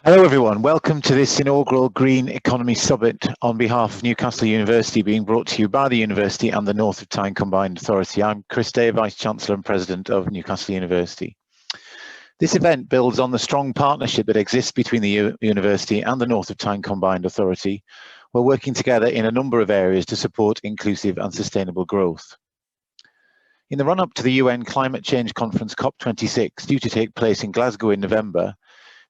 Hello everyone, welcome to this inaugural Green Economy Summit on behalf of Newcastle University, being brought to you by the University and the North of Tyne Combined Authority. I'm Chris Day, Vice-Chancellor and President of Newcastle University. This event builds on the strong partnership that exists between the University and the North of Tyne Combined Authority. We're working together in a number of areas to support inclusive and sustainable growth. In the run-up to the UN Climate Change Conference COP26, due to take place in Glasgow in November,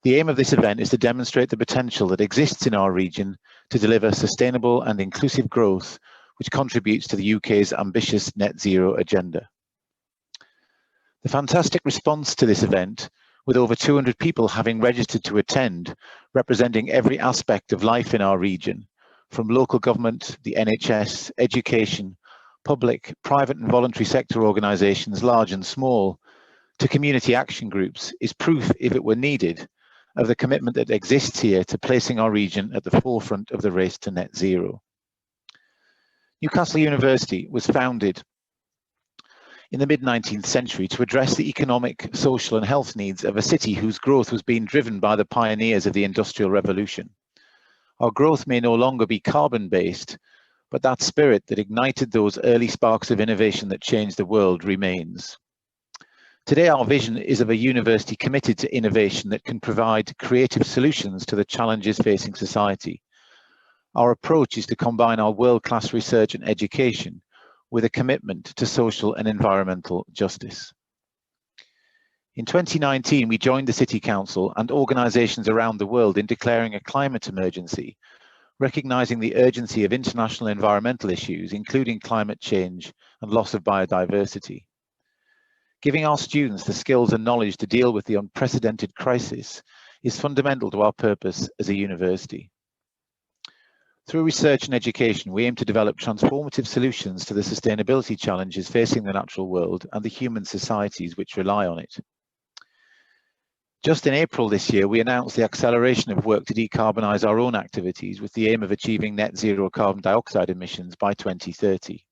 the aim of this event is to demonstrate the potential that exists in our region to deliver sustainable and inclusive growth, which contributes to the UK's ambitious net zero agenda. The fantastic response to this event, with over 200 people having registered to attend, representing every aspect of life in our region, from local government, the NHS, education, public, private and voluntary sector organisations, large and small, to community action groups, is proof, if it were needed, of the commitment that exists here to placing our region at the forefront of the race to net zero. Newcastle University was founded in the mid-19th century to address the economic, social and health needs of a city whose growth was being driven by the pioneers of the Industrial Revolution. Our growth may no longer be carbon-based, but that spirit that ignited those early sparks of innovation that changed the world remains. Today, our vision is of a university committed to innovation that can provide creative solutions to the challenges facing society. Our approach is to combine our world-class research and education with a commitment to social and environmental justice. In 2019, we joined the City Council and organisations around the world in declaring a climate emergency, recognising the urgency of international environmental issues, including climate change and loss of biodiversity. Giving our students the skills and knowledge to deal with the unprecedented crisis is fundamental to our purpose as a university. Through research and education, we aim to develop transformative solutions to the sustainability challenges facing the natural world and the human societies which rely on it. Just in April this year, we announced the acceleration of work to decarbonise our own activities with the aim of achieving net zero carbon dioxide emissions by 2030.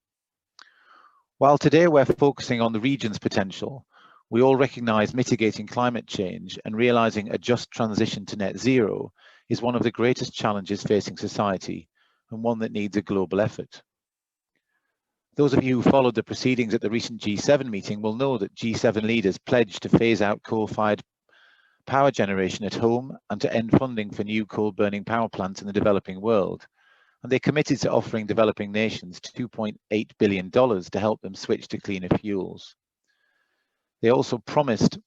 While today we're focusing on the region's potential, we all recognise mitigating climate change and realising a just transition to net zero is one of the greatest challenges facing society and one that needs a global effort. Those of you who followed the proceedings at the recent G7 meeting will know that G7 leaders pledged to phase out coal-fired power generation at home and to end funding for new coal-burning power plants in the developing world. And they committed to offering developing nations $2.8 billion to help them switch to cleaner fuels. They also promised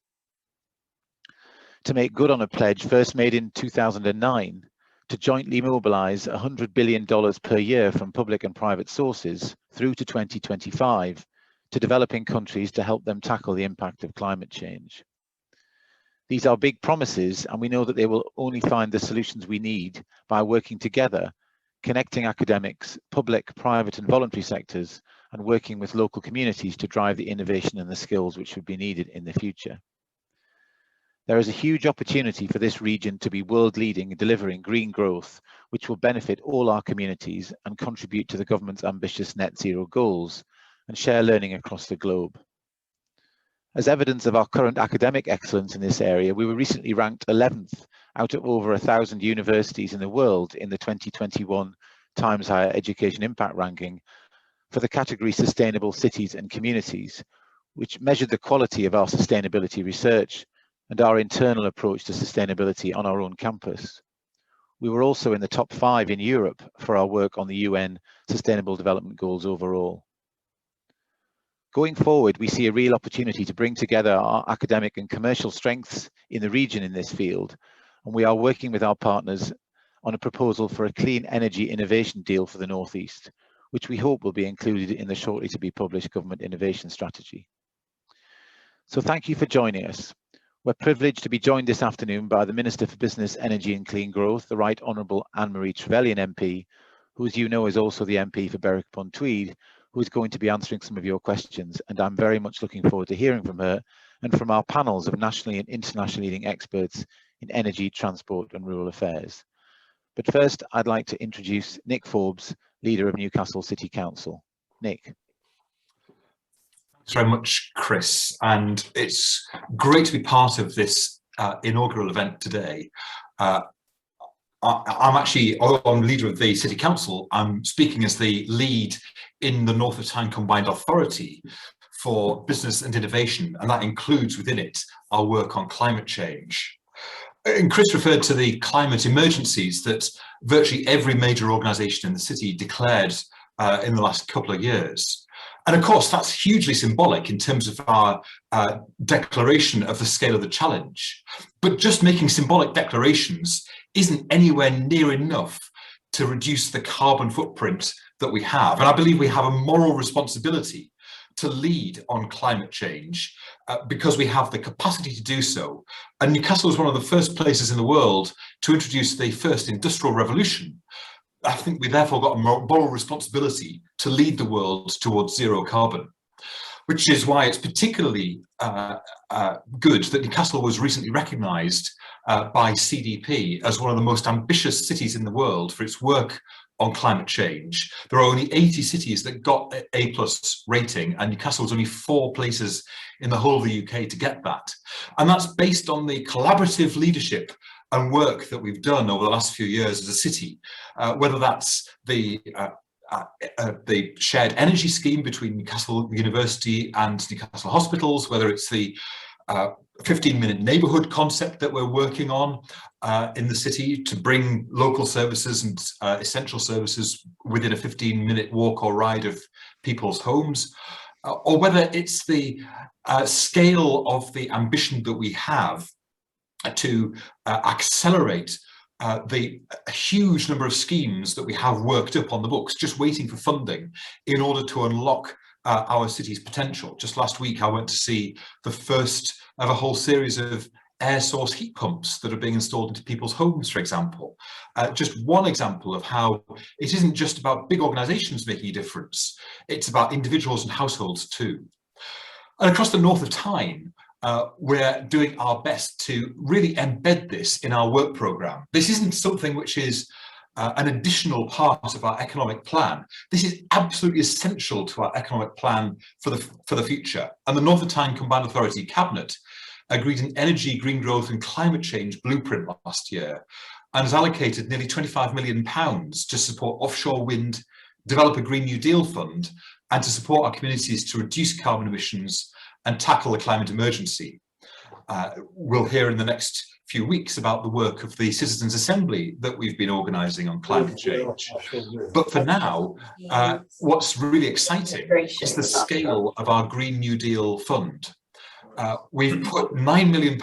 to make good on a pledge first made in 2009 to jointly mobilise $100 billion per year from public and private sources through to 2025 to developing countries to help them tackle the impact of climate change. These are big promises, and we know that they will only find the solutions we need by working together, connecting academics, public, private and voluntary sectors, and working with local communities to drive the innovation and the skills which would be needed in the future. There is a huge opportunity for this region to be world leading in delivering green growth, which will benefit all our communities and contribute to the government's ambitious net zero goals and share learning across the globe. As evidence of our current academic excellence in this area, we were recently ranked 11th out of over 1,000 universities in the world in the 2021 Times Higher Education Impact Ranking for the category Sustainable Cities and Communities, which measured the quality of our sustainability research and our internal approach to sustainability on our own campus. We were also in the top 5 in Europe for our work on the UN Sustainable Development Goals overall. Going forward, we see a real opportunity to bring together our academic and commercial strengths in the region in this field, and we are working with our partners on a proposal for a clean energy innovation deal for the North East, which we hope will be included in the shortly to be published government innovation strategy. So thank you for joining us. We're privileged to be joined this afternoon by the Minister for Business, Energy and Clean Growth, the Right Honourable Anne-Marie Trevelyan MP, who, as you know, is also the MP for Berwick-upon-Tweed, who is going to be answering some of your questions, and I'm very much looking forward to hearing from her and from our panels of nationally and internationally leading experts in energy, transport and rural affairs. But first, I'd like to introduce Nick Forbes, leader of Newcastle City Council. Nick. Thanks very much, Chris, and it's great to be part of this inaugural event today. I'm actually, although I'm leader of the City Council, I'm speaking as the lead in the North of Tyne Combined Authority for business and innovation, and that includes within it our work on climate change. And Chris referred to the climate emergencies that virtually every major organisation in the city declared in the last couple of years. And of course, that's hugely symbolic in terms of our declaration of the scale of the challenge. But just making symbolic declarations isn't anywhere near enough to reduce the carbon footprint that we have. And I believe we have a moral responsibility to lead on climate change because we have the capacity to do so. And Newcastle was one of the first places in the world to introduce the first industrial revolution. I think we therefore got a moral responsibility to lead the world towards zero carbon, which is why it's particularly good that Newcastle was recently recognised by CDP as one of the most ambitious cities in the world for its work on climate change. There are only 80 cities that got A+ rating, and Newcastle was only 4 places in the whole of the UK to get that. And that's based on the collaborative leadership and work that we've done over the last few years as a city, whether that's the shared energy scheme between Newcastle University and Newcastle Hospitals, whether it's the 15-minute neighbourhood concept that we're working on in the city to bring local services and essential services within a 15-minute walk or ride of people's homes, or whether it's the scale of the ambition that we have to accelerate the huge number of schemes that we have worked up on the books, just waiting for funding in order to unlock our city's potential. Just last week, I went to see the first of a whole series of air source heat pumps that are being installed into people's homes, for example. Just one example of how it isn't just about big organisations making a difference, it's about individuals and households too. And across the north of Tyne, we're doing our best to really embed this in our work programme. This isn't something which is an additional part of our economic plan. This is absolutely essential to our economic plan for the future. And the North of Tyne Combined Authority Cabinet agreed an energy, green growth and climate change blueprint last year and has allocated nearly £25 million to support offshore wind, develop a Green New Deal fund, and to support our communities to reduce carbon emissions and tackle the climate emergency. We'll hear in the next few weeks about the work of the Citizens' Assembly that we've been organising on climate change. But for now, what's really exciting is the scale of our Green New Deal fund. We've put £9 million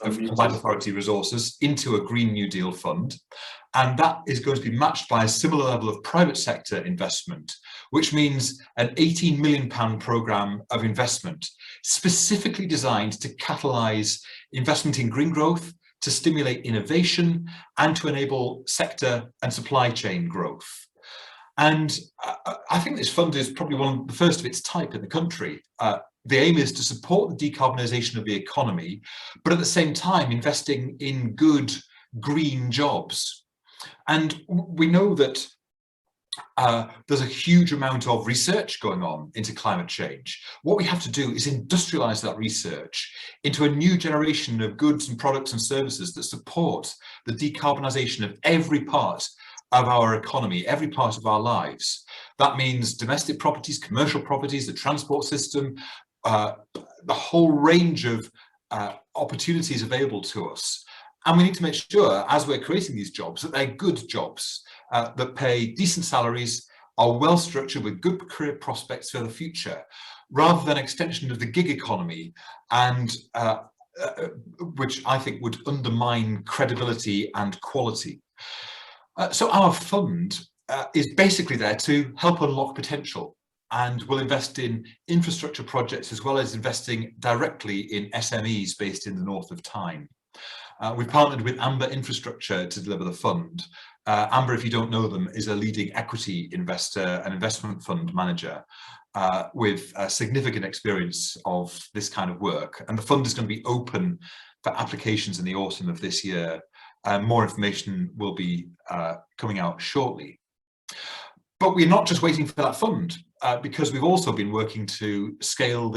of combined authority resources into a Green New Deal fund, and that is going to be matched by a similar level of private sector investment, which means an £18 million programme of investment specifically designed to catalyse investment in green growth, to stimulate innovation, and to enable sector and supply chain growth. And I think this fund is probably one of the first of its type in the country. The aim is to support the decarbonisation of the economy, but at the same time investing in good green jobs. And we know that there's a huge amount of research going on into climate change. What we have to do is industrialise that research into a new generation of goods and products and services that support the decarbonisation of every part of our economy, every part of our lives. That means domestic properties, commercial properties, the transport system, the whole range of opportunities available to us. And we need to make sure, as we're creating these jobs, that they're good jobs that pay decent salaries, are well structured with good career prospects for the future, rather than extension of the gig economy, and which I think would undermine credibility and quality. So our fund is basically there to help unlock potential, and will invest in infrastructure projects as well as investing directly in SMEs based in the north of Tyne. We've partnered with Amber Infrastructure to deliver the fund. Amber, if you don't know them, is a leading equity investor and investment fund manager with significant experience of this kind of work. And the fund is going to be open for applications in the autumn of this year. More information will be coming out shortly. But we're not just waiting for that fund, because we've also been working to scale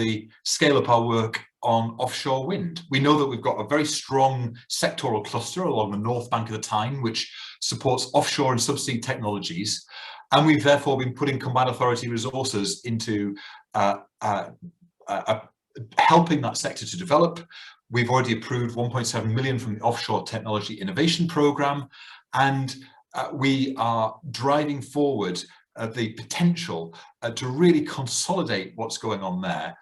up our work on offshore wind. We know that we've got a very strong sectoral cluster along the north bank of the Tyne, which supports offshore and subsea technologies. And we've therefore been putting combined authority resources into helping that sector to develop. We've already approved 1.7 million from the Offshore Technology Innovation Programme, and we are driving forward the potential to really consolidate what's going on there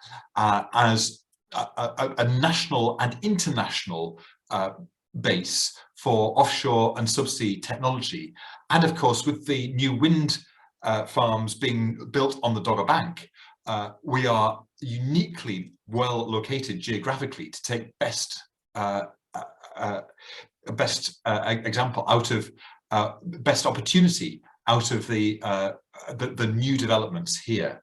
as a national and international base for offshore and subsea technology. And of course, with the new wind farms being built on the Dogger Bank, we are uniquely well located geographically to take best example out of best opportunity out of the new developments here.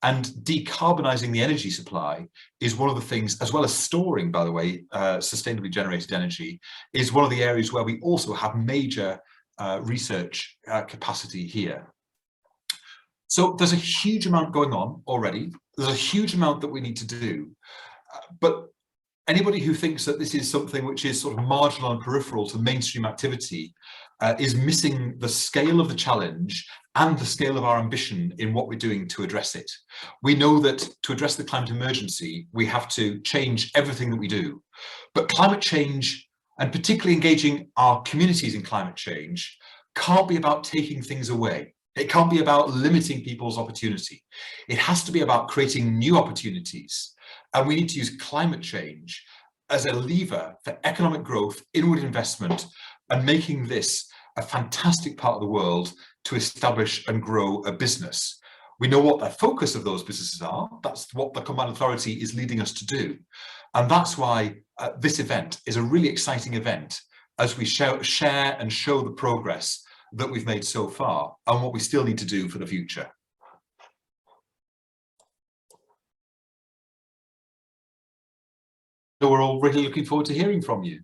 And decarbonising the energy supply is one of the things, as well as storing, by the way, sustainably generated energy, is one of the areas where we also have major research capacity here. So there's a huge amount going on already. There's a huge amount that we need to do. But anybody who thinks that this is something which is sort of marginal and peripheral to mainstream activity is missing the scale of the challenge and the scale of our ambition in what we're doing to address it. We know that to address the climate emergency, we have to change everything that we do. But climate change, and particularly engaging our communities in climate change, can't be about taking things away. It can't be about limiting people's opportunity. It has to be about creating new opportunities. And we need to use climate change as a lever for economic growth, inward investment, and making this a fantastic part of the world to establish and grow a business. We know what the focus of those businesses are. That's what the Combined Authority is leading us to do. And that's why this event is a really exciting event as we share and show the progress that we've made so far and what we still need to do for the future. So we're all really looking forward to hearing from you.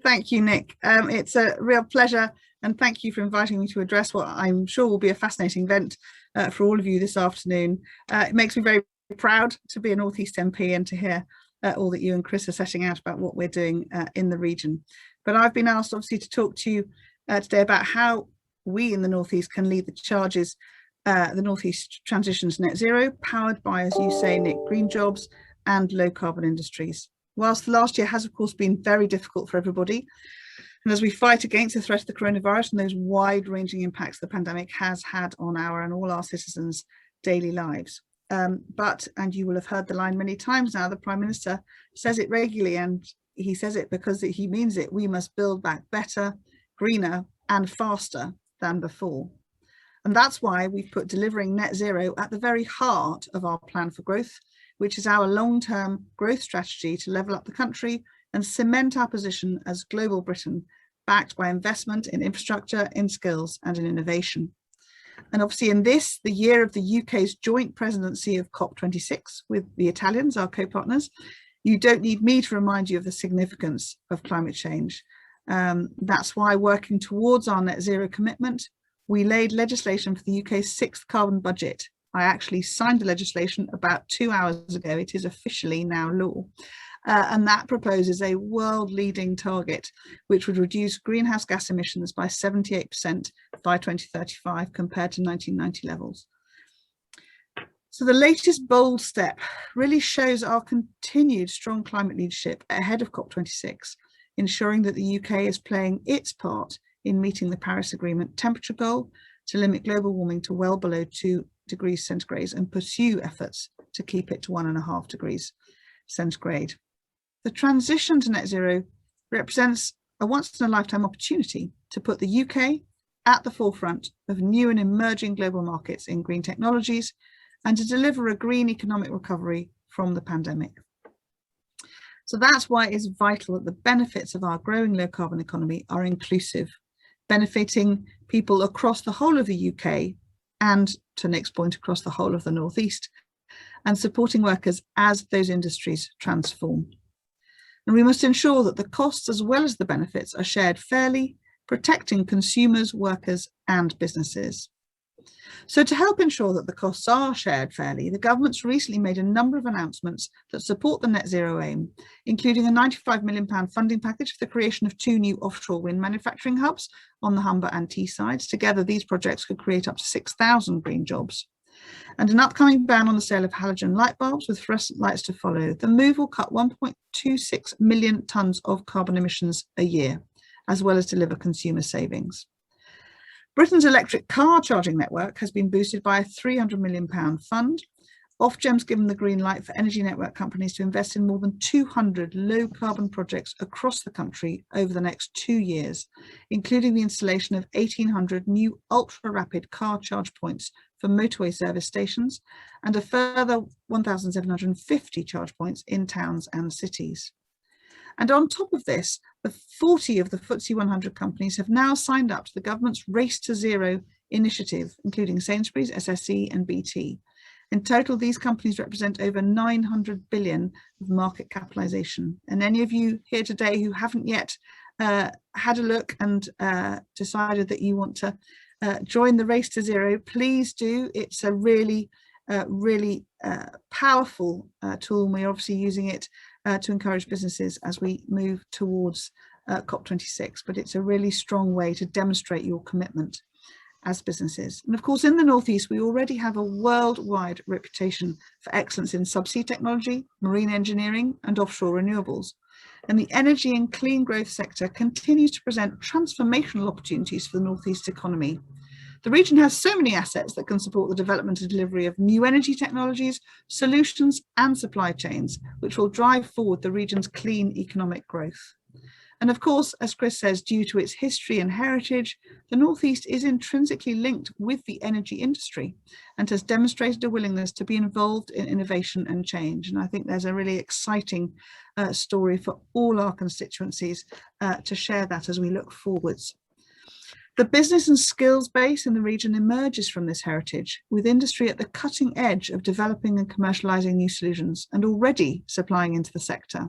Thank you, Nick. It's a real pleasure, and thank you for inviting me to address what I'm sure will be a fascinating event for all of you this afternoon. It makes me very proud to be a North East MP and to hear all that you and Chris are setting out about what we're doing in the region. But I've been asked obviously to talk to you today about how we in the North East can lead the charges, the North East transition to net zero, powered by, as you say, Nick, green jobs and low carbon industries. Whilst the last year has of course been very difficult for everybody, and as we fight against the threat of the coronavirus and those wide-ranging impacts the pandemic has had on our and all our citizens' daily lives. And you will have heard the line many times now, the Prime Minister says it regularly, and he says it because he means it. We must build back better, greener and faster than before. And that's why we've put delivering net zero at the very heart of our plan for growth, which is our long-term growth strategy to level up the country and cement our position as global Britain, backed by investment in infrastructure, in skills and in innovation. And obviously in this, the year of the UK's joint presidency of COP26 with the Italians, our co-partners, you don't need me to remind you of the significance of climate change. That's why, working towards our net zero commitment, we laid legislation for the UK's 6th carbon budget. I actually signed the legislation about 2 hours ago. It is officially now law. And that proposes a world-leading target, which would reduce greenhouse gas emissions by 78% by 2035 compared to 1990 levels. So the latest bold step really shows our continued strong climate leadership ahead of COP26, ensuring that the UK is playing its part in meeting the Paris Agreement temperature goal to limit global warming to well below 2 degrees centigrade and pursue efforts to keep it to 1.5 degrees centigrade. The transition to net zero represents a once-in-a-lifetime opportunity to put the UK at the forefront of new and emerging global markets in green technologies and to deliver a green economic recovery from the pandemic. So that's why it's vital that the benefits of our growing low carbon economy are inclusive, benefiting people across the whole of the UK and, to Nick's point, across the whole of the North East, and supporting workers as those industries transform. And we must ensure that the costs as well as the benefits are shared fairly, protecting consumers, workers and businesses. So to help ensure that the costs are shared fairly, the government's recently made a number of announcements that support the net zero aim, including a £95 million funding package for the creation of 2 new offshore wind manufacturing hubs on the Humber and Teessides. Together, these projects could create up to 6,000 green jobs. And an upcoming ban on the sale of halogen light bulbs with fluorescent lights to follow. The move will cut 1.26 million tonnes of carbon emissions a year, as well as deliver consumer savings. Britain's electric car charging network has been boosted by a £300 million fund. Ofgem's given the green light for energy network companies to invest in more than 200 low carbon projects across the country over the next 2 years, including the installation of 1,800 new ultra rapid car charge points for motorway service stations and a further 1,750 charge points in towns and cities. And on top of this, 40 of the FTSE 100 companies have now signed up to the government's Race to Zero initiative, including Sainsbury's, SSE and BT. In total, these companies represent over 900 billion of market capitalisation. And any of you here today who haven't yet had a look and decided that you want to join the Race to Zero, please do. It's a really powerful tool, and we're obviously using it to encourage businesses as we move towards COP26, but it's a really strong way to demonstrate your commitment as businesses. And of course, in the Northeast, we already have a worldwide reputation for excellence in subsea technology, marine engineering and offshore renewables. And the energy and clean growth sector continues to present transformational opportunities for the Northeast economy. The region has so many assets that can support the development and delivery of new energy technologies, solutions and supply chains, which will drive forward the region's clean economic growth. And of course, as Chris says, due to its history and heritage, the Northeast is intrinsically linked with the energy industry and has demonstrated a willingness to be involved in innovation and change. And I think there's a really exciting story for all our constituencies to share that as we look forwards. The business and skills base in the region emerges from this heritage, with industry at the cutting edge of developing and commercialising new solutions and already supplying into the sector.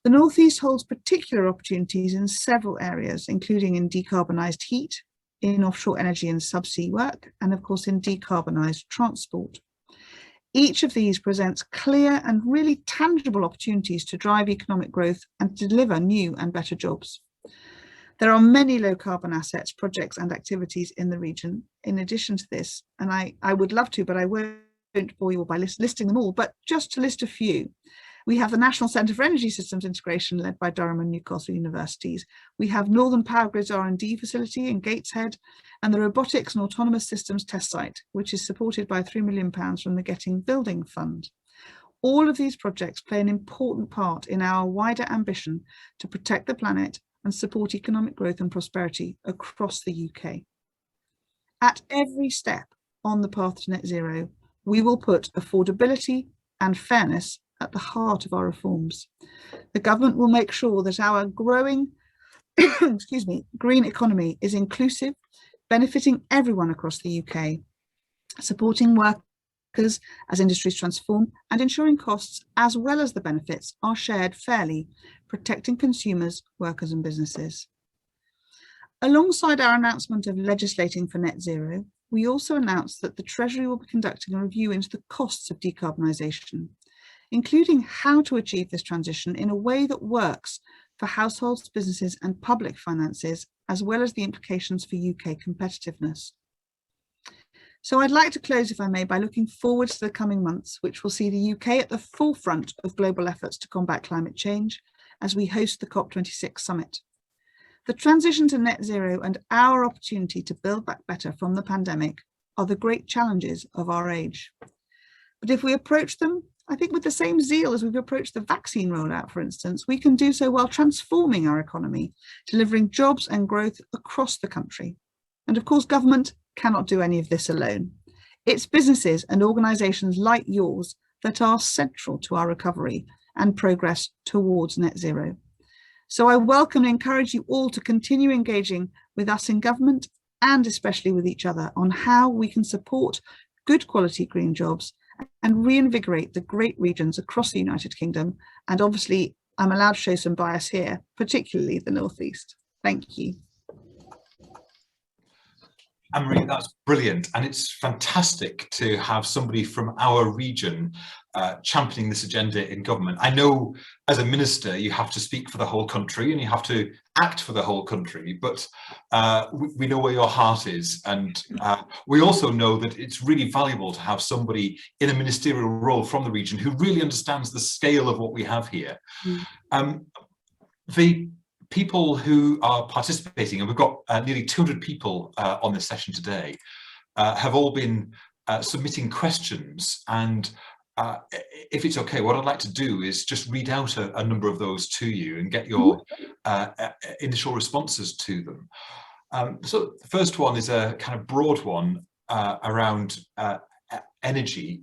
The Northeast holds particular opportunities in several areas, including in decarbonised heat, in offshore energy and subsea work, and of course in decarbonised transport. Each of these presents clear and really tangible opportunities to drive economic growth and deliver new and better jobs. There are many low carbon assets, projects and activities in the region. In addition to this, and I would love to, but I won't bore you all by listing them all, but just to list a few. We have the National Centre for Energy Systems Integration led by Durham and Newcastle Universities. We have Northern Power Grid's R&D facility in Gateshead and the Robotics and Autonomous Systems Test Site, which is supported by £3 million from the Getting Building Fund. All of these projects play an important part in our wider ambition to protect the planet and support economic growth and prosperity across the UK. At every step on the path to net zero, we will put affordability and fairness at the heart of our reforms. The government will make sure that our growing green economy is inclusive, benefiting everyone across the UK, supporting workers as industries transform and ensuring costs as well as the benefits are shared fairly, protecting consumers, workers and businesses. Alongside our announcement of legislating for net zero, we also announced that the Treasury will be conducting a review into the costs of decarbonisation, including how to achieve this transition in a way that works for households, businesses and public finances, as well as the implications for UK competitiveness. So I'd like to close, if I may, by looking forward to the coming months, which will see the UK at the forefront of global efforts to combat climate change as we host the COP26 summit. The transition to net zero and our opportunity to build back better from the pandemic are the great challenges of our age. But if we approach them, I think with the same zeal as we've approached the vaccine rollout, for instance, we can do so while transforming our economy, delivering jobs and growth across the country. And of course, government cannot do any of this alone. It's businesses and organisations like yours that are central to our recovery and progress towards net zero. So I welcome and encourage you all to continue engaging with us in government and especially with each other on how we can support good quality green jobs and reinvigorate the great regions across the United Kingdom. And obviously, I'm allowed to show some bias here, particularly the North East. Thank you. Anne-Marie, that's brilliant, and it's fantastic to have somebody from our region championing this agenda in government. I know as a minister you have to speak for the whole country and you have to act for the whole country, but we know where your heart is, and we also know that it's really valuable to have somebody in a ministerial role from the region who really understands the scale of what we have here. The people who are participating, and we've got nearly 200 people on this session today, have all been submitting questions, and if it's okay, what I'd like to do is just read out a number of those to you and get your initial responses to them. So the first one is a kind of broad one around energy.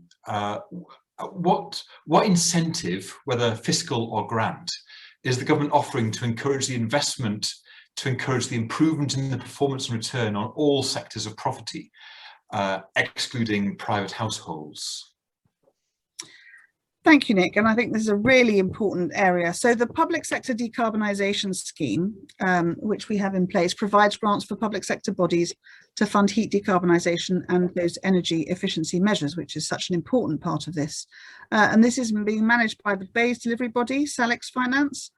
What incentive, whether fiscal or grant, is the government offering to encourage the investment, to encourage the improvement in the performance and return on all sectors of property, excluding private households? Thank you, Nick. And I think this is a really important area. So the public sector decarbonisation scheme, which we have in place, provides grants for public sector bodies to fund heat decarbonisation and those energy efficiency measures, which is such an important part of this. And this is being managed by the BEIS delivery body, Salix Finance.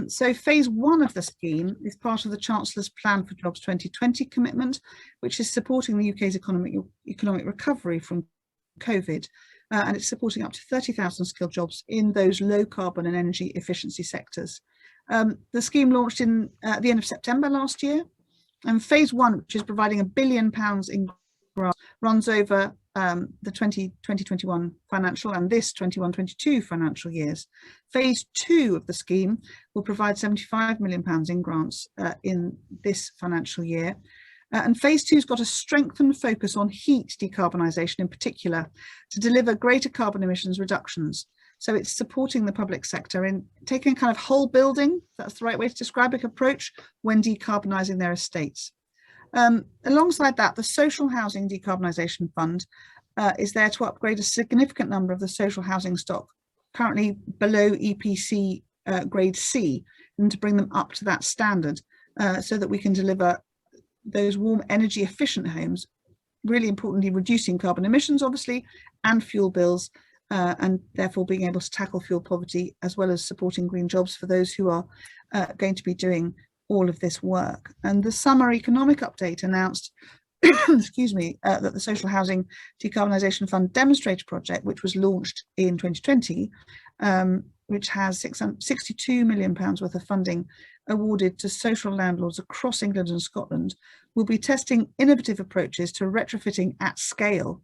So phase 1 of the scheme is part of the Chancellor's Plan for Jobs 2020 commitment, which is supporting the UK's economic recovery from COVID. And it's supporting up to 30,000 skilled jobs in those low carbon and energy efficiency sectors. The scheme launched in the end of September last year, and phase 1, which is providing £1 billion in grants, runs over the 2020-21 financial and this 21-22 financial years. Phase 2 of the scheme will provide £75 million in grants in this financial year. And phase 2's got a strengthened focus on heat decarbonisation in particular to deliver greater carbon emissions reductions. So it's supporting the public sector in taking a kind of whole building, that's the right way to describe it, approach when decarbonising their estates. Alongside that, the Social Housing Decarbonisation Fund is there to upgrade a significant number of the social housing stock currently below EPC grade C, and to bring them up to that standard so that we can deliver those warm energy efficient homes, really importantly reducing carbon emissions obviously and fuel bills, and therefore being able to tackle fuel poverty as well as supporting green jobs for those who are going to be doing all of this work. And the summer economic update announced excuse me, that the Social Housing Decarbonisation Fund demonstrator project, which was launched in 2020, which has £62 million worth of funding awarded to social landlords across England and Scotland, will be testing innovative approaches to retrofitting at scale.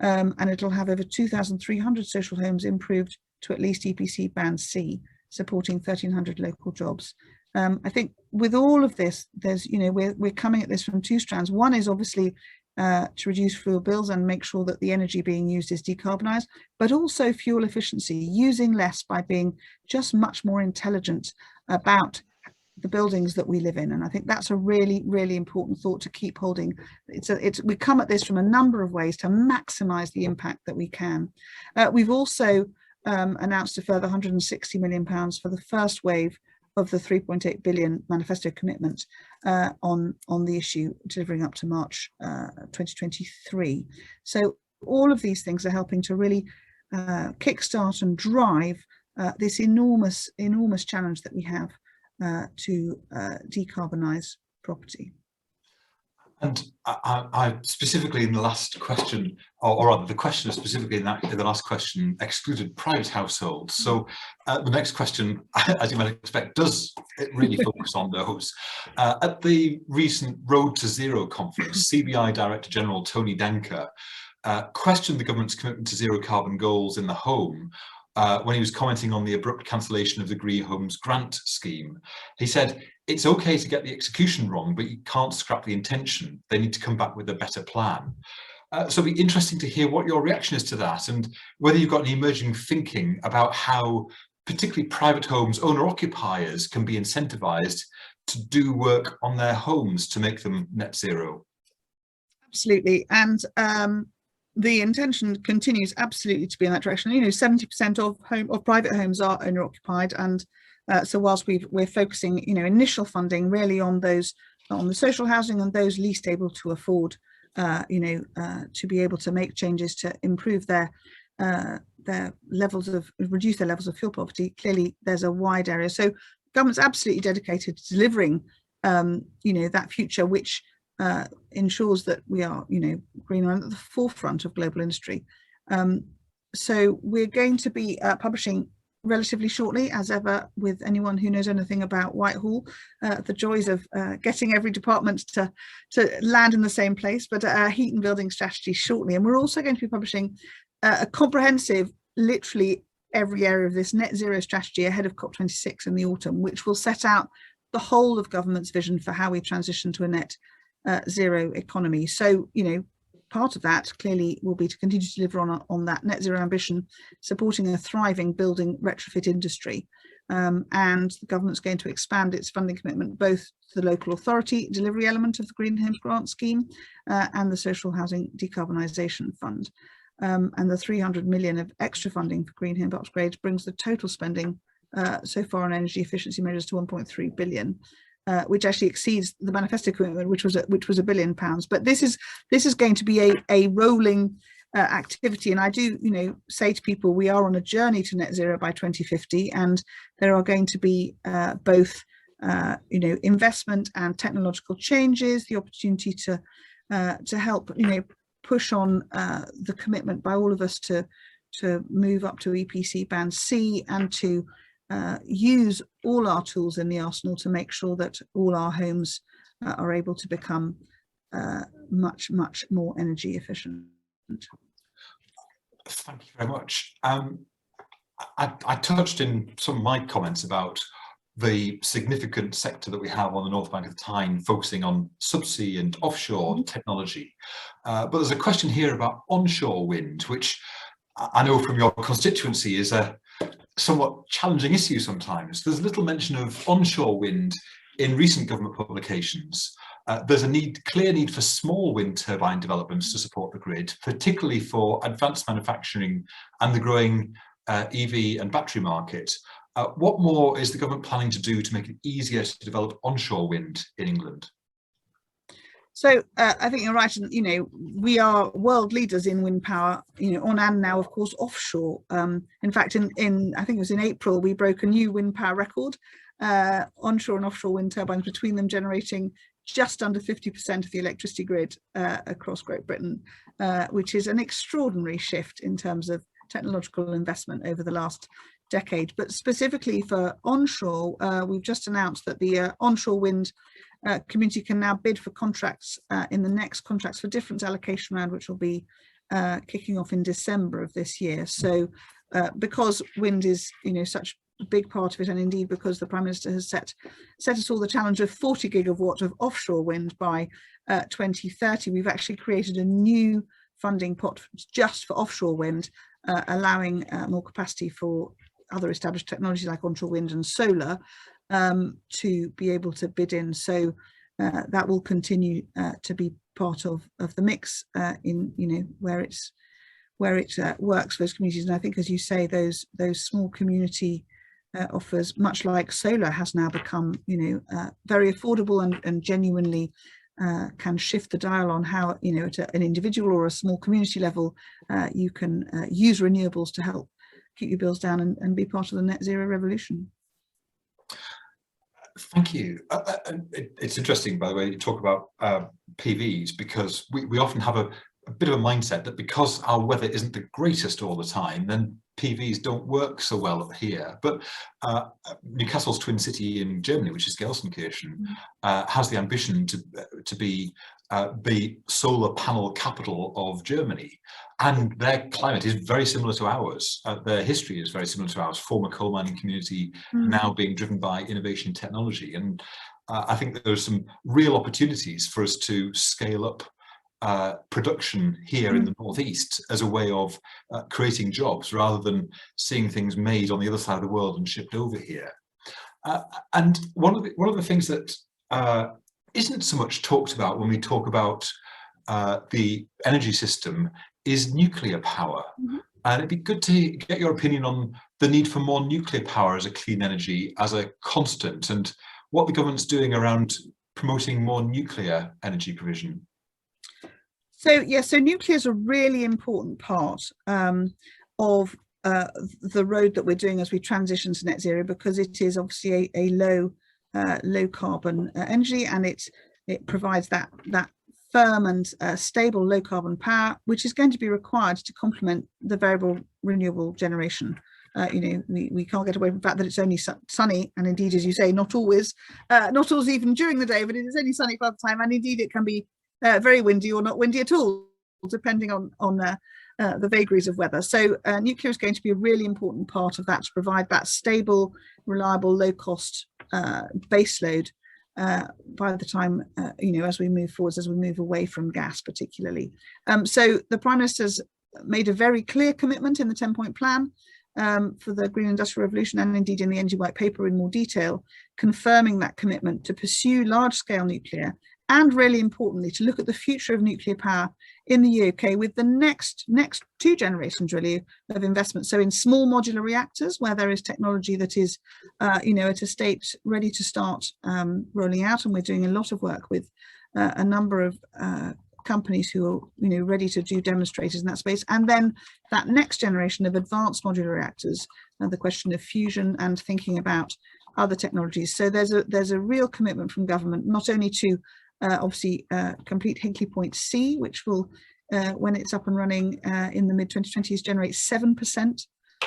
And it'll have over 2,300 social homes improved to at least EPC band C, supporting 1,300 local jobs. I think with all of this, there's, we're coming at this from two strands. One is obviously to reduce fuel bills and make sure that the energy being used is decarbonised, but also fuel efficiency, using less by being just much more intelligent about the buildings that we live in. And I think that's a really, really important thought to keep holding. We come at this from a number of ways to maximise the impact that we can. We've also announced a further £160 million for the first wave of the 3.8 billion manifesto commitment on the issue, delivering up to March 2023. So all of these things are helping to really kickstart and drive this enormous challenge that we have to decarbonise property. And I specifically in the last question, or rather the question specifically in the last question excluded private households. So the next question, as you might expect, does it really focus on those? At the recent Road to Zero conference, CBI Director General Tony Denker questioned the government's commitment to zero carbon goals in the home when he was commenting on the abrupt cancellation of the Green Homes grant scheme. He said, "It's okay to get the execution wrong, but you can't scrap the intention. They need to come back with a better plan." So it'd be interesting to hear what your reaction is to that, and whether you've got any emerging thinking about how particularly private homes, owner-occupiers, can be incentivised to do work on their homes to make them net zero. Absolutely. And the intention continues absolutely to be in that direction. 70% of private homes are owner occupied, and so whilst we're focusing initial funding really on the social housing and those least able to afford to be able to make changes to improve their levels of, reduce their levels of fuel poverty. Clearly, there's a wide area. So government's absolutely dedicated to delivering, that future, which ensures that we are, greener and at the forefront of global industry. So we're going to be publishing relatively shortly, as ever, with anyone who knows anything about Whitehall, the joys of getting every department to land in the same place, but a heat and building strategy shortly. And we're also going to be publishing a comprehensive, literally every area of this net zero strategy ahead of COP26 in the autumn, which will set out the whole of government's vision for how we transition to a net zero economy. So, part of that clearly will be to continue to deliver on that net zero ambition, supporting a thriving building retrofit industry. And the government's going to expand its funding commitment both to the local authority delivery element of the Green Homes Grant Scheme and the Social Housing Decarbonisation Fund. And the 300 million of extra funding for green home upgrades brings the total spending so far on energy efficiency measures to 1.3 billion. Which actually exceeds the manifesto commitment, which was £1 billion. But this is going to be a rolling activity, and I do say to people, we are on a journey to net zero by 2050, and there are going to be both investment and technological changes, the opportunity to help push on the commitment by all of us to move up to EPC band C and to use all our tools in the arsenal to make sure that all our homes are able to become much more energy efficient. Thank you very much. I touched in some of my comments about the significant sector that we have on the north bank of the Tyne, focusing on subsea and offshore technology. But there's a question here about onshore wind, which I know from your constituency is a somewhat challenging issue sometimes. There's little mention of onshore wind in recent government publications. There's a clear need for small wind turbine developments to support the grid, particularly for advanced manufacturing and the growing EV and battery market. What more is the government planning to do to make it easier to develop onshore wind in England? So I think you're right, and we are world leaders in wind power, on and now, of course, offshore. In fact, in I think it was in April, we broke a new wind power record, onshore and offshore wind turbines between them generating just under 50% of the electricity grid across Great Britain, which is an extraordinary shift in terms of technological investment over the last decade. But specifically for onshore, we've just announced that the onshore wind community can now bid for contracts in the next contracts for different allocation round, which will be kicking off in December of this year. So because wind is such a big part of it, and indeed because the Prime Minister has set us all the challenge of 40 gigawatt of offshore wind by 2030, we've actually created a new funding pot just for offshore wind, allowing more capacity for other established technologies like onshore wind and solar to be able to bid in. So that will continue to be part of the mix in where it works for those communities. And I think, as you say, those small community offers, much like solar, has now become very affordable and genuinely can shift the dial on how at an individual or a small community level you can use renewables to help keep your bills down and be part of the net zero revolution. Thank you. It's interesting, by the way, you talk about PVs, because we often have a bit of a mindset that because our weather isn't the greatest all the time, then PVs don't work so well here. But Newcastle's twin city in Germany, which is Gelsenkirchen, has the ambition to be the solar panel capital of Germany. And their climate is very similar to ours. Their history is very similar to ours, former coal mining community, now being driven by innovation technology. And I think that there are some real opportunities for us to scale up production here in the northeast as a way of creating jobs, rather than seeing things made on the other side of the world and shipped over here. And one of the things that isn't so much talked about when we talk about the energy system is nuclear power. And it'd be good to get your opinion on the need for more nuclear power as a clean energy, as a constant, and what the government's doing around promoting more nuclear energy provision. So yeah, so nuclear is a really important part of the road that we're doing as we transition to net zero, because it is obviously a low carbon energy, and it provides that firm and stable low carbon power, which is going to be required to complement the variable renewable generation. We can't get away from the fact that it's only sunny, and indeed, as you say, not always even during the day, but it is only sunny part of the time, and indeed it can be very windy or not windy at all, depending on the vagaries of weather. So nuclear is going to be a really important part of that, to provide that stable, reliable, low cost baseload by the time, as we move forwards, as we move away from gas particularly. So the Prime Minister's made a very clear commitment in the 10-point plan for the Green Industrial Revolution, and indeed in the Energy White Paper in more detail, confirming that commitment to pursue large-scale nuclear, and really importantly, to look at the future of nuclear power in the UK with the next two generations really of investment. So in small modular reactors, where there is technology that is, at a state ready to start rolling out, and we're doing a lot of work with a number of companies who are ready to do demonstrators in that space. And then that next generation of advanced modular reactors, and the question of fusion and thinking about other technologies. So there's a real commitment from government, not only to obviously complete Hinkley Point C, which will, when it's up and running in the mid-2020s, generate 7%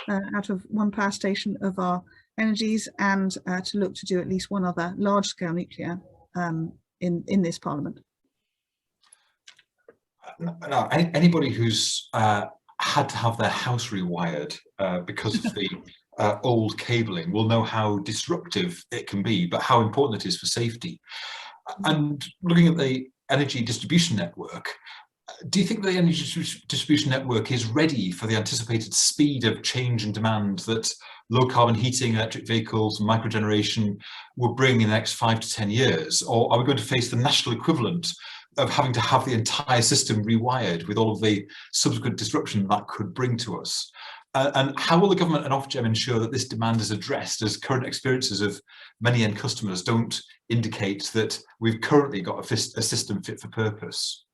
out of one power station of our energies, and to look to do at least one other large-scale nuclear in this Parliament. Now, anybody who's had to have their house rewired because of the old cabling will know how disruptive it can be, but how important it is for safety. And looking at the energy distribution network, do you think the energy distribution network is ready for the anticipated speed of change and demand that low carbon heating, electric vehicles, and microgeneration will bring in the next 5 to 10 years? Or are we going to face the national equivalent of having to have the entire system rewired with all of the subsequent disruption that could bring to us? And how will the government and Ofgem ensure that this demand is addressed, as current experiences of many end customers don't indicate that we've currently got a system fit for purpose?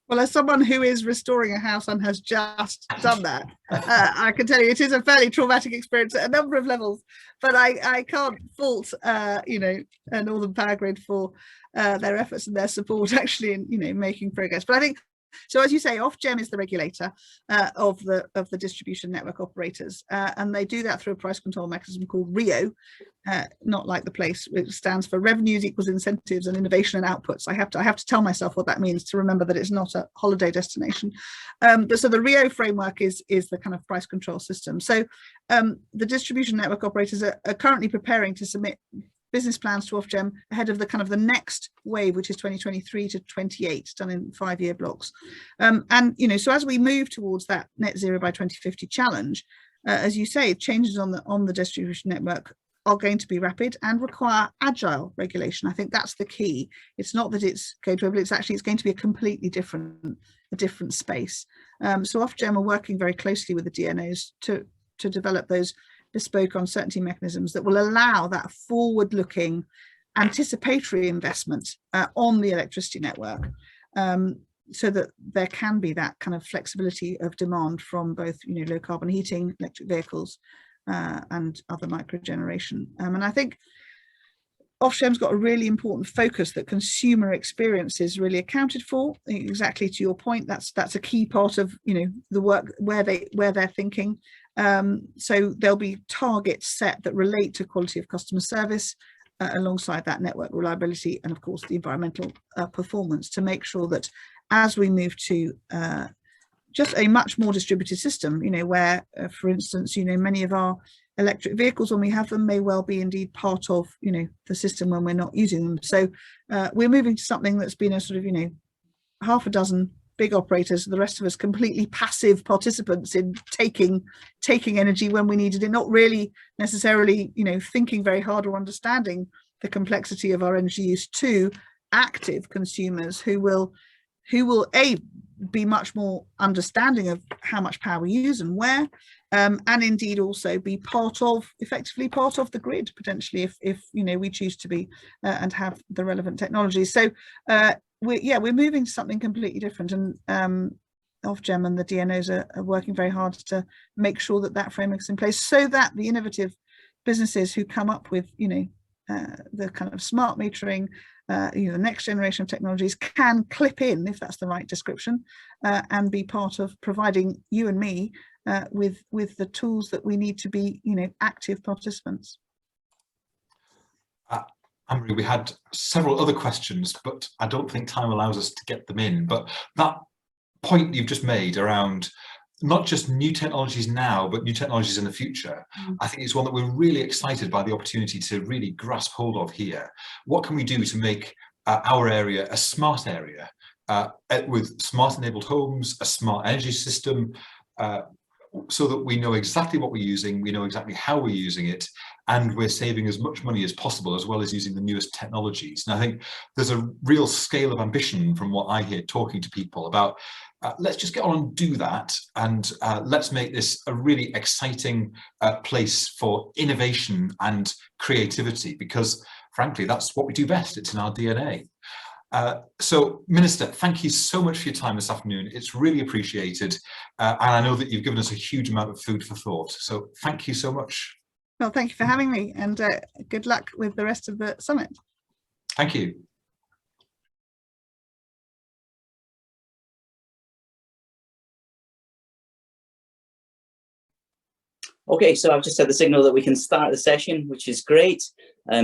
Well, as someone who is restoring a house and has just done that, I can tell you it is a fairly traumatic experience at a number of levels. But I can't fault, Northern Power Grid for their efforts and their support actually in, making progress. But I think, so as you say, Ofgem is the regulator of the distribution network operators, and they do that through a price control mechanism called RIIO, not like the place, which stands for Revenues Equals Incentives and Innovation and Outputs. I have to tell myself what that means to remember that it's not a holiday destination. But so the RIIO framework is the kind of price control system. So the distribution network operators are currently preparing to submit business plans to Ofgem ahead of the next wave, which is 2023 to 28, done in 5-year blocks. So as we move towards that net zero by 2050 challenge, as you say, changes on the distribution network are going to be rapid and require agile regulation. I think that's the key. It's not that it's going to, it's going to be a completely different space. So Ofgem are working very closely with the DNOs to develop those bespoke uncertainty mechanisms that will allow that forward-looking anticipatory investment on the electricity network, so that there can be that kind of flexibility of demand from both low carbon heating, electric vehicles, and other microgeneration. And I think Ofgem's got a really important focus that consumer experience is really accounted for. Exactly to your point, that's a key part of the work where they're thinking. So there'll be targets set that relate to quality of customer service, alongside that network reliability and of course the environmental performance, to make sure that as we move to just a much more distributed system, where for instance many of our electric vehicles, when we have them, may well be indeed part of the system when we're not using them. So we're moving to something that's been a sort of half a dozen big operators, the rest of us completely passive participants in taking energy when we needed it, not really necessarily thinking very hard or understanding the complexity of our energy use, to active consumers who will be much more understanding of how much power we use and where, and indeed also be effectively part of the grid potentially if we choose to be and have the relevant technology. So we're moving to something completely different, and Ofgem and the DNOs are working very hard to make sure that that framework is in place, so that the innovative businesses who come up with, you know, the kind of smart metering, you know, the next generation of technologies can clip in, if that's the right description, and be part of providing you and me with the tools that we need to be, you know, active participants. Anne-Marie, we had several other questions, but I don't think time allows us to get them in. But that point you've just made around not just new technologies now, but new technologies in the future, I think it's one that we're really excited by the opportunity to really grasp hold of here. What can we do to make our area a smart area with smart enabled homes, a smart energy system, so that we know exactly what we're using, we know exactly how we're using it, and we're saving as much money as possible, as well as using the newest technologies. And I think there's a real scale of ambition from what I hear talking to people about, let's just get on and do that, and let's make this a really exciting place for innovation and creativity, because frankly, that's what we do best. It's in our DNA. So, Minister, thank you so much for your time this afternoon. It's really appreciated. And I know that you've given us a huge amount of food for thought. So thank you so much. Well, thank you for having me, and good luck with the rest of the summit. Thank you. Okay, so I've just had the signal that we can start the session, which is great.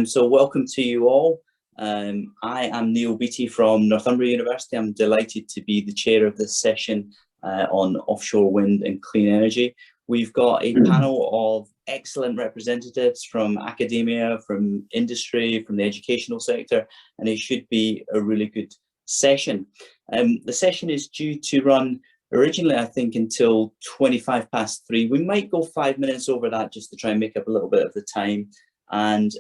So welcome to you all. I am Neil Beattie from Northumbria University. I'm delighted to be the chair of this session on offshore wind and clean energy. We've got a panel of excellent representatives from academia, from industry, from the educational sector, and it should be a really good session. The session is due to run originally, I think, until 3:25. We might go 5 minutes over that just to try and make up a little bit of the time. And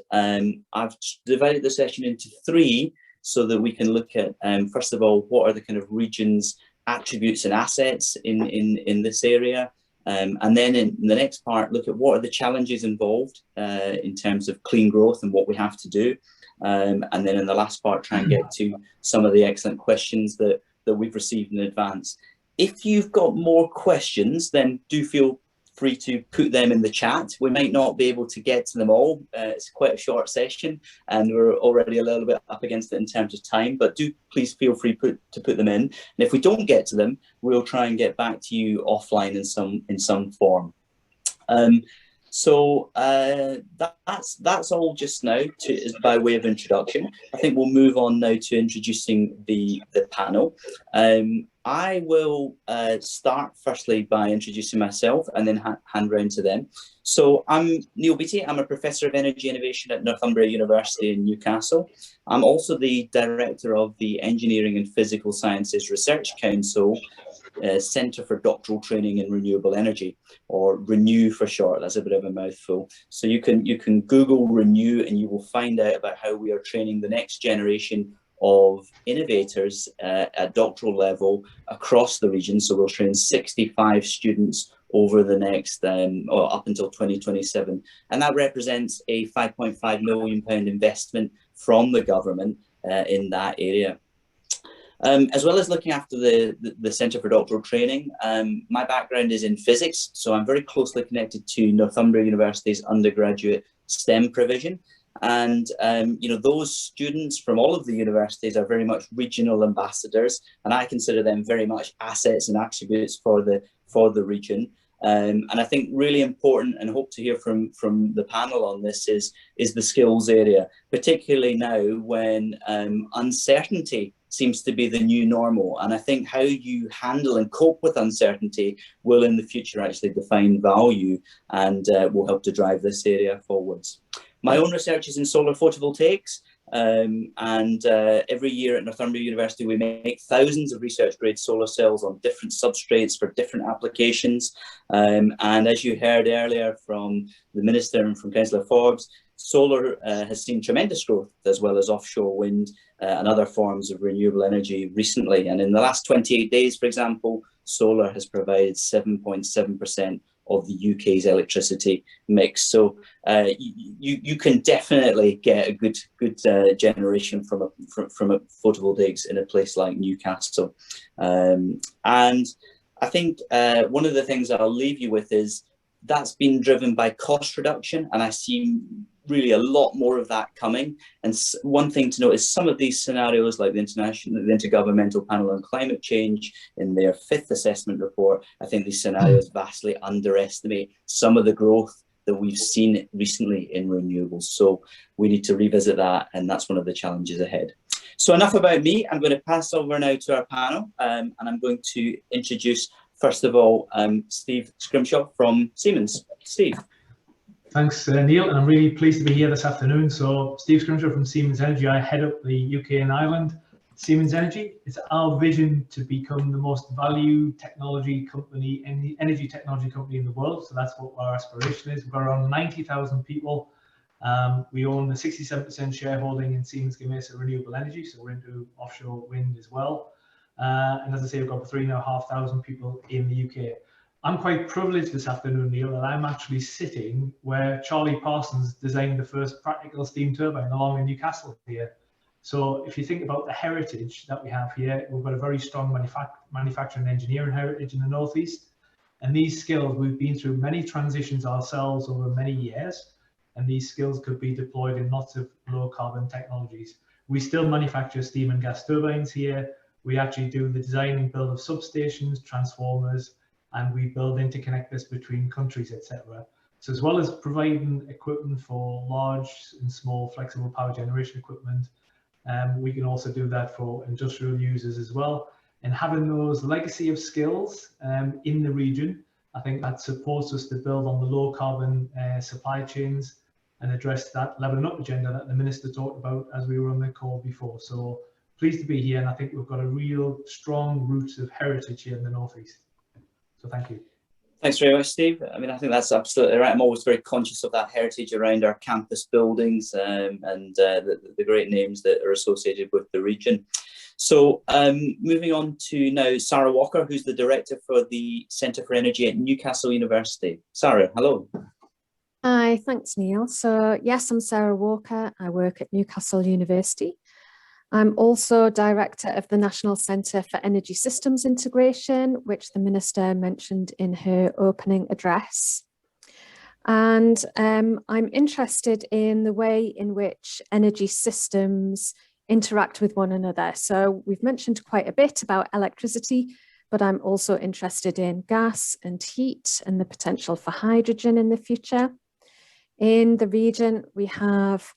I've divided the session into 3 so that we can look at, first of all, what are the kind of regions, attributes and assets in this area. And then in the next part, look at what are the challenges involved in terms of clean growth and what we have to do. And then in the last part, try and get to some of the excellent questions that we've received in advance. If you've got more questions, then do feel free to put them in the chat. We might not be able to get to them all. It's quite a short session and we're already a little bit up against it in terms of time, but do please feel free to put them in. And if we don't get to them, we'll try and get back to you offline in some form. So that's all just now by way of introduction. I think we'll move on now to introducing the panel. I will start firstly by introducing myself and then hand round to them. So I'm Neil Beattie. I'm a Professor of Energy Innovation at Northumbria University in Newcastle. I'm also the Director of the Engineering and Physical Sciences Research Council Centre for Doctoral Training in Renewable Energy, or RENEW for short. That's a bit of a mouthful. So you can Google RENEW and you will find out about how we are training the next generation of innovators at doctoral level across the region. So we'll train 65 students over the next, or up until 2027. And that represents a £5.5 million investment from the government in that area. As well as looking after the Centre for Doctoral Training, my background is in physics, so I'm very closely connected to Northumbria University's undergraduate STEM provision. And you know, those students from all of the universities are very much regional ambassadors, and I consider them very much assets and attributes for the region. And I think really important, and hope to hear from the panel on this, is the skills area, particularly now when uncertainty seems to be the new normal. And I think how you handle and cope with uncertainty will in the future actually define value and will help to drive this area forwards. My own research is in solar photovoltaics, and every year at Northumbria University we make thousands of research grade solar cells on different substrates for different applications. And as you heard earlier from the Minister and from Councillor Forbes, solar has seen tremendous growth, as well as offshore wind and other forms of renewable energy recently. And in the last 28 days, for example, solar has provided 7.7% of the UK's electricity mix. So you can definitely get a good generation from photovoltaics in a place like Newcastle. And I think one of the things that I'll leave you with is that's been driven by cost reduction, and I see really a lot more of that coming. And one thing to note is some of these scenarios, like the Intergovernmental Panel on Climate Change in their 5th assessment report, I think these scenarios vastly underestimate some of the growth that we've seen recently in renewables. So we need to revisit that, and that's one of the challenges ahead. So enough about me. I'm going to pass over now to our panel, and I'm going to introduce, first of all, Steve Scrimshaw from Siemens. Steve. Thanks, Neil, and I'm really pleased to be here this afternoon. So, Steve Scrimshaw from Siemens Energy. I head up the UK and Ireland. Siemens Energy, it's our vision to become the most valued technology company, energy technology company in the world. So that's what our aspiration is. We've got around 90,000 people. We own a 67% shareholding in Siemens Gamesa Renewable Energy, so we're into offshore wind as well. And as I say, we've got 3,500 people in the UK. I'm quite privileged this afternoon, Neil, that I'm actually sitting where Charlie Parsons designed the first practical steam turbine along in Newcastle here. So if you think about the heritage that we have here, we've got a very strong manufacturing and engineering heritage in the Northeast. And these skills, we've been through many transitions ourselves over many years, and these skills could be deployed in lots of low carbon technologies. We still manufacture steam and gas turbines here. We actually do the design and build of substations, transformers, and we build interconnectors between countries, etc. So as well as providing equipment for large and small flexible power generation equipment, we can also do that for industrial users as well. And having those legacy of skills in the region, I think that supports us to build on the low carbon supply chains and address that levelling up agenda that the Minister talked about as we were on the call before. So pleased to be here, and I think we've got a real strong roots of heritage here in the Northeast. So thank you. Thanks very much, Steve. I mean, I think that's absolutely right. I'm always very conscious of that heritage around our campus buildings and the great names that are associated with the region. So moving on to now Sarah Walker, who's the Director for the Centre for Energy at Newcastle University. Sarah, hello. Hi, thanks, Neil. So yes, I'm Sarah Walker. I work at Newcastle University. I'm also Director of the National Centre for Energy Systems Integration, which the Minister mentioned in her opening address. And I'm interested in the way in which energy systems interact with one another. So we've mentioned quite a bit about electricity, but I'm also interested in gas and heat and the potential for hydrogen in the future. In the region, we have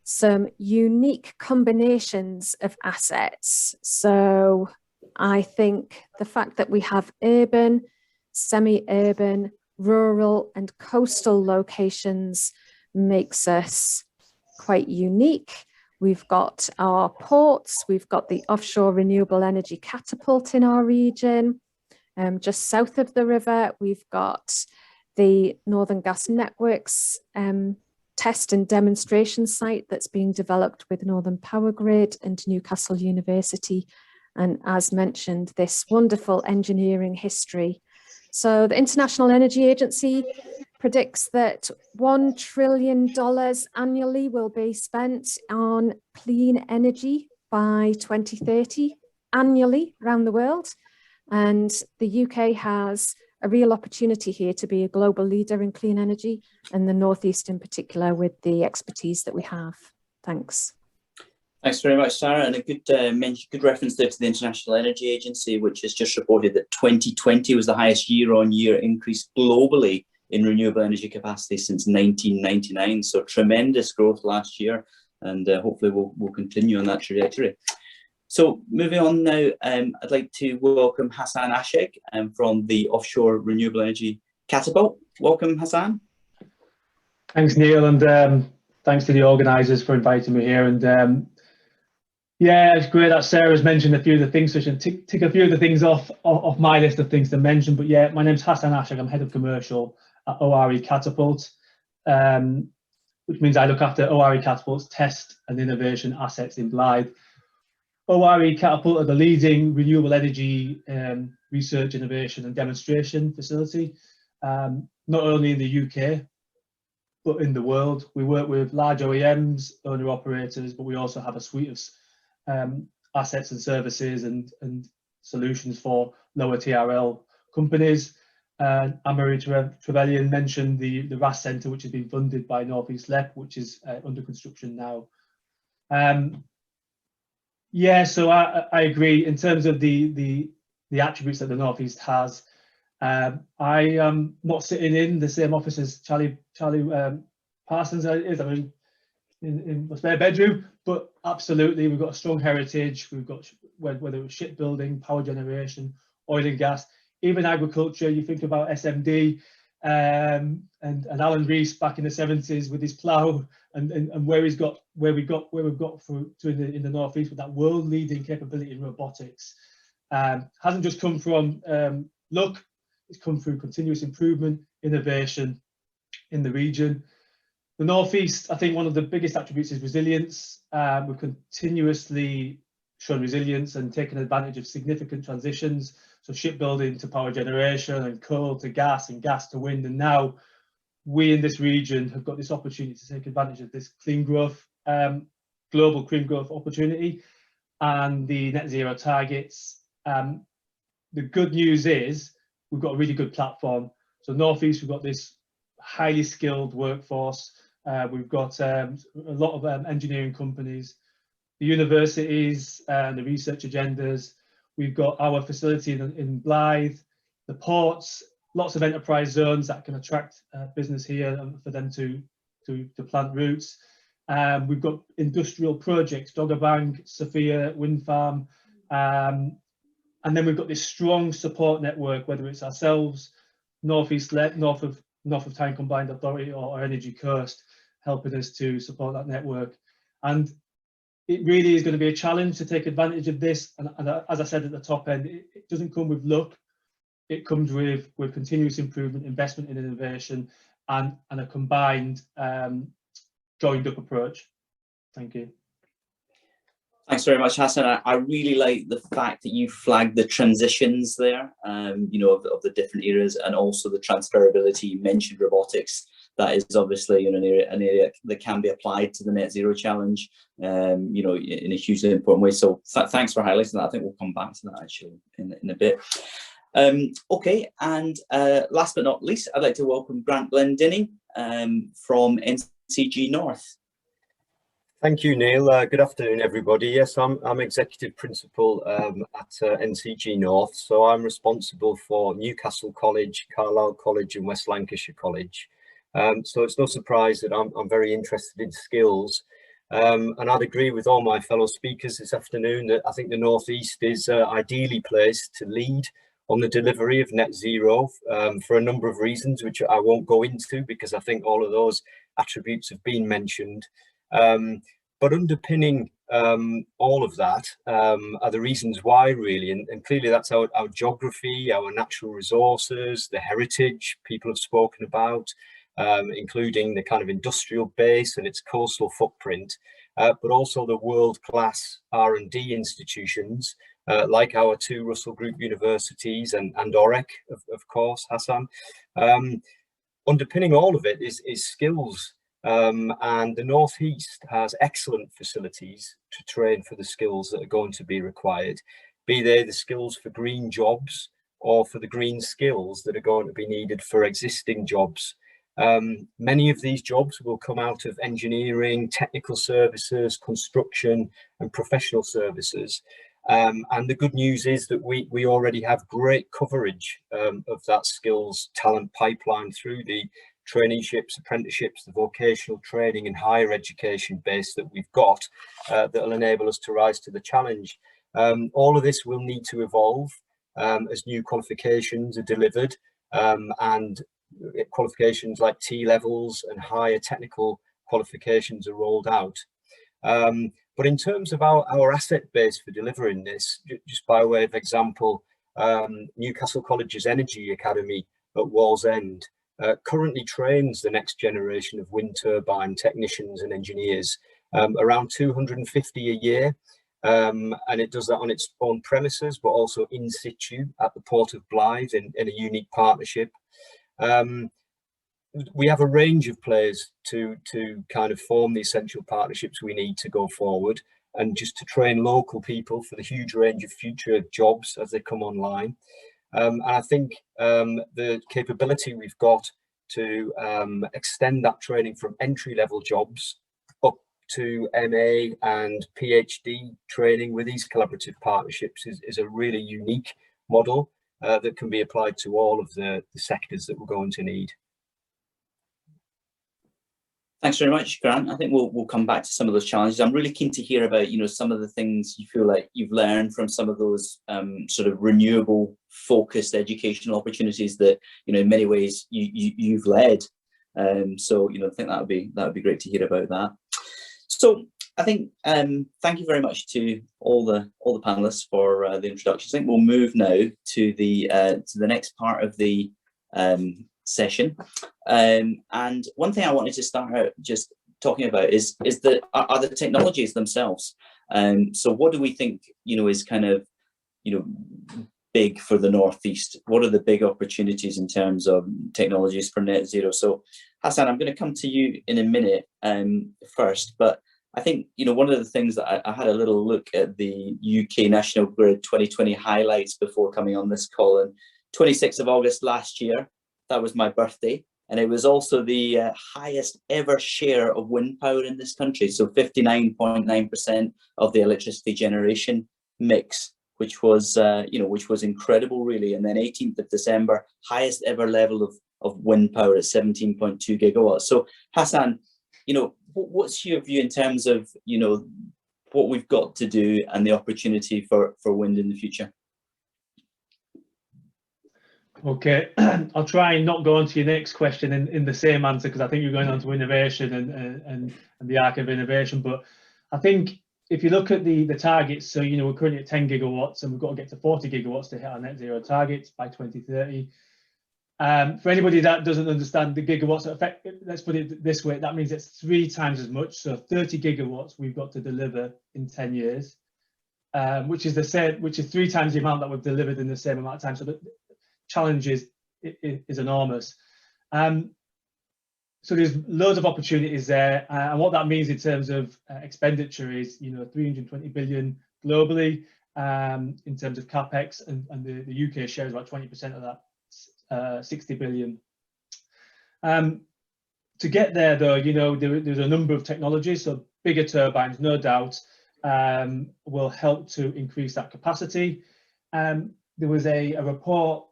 some unique combinations of assets. So I think the fact that we have urban, semi-urban, rural and coastal locations makes us quite unique. We've got our ports, we've got the offshore renewable energy catapult in our region. Just south of the river, we've got the Northern Gas Networks test and demonstration site that's being developed with Northern Power Grid and Newcastle University. And as mentioned, this wonderful engineering history. So the International Energy Agency predicts that $1 trillion annually will be spent on clean energy by 2030 annually around the world. And the UK has a real opportunity here to be a global leader in clean energy, and the Northeast in particular with the expertise that we have. Thanks. Thanks very much, Sarah. And a good reference there to the International Energy Agency, which has just reported that 2020 was the highest year-on-year increase globally in renewable energy capacity since 1999. So tremendous growth last year, and hopefully we'll continue on that trajectory. So moving on now, I'd like to welcome Hassan Ashek from the Offshore Renewable Energy Catapult. Welcome, Hassan. Thanks, Neil, and thanks to the organisers for inviting me here. And yeah, it's great that Sarah's mentioned a few of the things, so I should tick a few of the things off my list of things to mention. But yeah, my name's Hassan Ashek. I'm Head of Commercial at ORE Catapult, which means I look after ORE Catapult's test and innovation assets in Blythe. ORE Catapult are the leading renewable energy research, innovation and demonstration facility. not only in the UK, but in the world. We work with large OEMs, owner operators, but we also have a suite of assets and services and solutions for lower TRL companies. Anne-Marie Trevelyan mentioned the RAS Centre, which has been funded by North East LEP, which is under construction now. Yeah, so I agree in terms of the attributes that the North East has. I am not sitting in the same office as Charlie Parsons is. I mean, in my spare bedroom, but absolutely, we've got a strong heritage. We've got, whether it's shipbuilding, power generation, oil and gas, even agriculture. You think about SMD and Alan Rees back in the 70s with his plough, and where we've got through to in the North East with that world-leading capability in robotics. Hasn't just come from luck. It's come through continuous improvement, innovation in the region. The North East, I think one of the biggest attributes is resilience. We've continuously shown resilience and taken advantage of significant transitions. So shipbuilding to power generation, and coal to gas, and gas to wind. And now we in this region have got this opportunity to take advantage of this clean growth, global clean growth opportunity, and the net zero targets. The good news is we've got a really good platform. So North East, we've got this highly skilled workforce. We've got a lot of engineering companies, the universities, and the research agendas. We've got our facility in Blythe, the ports, lots of enterprise zones that can attract business here for them to plant roots. We've got industrial projects, Dogger Bank, Sophia Wind Farm, and then we've got this strong support network, whether it's ourselves, North East LEP, north of Tyne Combined Authority, or Energy Coast, helping us to support that network. And it really is going to be a challenge to take advantage of this. And as I said at the top end, it doesn't come with luck. It comes with continuous improvement, investment in innovation, and a combined joined up approach. Thank you. Thanks very much, Hassan. I really like the fact that you flagged the transitions there, you know, of the different eras, and also the transferability. You mentioned robotics. That is obviously an area that can be applied to the net zero challenge, you know, in a hugely important way. So thanks for highlighting that. I think we'll come back to that actually in a bit. Okay, and last but not least, I'd like to welcome Grant Glendinning from NCG North. Thank you, Neil. Good afternoon, everybody. Yes, I'm Executive Principal at NCG North, so I'm responsible for Newcastle College, Carlisle College and West Lancashire College. So it's no surprise that I'm very interested in skills. And I'd agree with all my fellow speakers this afternoon that I think the North East is ideally placed to lead on the delivery of net zero for a number of reasons, which I won't go into because I think all of those attributes have been mentioned. But underpinning all of that are the reasons why, really, and clearly that's our geography, our natural resources, the heritage people have spoken about, including the kind of industrial base and its coastal footprint, but also the world-class R&D institutions like our two Russell Group universities and OREC, of course, Hassan. Underpinning all of it is skills. And the North East has excellent facilities to train for the skills that are going to be required, be they the skills for green jobs or for the green skills that are going to be needed for existing jobs. Many of these jobs will come out of engineering, technical services, construction and professional services. And the good news is that we already have great coverage of that skills talent pipeline through the traineeships, apprenticeships, the vocational training and higher education base that we've got that will enable us to rise to the challenge. All of this will need to evolve as new qualifications are delivered and qualifications like T-levels and higher technical qualifications are rolled out. But in terms of our asset base for delivering this, just by way of example, Newcastle College's Energy Academy at Wallsend currently trains the next generation of wind turbine technicians and engineers, around 250 a year. And it does that on its own premises, but also in situ at the Port of Blythe in a unique partnership. We have a range of players to kind of form the essential partnerships we need to go forward, and just to train local people for the huge range of future jobs as they come online. And I think the capability we've got to extend that training from entry-level jobs up to MA and PhD training with these collaborative partnerships is a really unique model that can be applied to all of the sectors that we're going to need. Thanks very much, Grant. I think we'll come back to some of those challenges. I'm really keen to hear about, some of the things you feel like you've learned from some of those sort of renewable focused educational opportunities that, in many ways you've led. So, I think that would be great to hear about that. So I think thank you very much to all the panelists for the introductions. I think we'll move now to the next part of the session, and one thing I wanted to start out just talking about is the technologies themselves. So what do we think is kind of big for the Northeast? What are the big opportunities in terms of technologies for net zero? So Hassan, I'm going to come to you in a minute first, but I think one of the things that I had a little look at the UK National Grid 2020 highlights before coming on this call, and 26th of August last year, that was my birthday, and it was also the highest ever share of wind power in this country. So 59.9% of the electricity generation mix, which was incredible, really. And then 18th of December, highest ever level of wind power at 17.2 gigawatts. So Hassan, what's your view in terms of what we've got to do and the opportunity for wind in the future? Okay, I'll try and not go on to your next question in the same answer, because I think you're going on to innovation and the arc of innovation. But I think if you look at the targets, so we're currently at 10 gigawatts and we've got to get to 40 gigawatts to hit our net zero targets by 2030. For anybody that doesn't understand the gigawatts effect, let's put it this way, that means it's 3 times as much. So 30 gigawatts we've got to deliver in 10 years, which is 3 times the amount that we've delivered in the same amount of time. So the challenge is enormous. So there's loads of opportunities there, and what that means in terms of expenditure is 320 billion globally in terms of capex, and the UK share is about 20% of that, 60 billion. To get there though, there's a number of technologies. So bigger turbines, no doubt, will help to increase that capacity. There was a report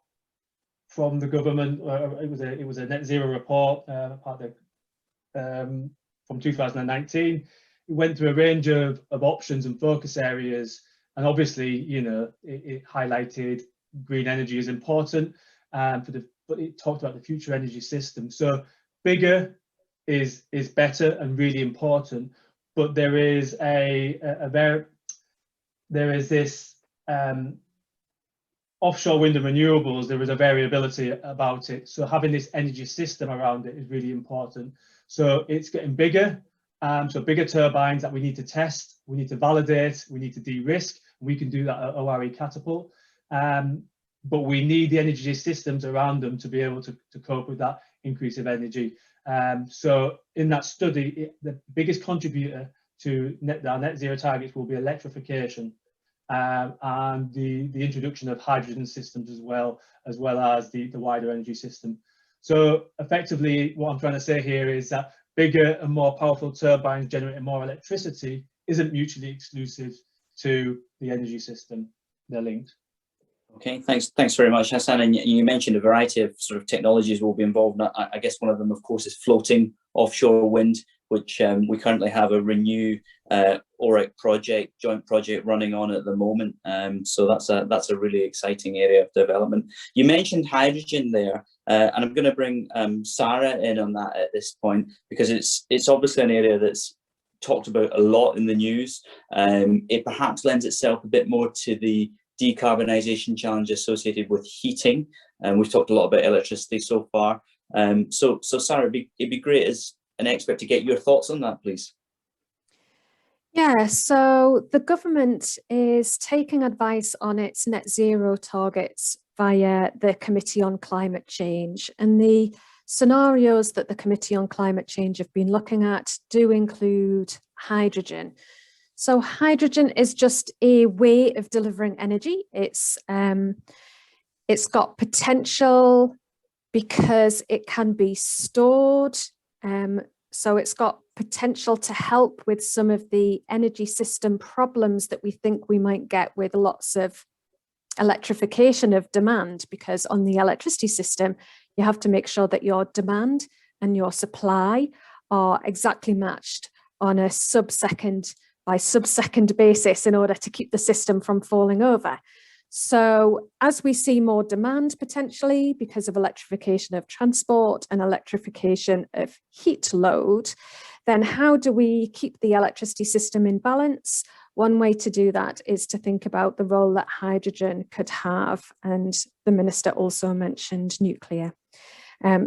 from the government. It was a net zero report from 2019. It went through a range of options and focus areas, and obviously it highlighted green energy is important, but it talked about the future energy system. So bigger is better and really important, but there is this offshore wind and renewables, there is a variability about it. So having this energy system around it is really important. So it's getting bigger. So bigger turbines that we need to test, we need to validate, we need to de-risk. We can do that at ORE Catapult. But we need the energy systems around them to be able to cope with that increase of energy. So in that study, the biggest contributor to our net zero targets will be electrification. And the introduction of hydrogen systems as well as the wider energy system. So effectively, what I'm trying to say here is that bigger and more powerful turbines generating more electricity isn't mutually exclusive to the energy system. They're linked. Okay, thanks very much, Hassan. And you mentioned a variety of sort of technologies will be involved. I guess one of them, of course, is floating offshore wind, which we currently have a Renew OREC joint project running on at the moment. So that's a really exciting area of development. You mentioned hydrogen there, and I'm going to bring Sarah in on that at this point, because it's obviously an area that's talked about a lot in the news. It perhaps lends itself a bit more to the decarbonisation challenge associated with heating, and we've talked a lot about electricity so far. So Sarah, it'd be great as an expert to get your thoughts on that, please. Yeah, so the government is taking advice on its net zero targets via the Committee on Climate Change. And the scenarios that the Committee on Climate Change have been looking at do include hydrogen. So hydrogen is just a way of delivering energy. It's got potential because it can be stored. So it's got potential to help with some of the energy system problems that we think we might get with lots of electrification of demand, because on the electricity system, you have to make sure that your demand and your supply are exactly matched on a sub-second by sub-second basis in order to keep the system from falling over. So as we see more demand potentially because of electrification of transport and electrification of heat load, then how do we keep the electricity system in balance? One way to do that is to think about the role that hydrogen could have, and the Minister also mentioned nuclear.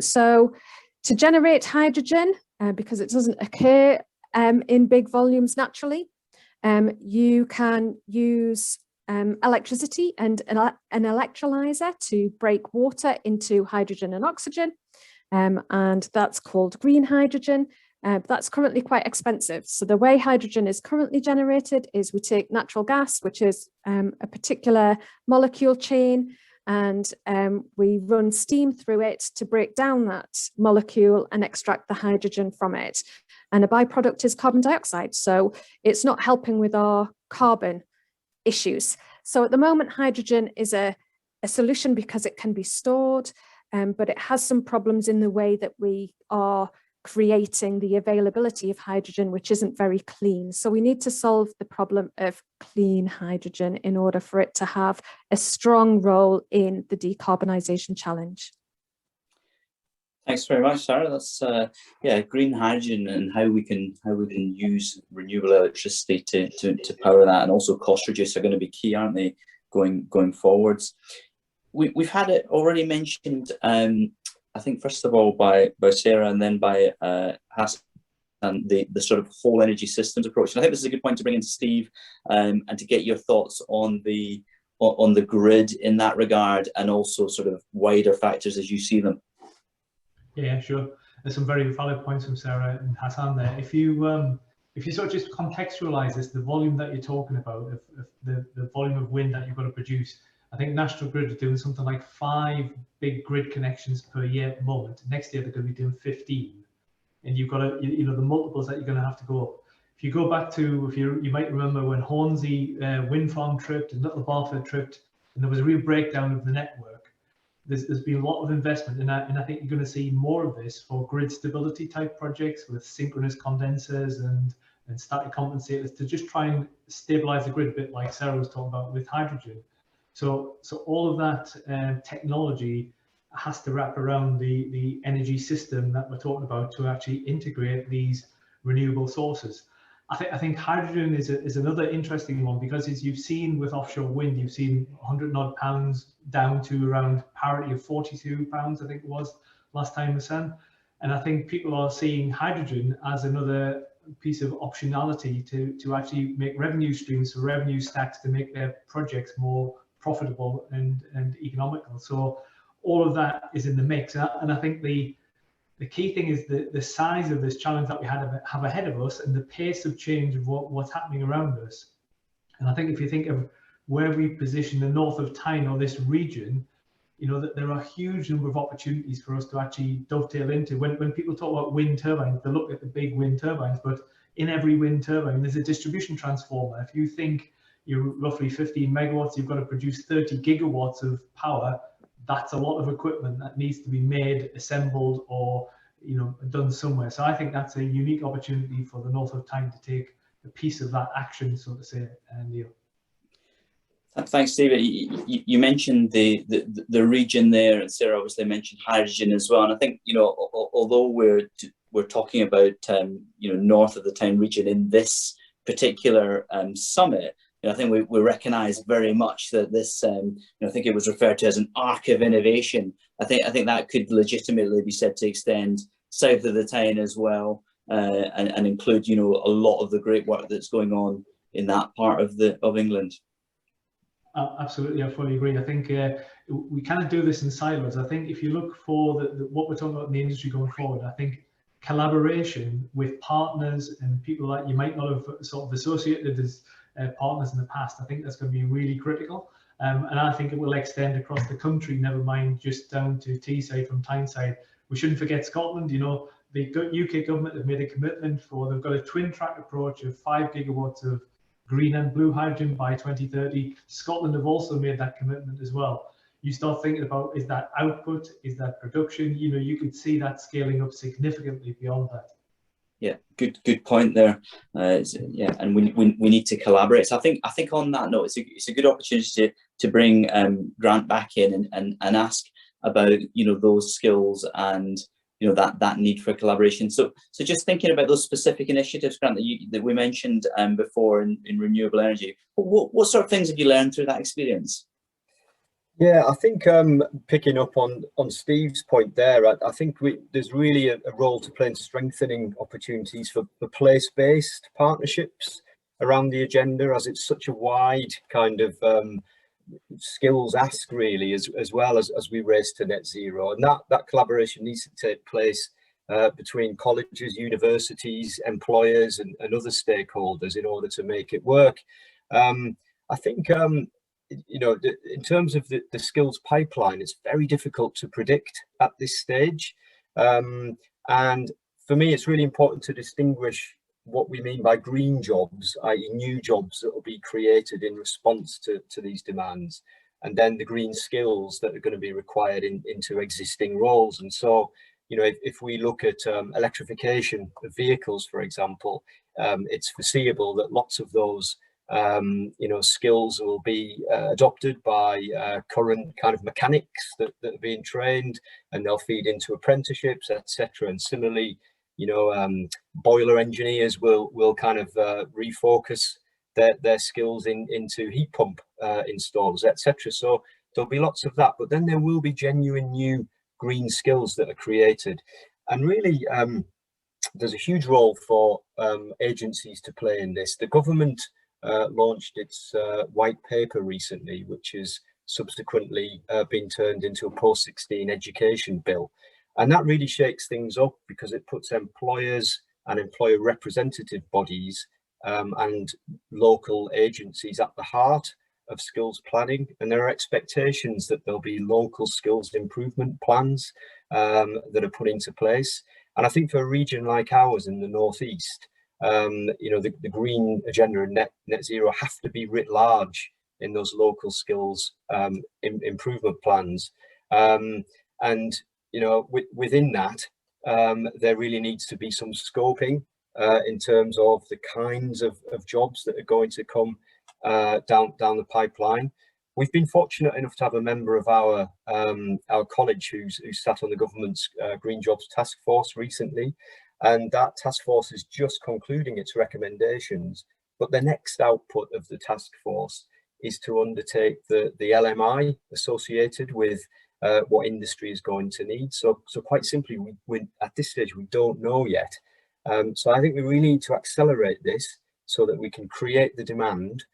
So to generate hydrogen, because it doesn't occur in big volumes naturally, you can use electricity and an electrolyzer to break water into hydrogen and oxygen, and that's called green hydrogen. That's currently quite expensive. So the way hydrogen is currently generated is we take natural gas, which is a particular molecule chain, and we run steam through it to break down that molecule and extract the hydrogen from it. And a byproduct is carbon dioxide. So it's not helping with our carbon issues. So at the moment, hydrogen is a solution because it can be stored, but it has some problems in the way that we are creating the availability of hydrogen, which isn't very clean. So we need to solve the problem of clean hydrogen in order for it to have a strong role in the decarbonisation challenge. Thanks very much, Sarah. That's yeah, green hydrogen and how we can use renewable electricity to power that, and also cost reduce, are going to be key, aren't they, going forwards? We've had it already mentioned. I think first of all by Sarah and then by Hassan, and the sort of whole energy systems approach. And I think this is a good point to bring into Steve, and to get your thoughts on the grid in that regard, and also sort of wider factors as you see them. Yeah, sure. There's some very valid points from Sarah and Hassan there. If you sort of just contextualize this, the volume that you're talking about, the volume of wind that you've got to produce, I think National Grid are doing something like 5 big grid connections per year at the moment. Next year they're going to be doing 15, and you've got to, you know, the multiples that you're going to have to go up. If you go back to, you might remember when Hornsey wind farm tripped and Little Barford tripped, and there was a real breakdown of the network. There's been a lot of investment in that, and I think you're going to see more of this for grid stability type projects with synchronous condensers and static compensators to just try and stabilize the grid a bit, like Sarah was talking about with hydrogen. So all of that technology has to wrap around the energy system that we're talking about to actually integrate these renewable sources. I think hydrogen is another interesting one, because as you've seen with offshore wind, you've seen 100 odd pounds down to around parity of 42 pounds, I think it was last time we said. And I think people are seeing hydrogen as another piece of optionality to actually make revenue streams, so revenue stacks to make their projects more profitable and economical. So all of that is in the mix, and I think the key thing is the size of this challenge that we have ahead of us, and the pace of change of what's happening around us. And I think if you think of where we position the north of Tyne, or this region, you know, that there are a huge number of opportunities for us to actually dovetail into. When people talk about wind turbines, they look at the big wind turbines, but in every wind turbine there's a distribution transformer. If you think you're roughly 15 megawatts, you've got to produce 30 gigawatts of power. That's a lot of equipment that needs to be made, assembled, or, you know, done somewhere. So I think that's a unique opportunity for the north of Tyne to take a piece of that action, so to say, Neil. Thanks, Steve. You mentioned the region there, and Sarah obviously mentioned hydrogen as well. And I think, you know, although we're talking about you know, north of the Tyne region in this particular summit, I think we recognise very much that this, you know, I think it was referred to as an arc of innovation. I think that could legitimately be said to extend south of the Tyne as well, and include, you know, a lot of the great work that's going on in that part of England. Absolutely, I fully agree. I think we cannot do this in silos. I think if you look for what we're talking about in the industry going forward, I think collaboration with partners and people that you might not have sort of associated as partners in the past, I think that's going to be really critical. And I think it will extend across the country, never mind just down to Teesside from Tyneside. We shouldn't forget Scotland. You know, the UK government have made a commitment they've got a twin track approach of 5 gigawatts of green and blue hydrogen by 2030. Scotland have also made that commitment as well. You start thinking about, is that output, is that production? You know, you could see that scaling up significantly beyond that. Yeah, good point there. Yeah, and we need to collaborate. So I think on that note, it's a good opportunity to bring Grant back in and ask about, you know, those skills and, you know, that need for collaboration. So just thinking about those specific initiatives, Grant, that we mentioned before in renewable energy, what sort of things have you learned through that experience? Yeah, I think picking up on Steve's point there, I think there's really a role to play in strengthening opportunities for place-based partnerships around the agenda, as it's such a wide kind of skills ask really, as well as we race to net zero. And that collaboration needs to take place between colleges, universities, employers and other stakeholders in order to make it work. I think you know, in terms of the skills pipeline, it's very difficult to predict at this stage. And for me, it's really important to distinguish what we mean by green jobs, i.e. new jobs that will be created in response to these demands, and then the green skills that are going to be required into existing roles. And so, you know, if we look at electrification of vehicles, for example, it's foreseeable that lots of those you know, skills will be adopted by current kind of mechanics that are being trained, and they'll feed into apprenticeships, etc. And similarly, you know, boiler engineers will kind of refocus their skills into heat pump installers, etc. So there'll be lots of that, but then there will be genuine new green skills that are created. And really, there's a huge role for agencies to play in this. The government launched its white paper recently, which has subsequently been turned into a post-16 education bill. And that really shakes things up because it puts employers and employer representative bodies and local agencies at the heart of skills planning. And there are expectations that there'll be local skills improvement plans that are put into place. And I think for a region like ours in the Northeast, you know, the green agenda and net zero have to be writ large in those local skills improvement plans. And, you know, within that, there really needs to be some scoping in terms of the kinds of jobs that are going to come down the pipeline. We've been fortunate enough to have a member of our college who sat on the government's Green Jobs Task Force recently. And that task force is just concluding its recommendations. But the next output of the task force is to undertake the LMI associated with what industry is going to need. So quite simply, we at this stage, we don't know yet. So I think we really need to accelerate this so that we can create the demand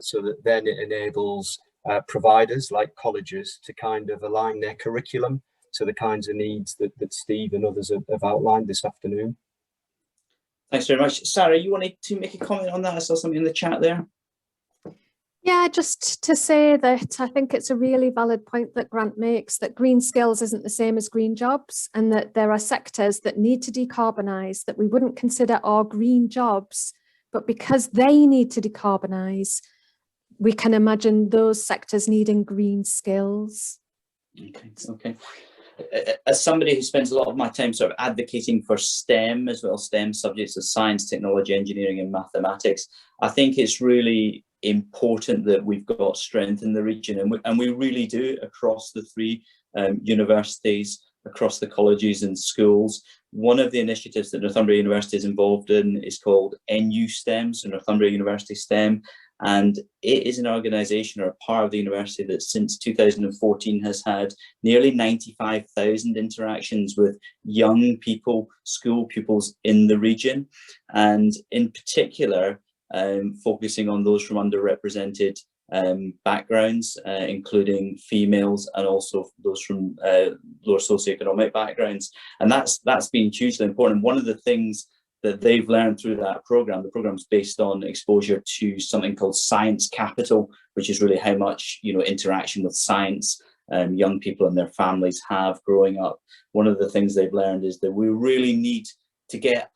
so that then it enables providers like colleges to kind of align their curriculum to the kinds of needs that Steve and others have outlined this afternoon. Thanks very much. Sarah, you wanted to make a comment on that? I saw something in the chat there. Yeah, just to say that I think it's a really valid point that Grant makes, that green skills isn't the same as green jobs, and that there are sectors that need to decarbonise that we wouldn't consider our green jobs, but because they need to decarbonise, we can imagine those sectors needing green skills. Okay. As somebody who spends a lot of my time sort of advocating for STEM as well, STEM subjects of science, technology, engineering and mathematics, I think it's really important that we've got strength in the region, and we really do across the three universities, across the colleges and schools. One of the initiatives that Northumbria University is involved in is called NU STEM, so Northumbria University STEM. And it is an organisation or a part of the university that since 2014 has had nearly 95,000 interactions with young people, school pupils in the region, and in particular focusing on those from underrepresented backgrounds, including females and also those from lower socioeconomic backgrounds. And that's been hugely important. One of the things that they've learned through that program, the program's based on exposure to something called science capital, which is really how much, you know, interaction with science young people and their families have growing up. One of the things they've learned is that we really need to get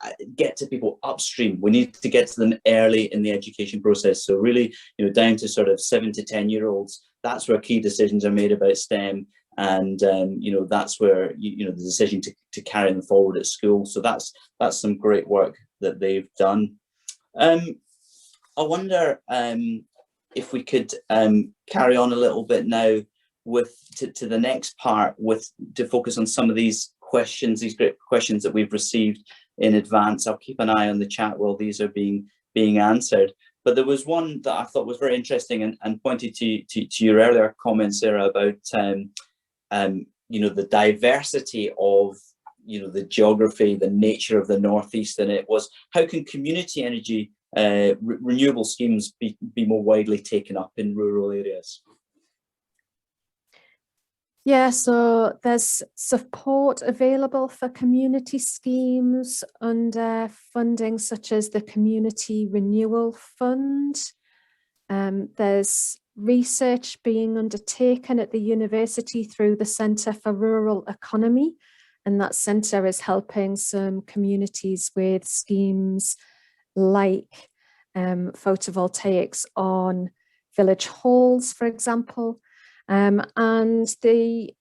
to people upstream. We need to get to them early in the education process. So really, you know, down to sort of 7 to 10-year-olds, that's where key decisions are made about STEM. And, you know, that's where, you know, the decision to carry them forward at school. So that's some great work that they've done. I wonder if we could carry on a little bit now with to the next part, to focus on some of these questions, these great questions that we've received in advance. I'll keep an eye on the chat while these are being answered. But there was one that I thought was very interesting and pointed to your earlier comments, Sarah, about you know, the diversity of, you know, the geography, the nature of the Northeast, and it was how can community energy renewable schemes be more widely taken up in rural areas? Yeah, so there's support available for community schemes under funding such as the Community Renewal Fund. There's research being undertaken at the university through the Centre for Rural Economy, and that centre is helping some communities with schemes like photovoltaics on village halls, for example. And the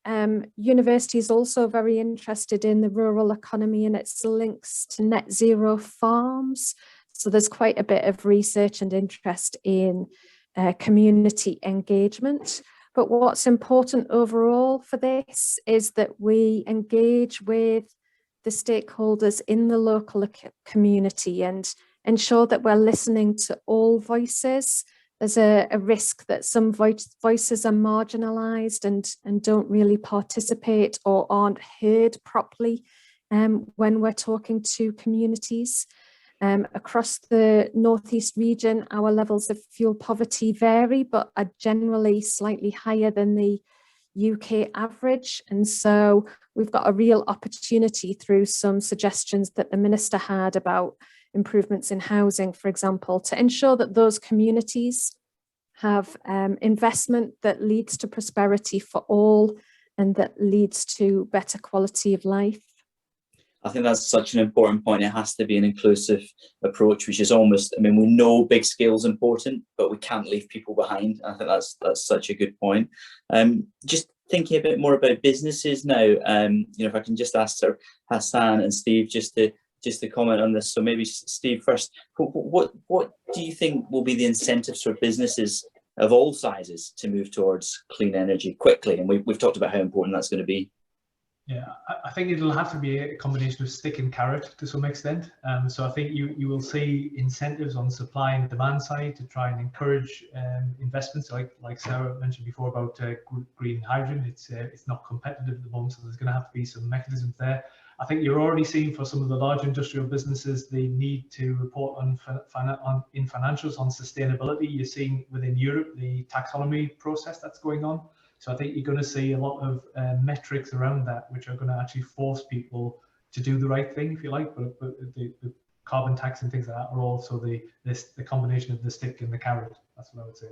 university is also very interested in the rural economy and its links to net zero farms. So there's quite a bit of research and interest in community engagement. But what's important overall for this is that we engage with the stakeholders in the local community and ensure that we're listening to all voices. There's a risk that some voices are marginalised and don't really participate or aren't heard properly when we're talking to communities. Across the Northeast region, our levels of fuel poverty vary, but are generally slightly higher than the UK average. And so we've got a real opportunity through some suggestions that the Minister had about improvements in housing, for example, to ensure that those communities have investment that leads to prosperity for all and that leads to better quality of life. I think that's such an important point. It has to be an inclusive approach, which is almost, I mean, we know big scale is important, but we can't leave people behind. I think that's such a good point. Just thinking a bit more about businesses now, you know, if I can just ask Sir Hassan and Steve just to comment on this. So maybe Steve first, what do you think will be the incentives for businesses of all sizes to move towards clean energy quickly? And we've talked about how important that's going to be. Yeah, I think it'll have to be a combination of stick and carrot to some extent. So I think you will see incentives on supply and demand side to try and encourage investments, like Sarah mentioned before about green hydrogen. It's not competitive at the moment, so there's going to have to be some mechanisms there. I think you're already seeing for some of the large industrial businesses, they need to report in financials on sustainability. You're seeing within Europe the taxonomy process that's going on. So I think you're going to see a lot of metrics around that, which are going to actually force people to do the right thing, if you like. But the carbon tax and things like that are also the combination of the stick and the carrot. That's what I would say.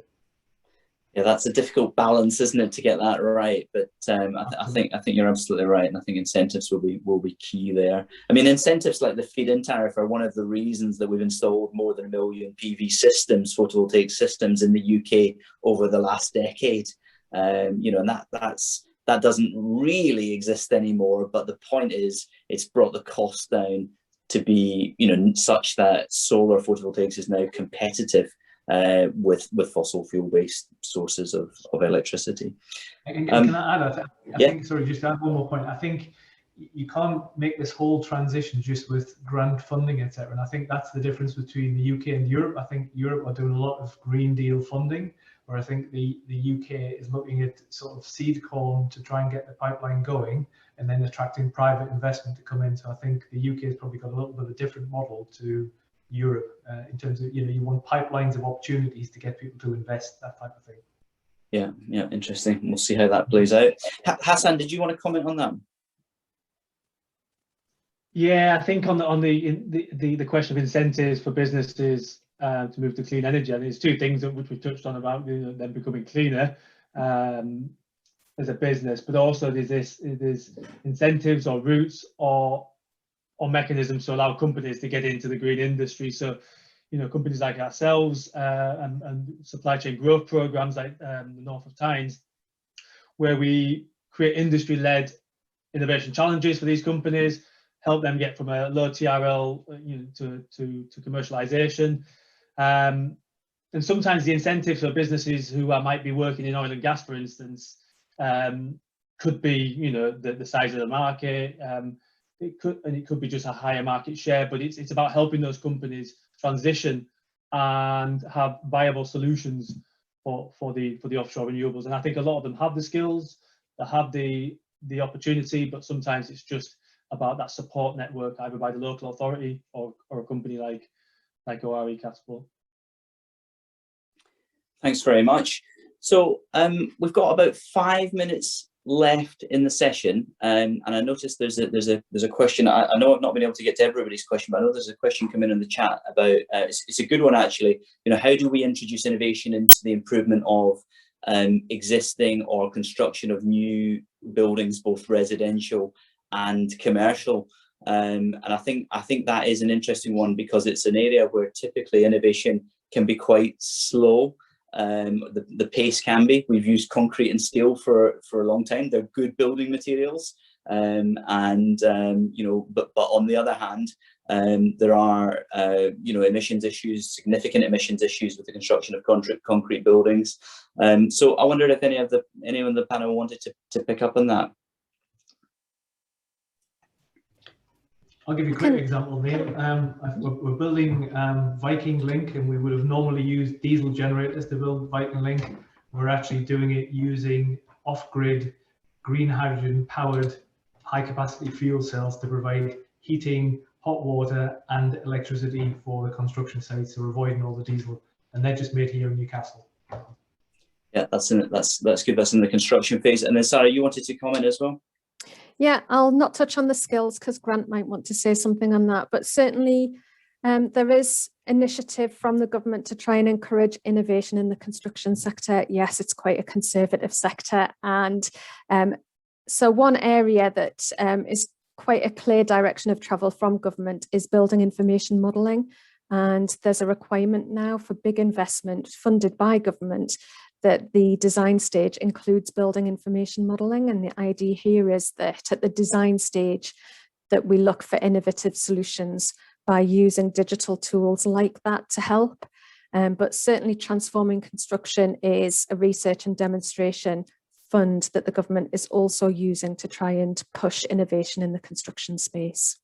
Yeah, that's a difficult balance, isn't it, to get that right? But I think you're absolutely right, and I think incentives will be key there. I mean, incentives like the feed-in tariff are one of the reasons that we've installed more than 1 million PV systems, photovoltaic systems, in the UK over the last decade. You know, and that doesn't really exist anymore. But the point is, it's brought the cost down to be, you know, such that solar photovoltaics is now competitive with fossil fuel based sources of electricity. And can I add? I think, sorry, just to add one more point. I think you can't make this whole transition just with grant funding, etc. And I think that's the difference between the UK and Europe. I think Europe are doing a lot of Green Deal funding, where I think the UK is looking at sort of seed corn to try and get the pipeline going and then attracting private investment to come in. So I think the UK has probably got a little bit of a different model to Europe in terms of, you want pipelines of opportunities to get people to invest, that type of thing. Yeah, interesting. We'll see how that plays out. Hassan, did you want to comment on that? Yeah, I think on the question of incentives for businesses to move to clean energy, I mean, there's two things which we touched on about them becoming cleaner as a business, but also there's incentives or routes or mechanisms to allow companies to get into the green industry. So, companies like ourselves and supply chain growth programs like the North of Tyne, where we create industry-led innovation challenges for these companies, help them get from a low TRL to commercialization. And sometimes the incentives for businesses who might be working in oil and gas, for instance, could be the size of the market. It could be just a higher market share, but it's about helping those companies transition and have viable solutions for the offshore renewables. And I think a lot of them have the skills, they have the opportunity, but sometimes it's just about that support network, either by the local authority or a company like ORE Capital. Thanks very much. So we've got about 5 minutes left in the session, and I noticed there's a question. I know I've not been able to get to everybody's question, but I know there's a question coming in the chat about it's a good one actually. How do we introduce innovation into the improvement of existing or construction of new buildings, both residential and commercial? And I think that is an interesting one, because it's an area where typically innovation can be quite slow. The pace can be. We've used concrete and steel for a long time. They're good building materials, but on the other hand, there are emissions issues, significant emissions issues with the construction of concrete buildings. So I wondered if anyone in the panel wanted to pick up on that. I'll give you a quick example, Neil. We're building Viking Link, and we would have normally used diesel generators to build Viking Link. We're actually doing it using off-grid green hydrogen powered high-capacity fuel cells to provide heating, hot water and electricity for the construction site. So we're avoiding all the diesel, and they're just made here in Newcastle. Yeah, that's good. That's in the construction phase. And then Sarah, you wanted to comment as well? Yeah, I'll not touch on the skills because Grant might want to say something on that, but certainly there is initiative from the government to try and encourage innovation in the construction sector. Yes, it's quite a conservative sector, and so one area that is quite a clear direction of travel from government is building information modelling, and there's a requirement now for big investment funded by government that the design stage includes building information modelling. And the idea here is that at the design stage that we look for innovative solutions by using digital tools like that to help. But certainly transforming construction is a research and demonstration fund that the government is also using to try and push innovation in the construction space.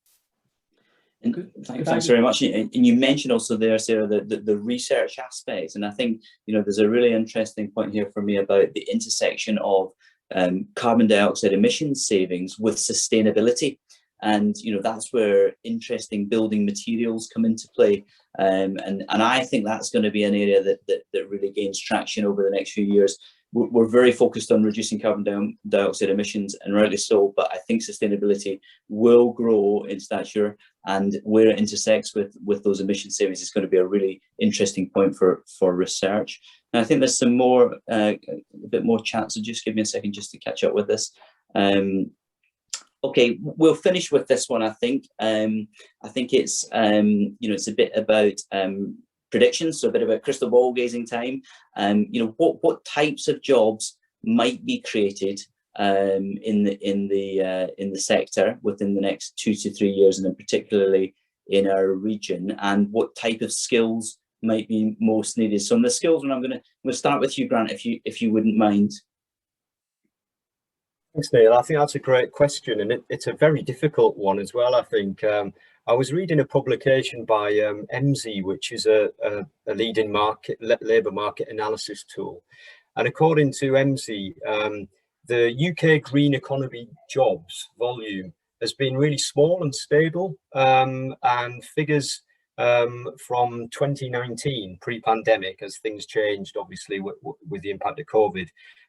And thanks very much. And you mentioned also there, Sarah, the research aspect. And I think, there's a really interesting point here for me about the intersection of carbon dioxide emissions savings with sustainability. And, that's where interesting building materials come into play. And I think that's going to be an area that really gains traction over the next few years. We're very focused on reducing carbon dioxide emissions, and rightly so, but I think sustainability will grow in stature, and where it intersects with those emission savings is going to be a really interesting point for research. And I think there's some more, a bit more chat, so just give me a second just to catch up with this. Okay, we'll finish with this one, I think. I think it's, it's a bit about predictions, so a bit about crystal ball gazing time. What types of jobs might be created in the sector within the next 2 to 3 years, and then particularly in our region, and what type of skills might be most needed. So on the skills, and I'm going to start with you, Grant, if you wouldn't mind. Thanks, Neil. I think that's a great question, and it's a very difficult one as well, I think. I was reading a publication by MZ, which is a leading labour market analysis tool. And according to MZ, the UK green economy jobs volume has been really small and stable, and figures from 2019, pre-pandemic, as things changed, obviously, with the impact of COVID.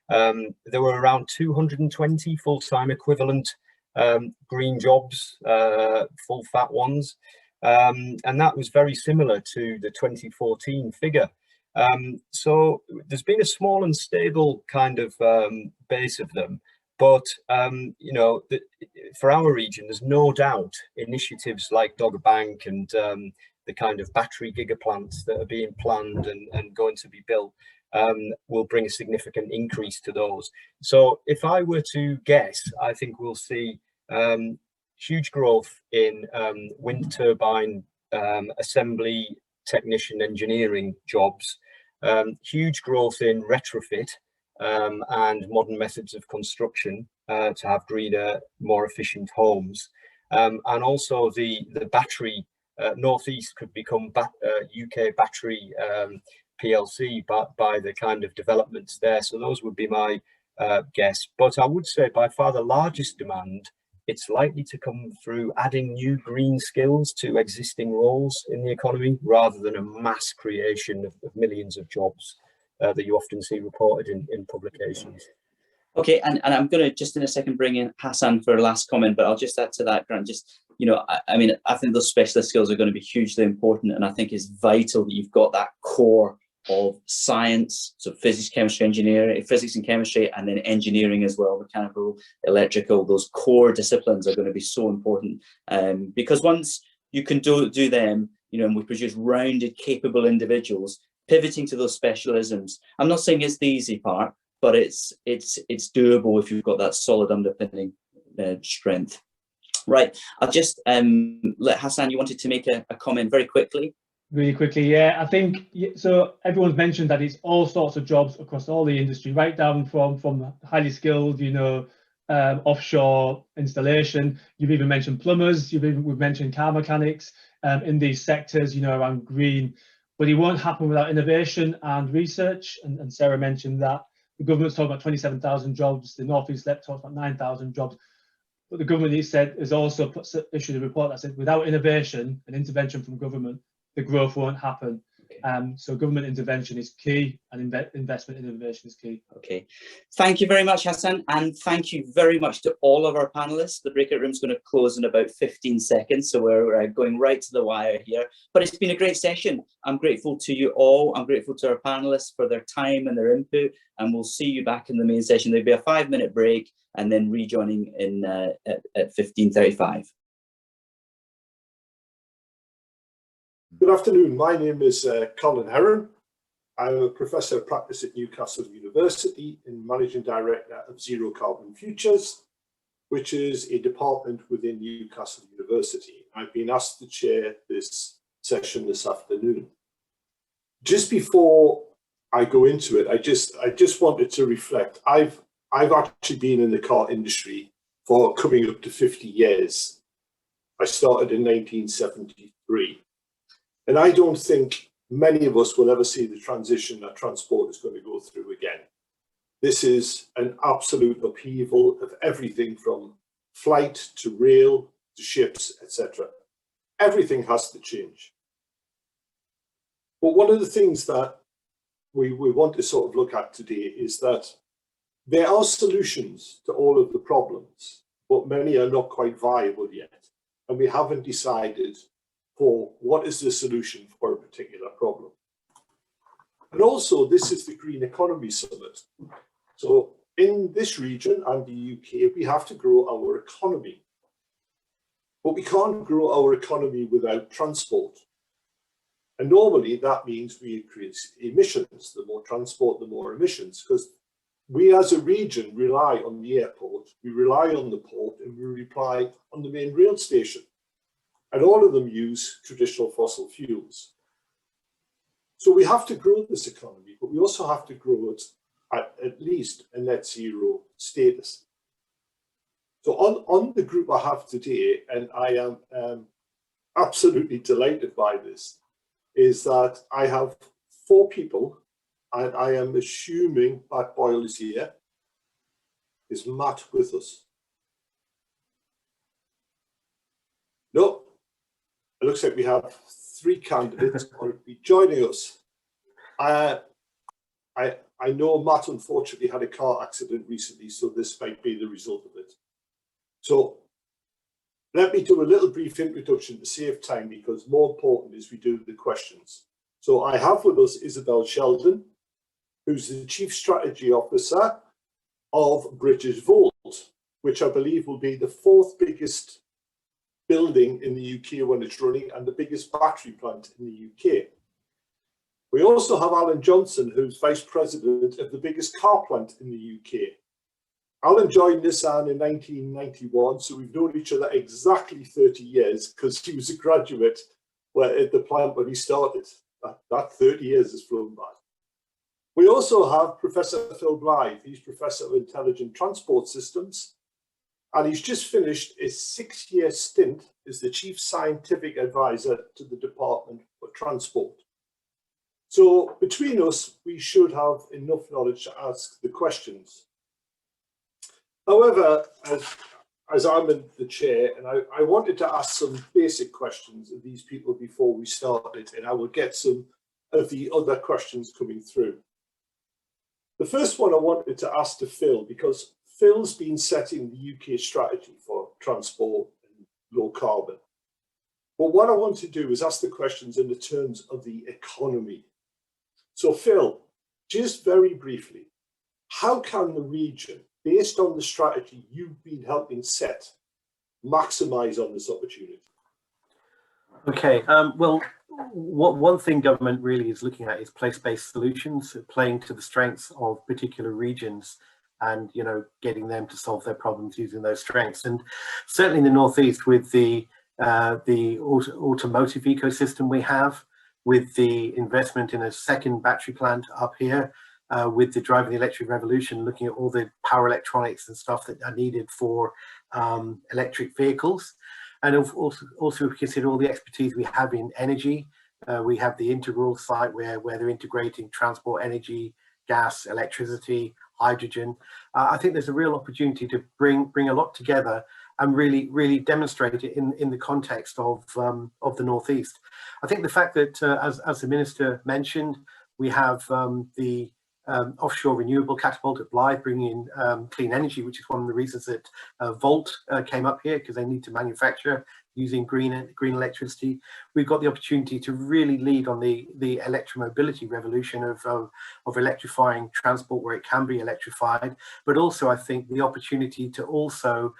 There were around 220 full-time equivalent green jobs, full fat ones. And that was very similar to the 2014 figure. So there's been a small and stable kind of base of them. But, you know, for our region, there's no doubt initiatives like Dogger Bank and the kind of battery gigaplants that are being planned and going to be built will bring a significant increase to those. So if I were to guess, I think we'll see huge growth in wind turbine assembly technician engineering jobs, huge growth in retrofit and modern methods of construction to have greener, more efficient homes. And also the battery, Northeast could become UK battery PLC by the kind of developments there. So those would be my guess. But I would say by far the largest demand, it's likely to come through adding new green skills to existing roles in the economy, rather than a mass creation of millions of jobs that you often see reported in publications. Okay, and I'm going to just in a second bring in Hassan for a last comment, but I'll just add to that, Grant. Just, you know, I mean, I think those specialist skills are going to be hugely important, and I think it's vital that you've got that core of science, so physics, chemistry, engineering, physics and chemistry, and then engineering as well, mechanical, electrical. Those core disciplines are going to be so important, because once you can do them, you know, and we produce rounded, capable individuals, pivoting to those specialisms. I'm not saying it's the easy part, but it's doable if you've got that solid underpinning strength. Right, I'll just let Hassan, you wanted to make a comment very quickly. Really quickly, yeah, I think, so everyone's mentioned that it's all sorts of jobs across all the industry, right down from highly skilled, you know, offshore installation. You've even mentioned plumbers, we've mentioned car mechanics in these sectors, you know, around green, but it won't happen without innovation and research. And Sarah mentioned that the government's talking about 27,000 jobs, the North East LEP talks about 9,000 jobs. But the government, he said, has also issued a report that said without innovation and intervention from government, the growth won't happen. So government intervention is key, and investment in innovation is key. Okay, thank you very much, Hassan, and thank you very much to all of our panelists. The breakout room is going to close in about 15 seconds, so we're going right to the wire here. But it's been a great session. I'm grateful to you all. I'm grateful to our panelists for their time and their input, and we'll see you back in the main session. There'll be a 5-minute break, and then rejoining in at 15:35. Good afternoon. My name is Colin Heron. I'm a professor of practice at Newcastle University and managing director of Zero Carbon Futures, which is a department within Newcastle University. I've been asked to chair this session this afternoon. Just before I go into it, I just wanted to reflect. I've actually been in the car industry for coming up to 50 years. I started in 1973. And I don't think many of us will ever see the transition that transport is going to go through again. This is an absolute upheaval of everything from flight to rail to ships, etc. Everything has to change. But one of the things that we want to sort of look at today is that there are solutions to all of the problems, but many are not quite viable yet. And we haven't decided for what is the solution for a particular problem. And also, this is the Green Economy Summit. So in this region and the UK, we have to grow our economy. But we can't grow our economy without transport. And normally that means we increase emissions. The more transport, the more emissions, because we as a region rely on the airport, we rely on the port, and we rely on the main rail station. And all of them use traditional fossil fuels. So we have to grow this economy, but we also have to grow it at least a net zero status. So on the group I have today, and I am absolutely delighted by this, is that I have 4 people, and I am assuming Matt Boyle is here. Is Matt with us? No. it looks like we have 3 candidates who will be joining us. I know Matt unfortunately had a car accident recently, so this might be the result of it. So let me do a little brief introduction to save time, because more important is we do the questions. So I have with us Isabel Sheldon, who's the Chief Strategy Officer of British Volt, which I believe will be the 4th biggest building in the UK when it's running and the biggest battery plant in the UK. We also have Alan Johnson, who's Vice President of the biggest car plant in the UK. Alan joined Nissan in 1991, so we've known each other exactly 30 years, because he was a graduate at the plant when he started. That 30 years has flown by. We also have Professor Phil Blythe. He's Professor of Intelligent Transport Systems, and he's just finished a 6-year stint as the Chief Scientific Advisor to the Department for Transport. So between us, we should have enough knowledge to ask the questions. However, as I'm in the chair, and I wanted to ask some basic questions of these people before we started, and I will get some of the other questions coming through. The first one I wanted to ask to Phil, because Phil's been setting the UK strategy for transport and low carbon. But what I want to do is ask the questions in the terms of the economy. So Phil, just very briefly, how can the region, based on the strategy you've been helping set, maximise on this opportunity? Okay, well, one thing government really is looking at is place-based solutions, playing to the strengths of particular regions and, you know, getting them to solve their problems using those strengths. And certainly in the Northeast, with the automotive ecosystem we have, with the investment in a second battery plant up here, with the driving the electric revolution, looking at all the power electronics and stuff that are needed for electric vehicles. And also we consider all the expertise we have in energy. We have the integral site where they're integrating transport, energy, gas, electricity, hydrogen. I think there's a real opportunity to bring a lot together and really demonstrate it in the context of the Northeast. I think the fact that, as the Minister mentioned, we have the offshore renewable catapult at Blythe, bringing in clean energy, which is one of the reasons that Volt came up here, because they need to manufacture using green electricity. We've got the opportunity to really lead on the electromobility revolution of electrifying transport where it can be electrified, but also I think the opportunity to also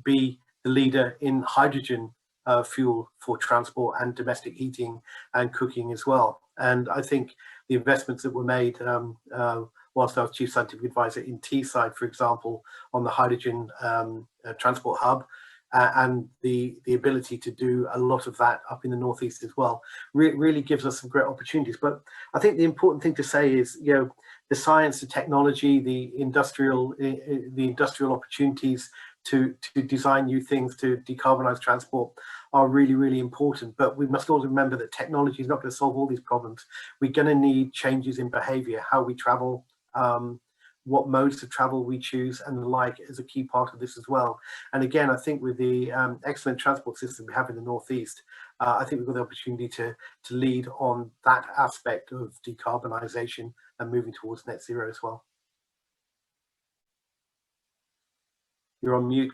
be the leader in hydrogen fuel for transport and domestic heating and cooking as well. And I think the investments that were made whilst I was Chief Scientific Advisor in Teesside, for example, on the hydrogen transport hub, and the ability to do a lot of that up in the Northeast as well, really gives us some great opportunities. But I think the important thing to say is, you know, the science, the technology, the industrial opportunities to design new things to decarbonize transport are really important. But we must also remember that technology is not going to solve all these problems. We're going to need changes in behavior, how we travel, what modes of travel we choose, and the like is a key part of this as well. And again, I think with the excellent transport system we have in the Northeast, I think we've got the opportunity to lead on that aspect of decarbonisation and moving towards net zero as well. You're on mute.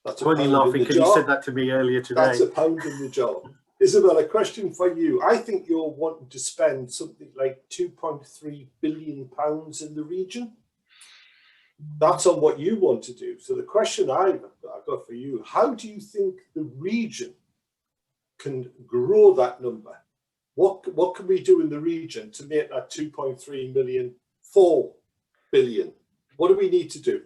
That's I'm only laughing because you said that to me earlier today. That's a pound in the job. Isabel, a question for you. I think you're wanting to spend something like £2.3 billion in the region. That's on what you want to do. So the question I've got for you, how do you think the region can grow that number? What can we do in the region to make that 2.3 million 4 billion? What do we need to do?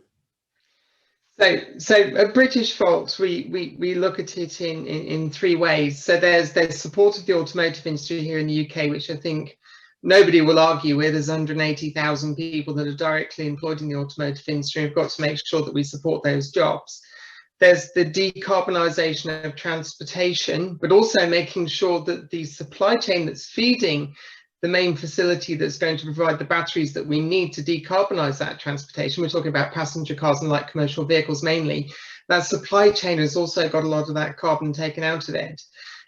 So at British Volts, we look at it in 3 ways. So there's support of the automotive industry here in the UK, which I think nobody will argue with. There's 180,000 people that are directly employed in the automotive industry. We've got to make sure that we support those jobs. There's the decarbonisation of transportation, but also making sure that the supply chain that's feeding the main facility that's going to provide the batteries that we need to decarbonise that transportation. We're talking about passenger cars and light commercial vehicles mainly, that supply chain has also got a lot of that carbon taken out of it.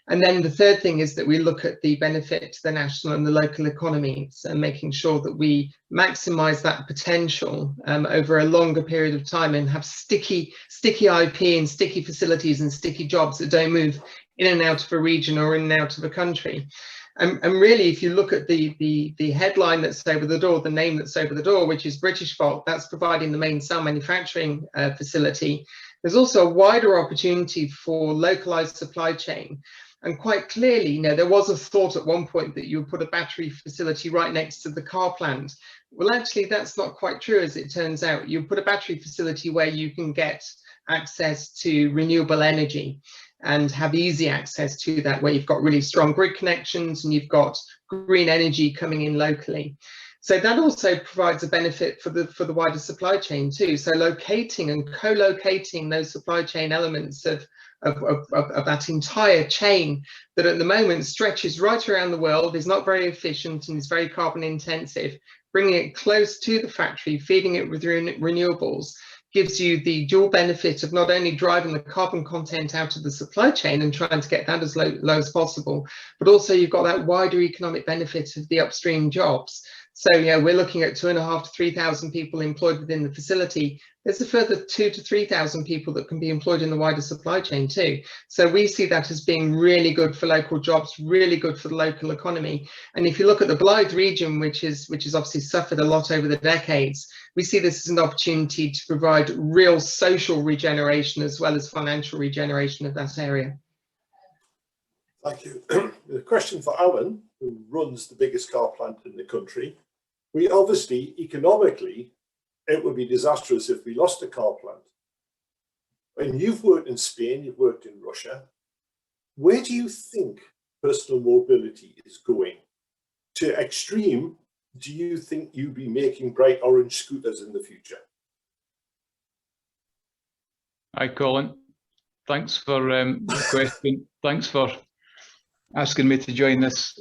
And then the third thing is that we look at the benefit to the national and the local economies and making sure that we maximize that potential over a longer period of time and have sticky IP and sticky facilities and sticky jobs that don't move in and out of a region or in and out of a country. And really, if you look at the headline that's over the door, the name that's over the door, which is Britishvolt, that's providing the main cell manufacturing facility. There's also a wider opportunity for localized supply chain. And quite clearly, you know, there was a thought at one point that you would put a battery facility right next to the car plant. Well, actually, that's not quite true, as it turns out. You put a battery facility where you can get access to renewable energy and have easy access to that, where you've got really strong grid connections and you've got green energy coming in locally. So that also provides a benefit for the wider supply chain too. So locating and co-locating those supply chain elements of that entire chain that at the moment stretches right around the world, is not very efficient and is very carbon intensive, bringing it close to the factory, feeding it with renewables, gives you the dual benefit of not only driving the carbon content out of the supply chain and trying to get that as low as possible, but also you've got that wider economic benefit of the upstream jobs. So, you know, we're looking at 2,500 to 3,000 people employed within the facility. There's a further 2,000 to 3,000 people that can be employed in the wider supply chain too. So we see that as being really good for local jobs, really good for the local economy. And if you look at the Blythe region, which has obviously suffered a lot over the decades, we see this as an opportunity to provide real social regeneration as well as financial regeneration of that area. Thank you. The question for Alan, who runs the biggest car plant in the country. We obviously, economically, it would be disastrous if we lost a car plant. And you've worked in Spain, you've worked in Russia. Where do you think personal mobility is going? To extreme, do you think you'll be making bright orange scooters in the future? Hi, Colin. Thanks for the question. Thanks for asking me to join this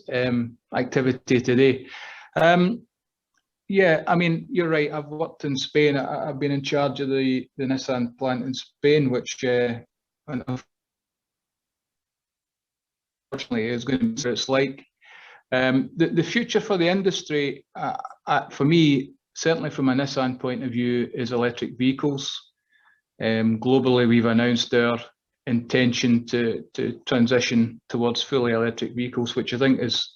activity today. Yeah, I mean, you're right. I've worked in Spain. I've been in charge of the Nissan plant in Spain, which unfortunately is going to be what it's like. The future for the industry, for me, certainly from a Nissan point of view, is electric vehicles. Globally, we've announced our intention to transition towards fully electric vehicles, which I think is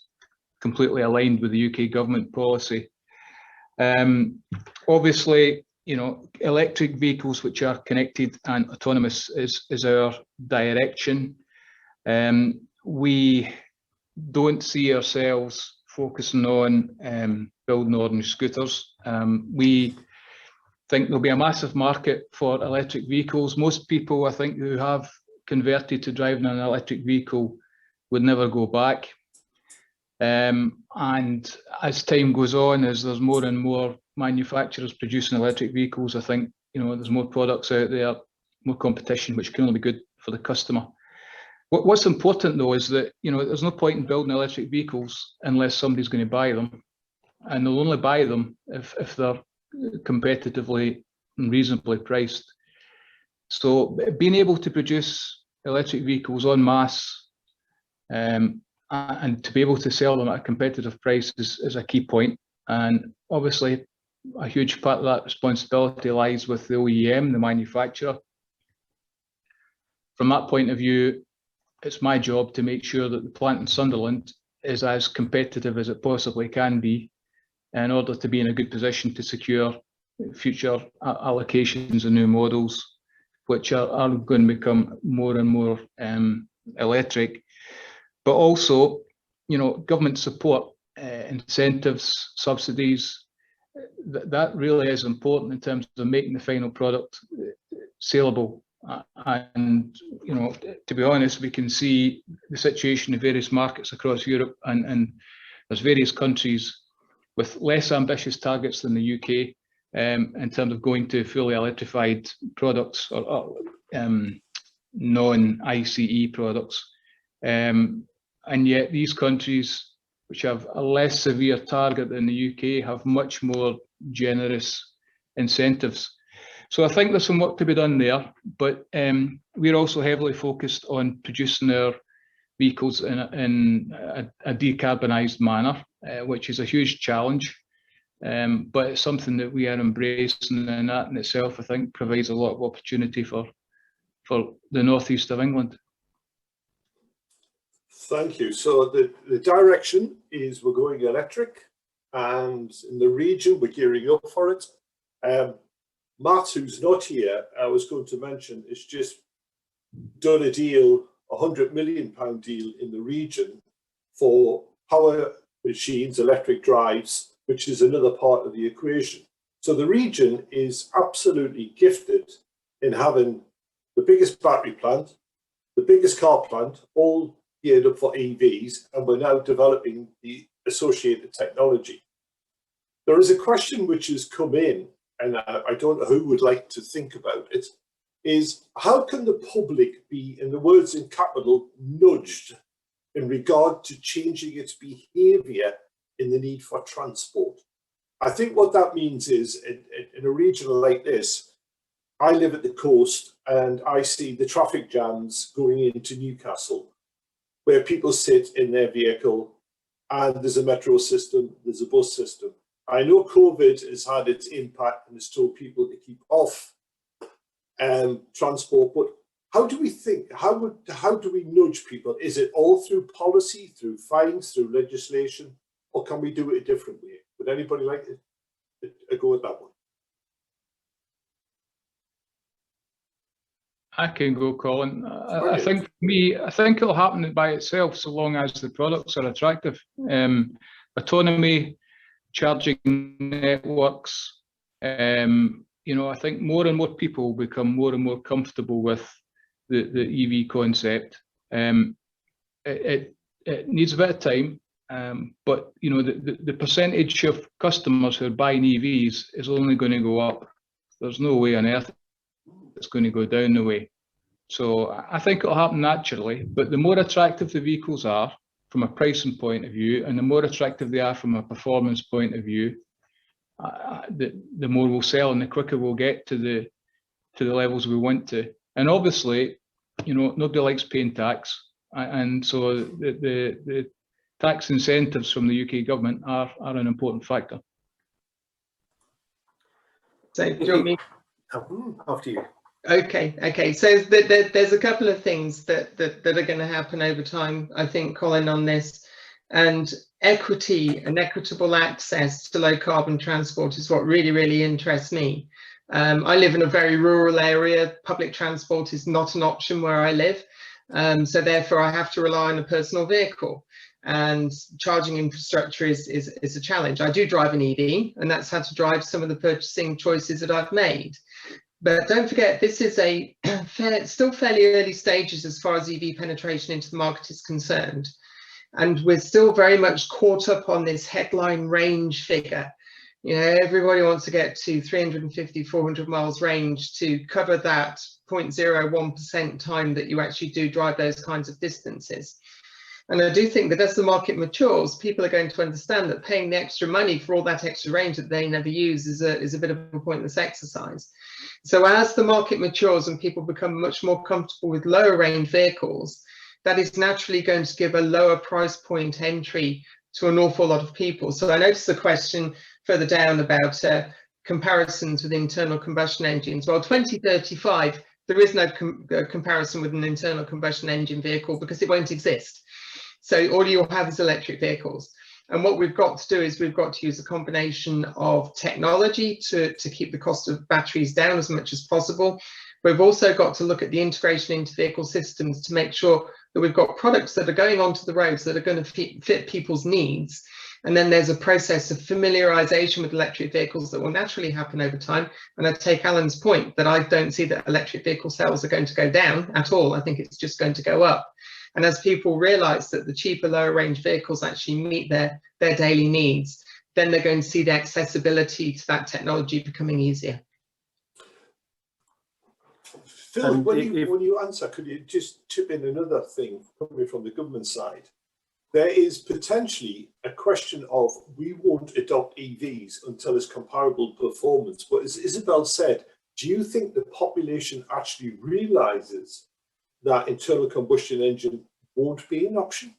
completely aligned with the UK government policy. Obviously, you know, electric vehicles which are connected and autonomous is our direction. We don't see ourselves focusing on building orange scooters. We think there'll be a massive market for electric vehicles. Most people, I think, who have converted to driving an electric vehicle would never go back. And as time goes on, as there's more and more manufacturers producing electric vehicles, I think, you know, there's more products out there, more competition, which can only be good for the customer. What's important though is that, you know, there's no point in building electric vehicles unless somebody's going to buy them, and they'll only buy them if they're competitively and reasonably priced. So being able to produce electric vehicles en masse and to be able to sell them at a competitive price is a key point. And obviously a huge part of that responsibility lies with the OEM, the manufacturer. From that point of view, it's my job to make sure that the plant in Sunderland is as competitive as it possibly can be in order to be in a good position to secure future allocations of new models, which are going to become more and more electric. But also, you know, government support, incentives, subsidies, that really is important in terms of making the final product saleable. And, you know, to be honest, we can see the situation in various markets across Europe, and there's various countries with less ambitious targets than the UK in terms of going to fully electrified products or non-ICE products. And yet these countries, which have a less severe target than the UK, have much more generous incentives. So I think there's some work to be done there, but we're also heavily focused on producing our vehicles in a decarbonised manner, which is a huge challenge. But it's something that we are embracing, and that in itself, I think, provides a lot of opportunity for the northeast of England. Thank you. So the direction is we're going electric, and in the region we're gearing up for it. Matt, who's not here, I was going to mention, has just done a deal, £100 million deal in the region for power machines, electric drives, which is another part of the equation. So the region is absolutely gifted in having the biggest battery plant, the biggest car plant, all geared up for EVs, and we're now developing the associated technology. There is a question which has come in, and I don't know who would like to think about it, is how can the public be, in the words in capital, nudged in regard to changing its behaviour in the need for transport? I think what that means is, in a region like this, I live at the coast and I see the traffic jams going into Newcastle, where people sit in their vehicle and there's a metro system, there's a bus system. I know COVID has had its impact and has told people to keep off transport, but how do we think, how do we nudge people? Is it all through policy, through fines, through legislation, or can we do it a different way? Would anybody like to go with that one? I can go, Colin. I think for me, I think it'll happen by itself so long as the products are attractive. Autonomy, charging networks, you know, I think more and more people become more and more comfortable with the EV concept. It needs a bit of time, but you know, the percentage of customers who are buying EVs is only going to go up. There's no way on earth it's going to go down the way. So I think it'll happen naturally, but the more attractive the vehicles are from a pricing point of view, and the more attractive they are from a performance point of view, the more we'll sell and the quicker we'll get to the levels we want to. And obviously, you know, nobody likes paying tax, and so the tax incentives from the UK government are an important factor. So do you want me? After you. Okay. So there's a couple of things that are going to happen over time, I think, Colin, on this. And equity and equitable access to low carbon transport is what really, really interests me. I live in a very rural area. Public transport is not an option where I live. So therefore, I have to rely on a personal vehicle. And charging infrastructure is a challenge. I do drive an EV, and that's had to drive some of the purchasing choices that I've made. But don't forget, this is still fairly early stages as far as EV penetration into the market is concerned. And we're still very much caught up on this headline range figure. You know, everybody wants to get to 350, 400 miles range to cover that 0.01% time that you actually do drive those kinds of distances. And I do think that as the market matures, people are going to understand that paying the extra money for all that extra range that they never use is a bit of a pointless exercise. So as the market matures and people become much more comfortable with lower range vehicles, that is naturally going to give a lower price point entry to an awful lot of people. So I noticed a question further down about comparisons with internal combustion engines. Well, 2035, there is no comparison with an internal combustion engine vehicle because it won't exist. So all you'll have is electric vehicles. And what we've got to do is we've got to use a combination of technology to keep the cost of batteries down as much as possible. We've also got to look at the integration into vehicle systems to make sure that we've got products that are going onto the roads that are going to fit people's needs. And then there's a process of familiarization with electric vehicles that will naturally happen over time. And I take Alan's point that I don't see that electric vehicle sales are going to go down at all. I think it's just going to go up. And as people realize that the cheaper, lower range vehicles actually meet their daily needs, then they're going to see the accessibility to that technology becoming easier. Phil, when you answer, could you just chip in another thing coming from the government side? There is potentially a question of we won't adopt EVs until it's comparable performance. But as Isabel said, do you think the population actually realizes that internal combustion engine won't be an option?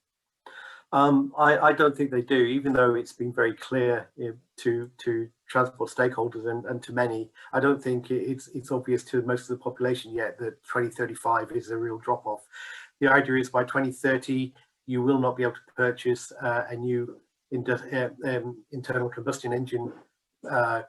I don't think they do, even though it's been very clear to transport stakeholders and to many. I don't think it's obvious to most of the population yet that 2035 is a real drop-off. The idea is by 2030, you will not be able to purchase a new internal combustion engine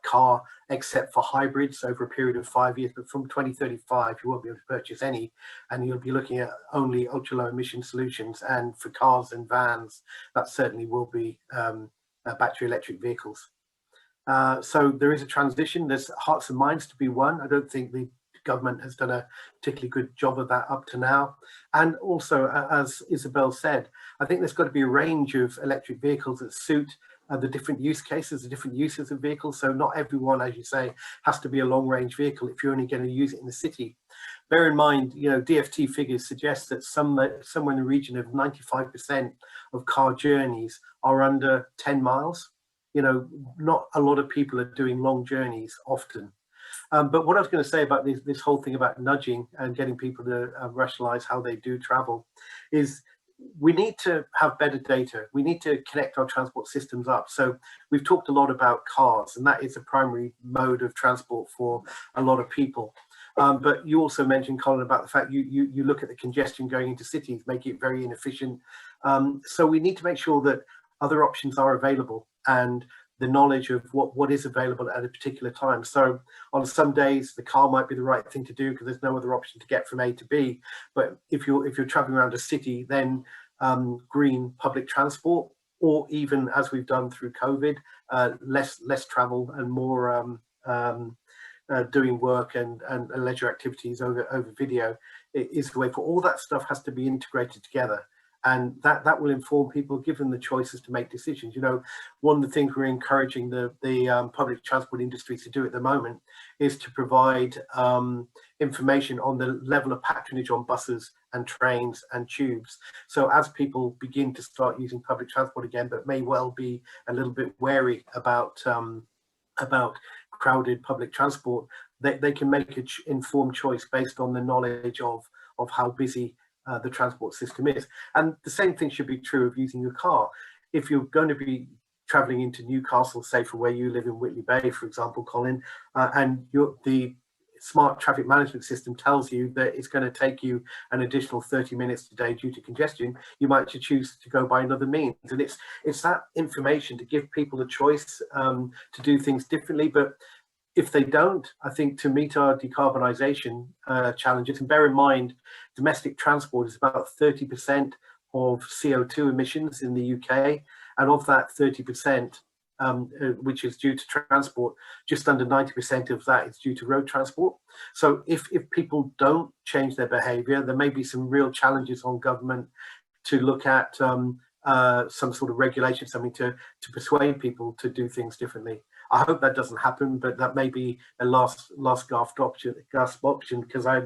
car except for hybrids over a period of 5 years, but from 2035 you won't be able to purchase any, and you'll be looking at only ultra low emission solutions. And for cars and vans, that certainly will be battery electric vehicles. So there is a transition. There's hearts and minds to be won. I don't think the government has done a particularly good job of that up to now. And also, as Isabel said, I think there's got to be a range of electric vehicles that suit the different use cases, the different uses of vehicles. So not everyone, as you say, has to be a long range vehicle if you're only going to use it in the city. Bear in mind, you know, DFT figures suggest that somewhere in the region of 95% of car journeys are under 10 miles. You know, not a lot of people are doing long journeys often. But what I was going to say about this whole thing about nudging and getting people to rationalize how they do travel is we need to have better data. We need to connect our transport systems up. So we've talked a lot about cars, and that is a primary mode of transport for a lot of people. But you also mentioned, Colin, about the fact you look at the congestion going into cities, make it very inefficient. So we need to make sure that other options are available and the knowledge of what is available at a particular time. So on some days, the car might be the right thing to do because there's no other option to get from A to B. But if you're traveling around a city, then green public transport, or even as we've done through COVID, less travel and more doing work and leisure activities over video is the way. For all that stuff has to be integrated together. And that will inform people, give them the choices to make decisions. You know, one of the things we're encouraging the public transport industry to do at the moment is to provide information on the level of patronage on buses and trains and tubes. So as people begin to start using public transport again, but may well be a little bit wary about crowded public transport, they can make an informed choice based on the knowledge of how busy the transport system is. And the same thing should be true of using your car. If you're going to be traveling into Newcastle, say for where you live in Whitley Bay, for example, Colin, and the smart traffic management system tells you that it's going to take you an additional 30 minutes today due to congestion, you might choose to go by another means. And it's that information to give people a choice to do things differently. But if they don't, I think to meet our decarbonisation challenges, and bear in mind, domestic transport is about 30% of CO2 emissions in the UK, and of that 30%, which is due to transport, just under 90% of that is due to road transport. So if people don't change their behaviour, there may be some real challenges on government to look at some sort of regulation, something to persuade people to do things differently. I hope that doesn't happen, but that may be a last gasp option, because I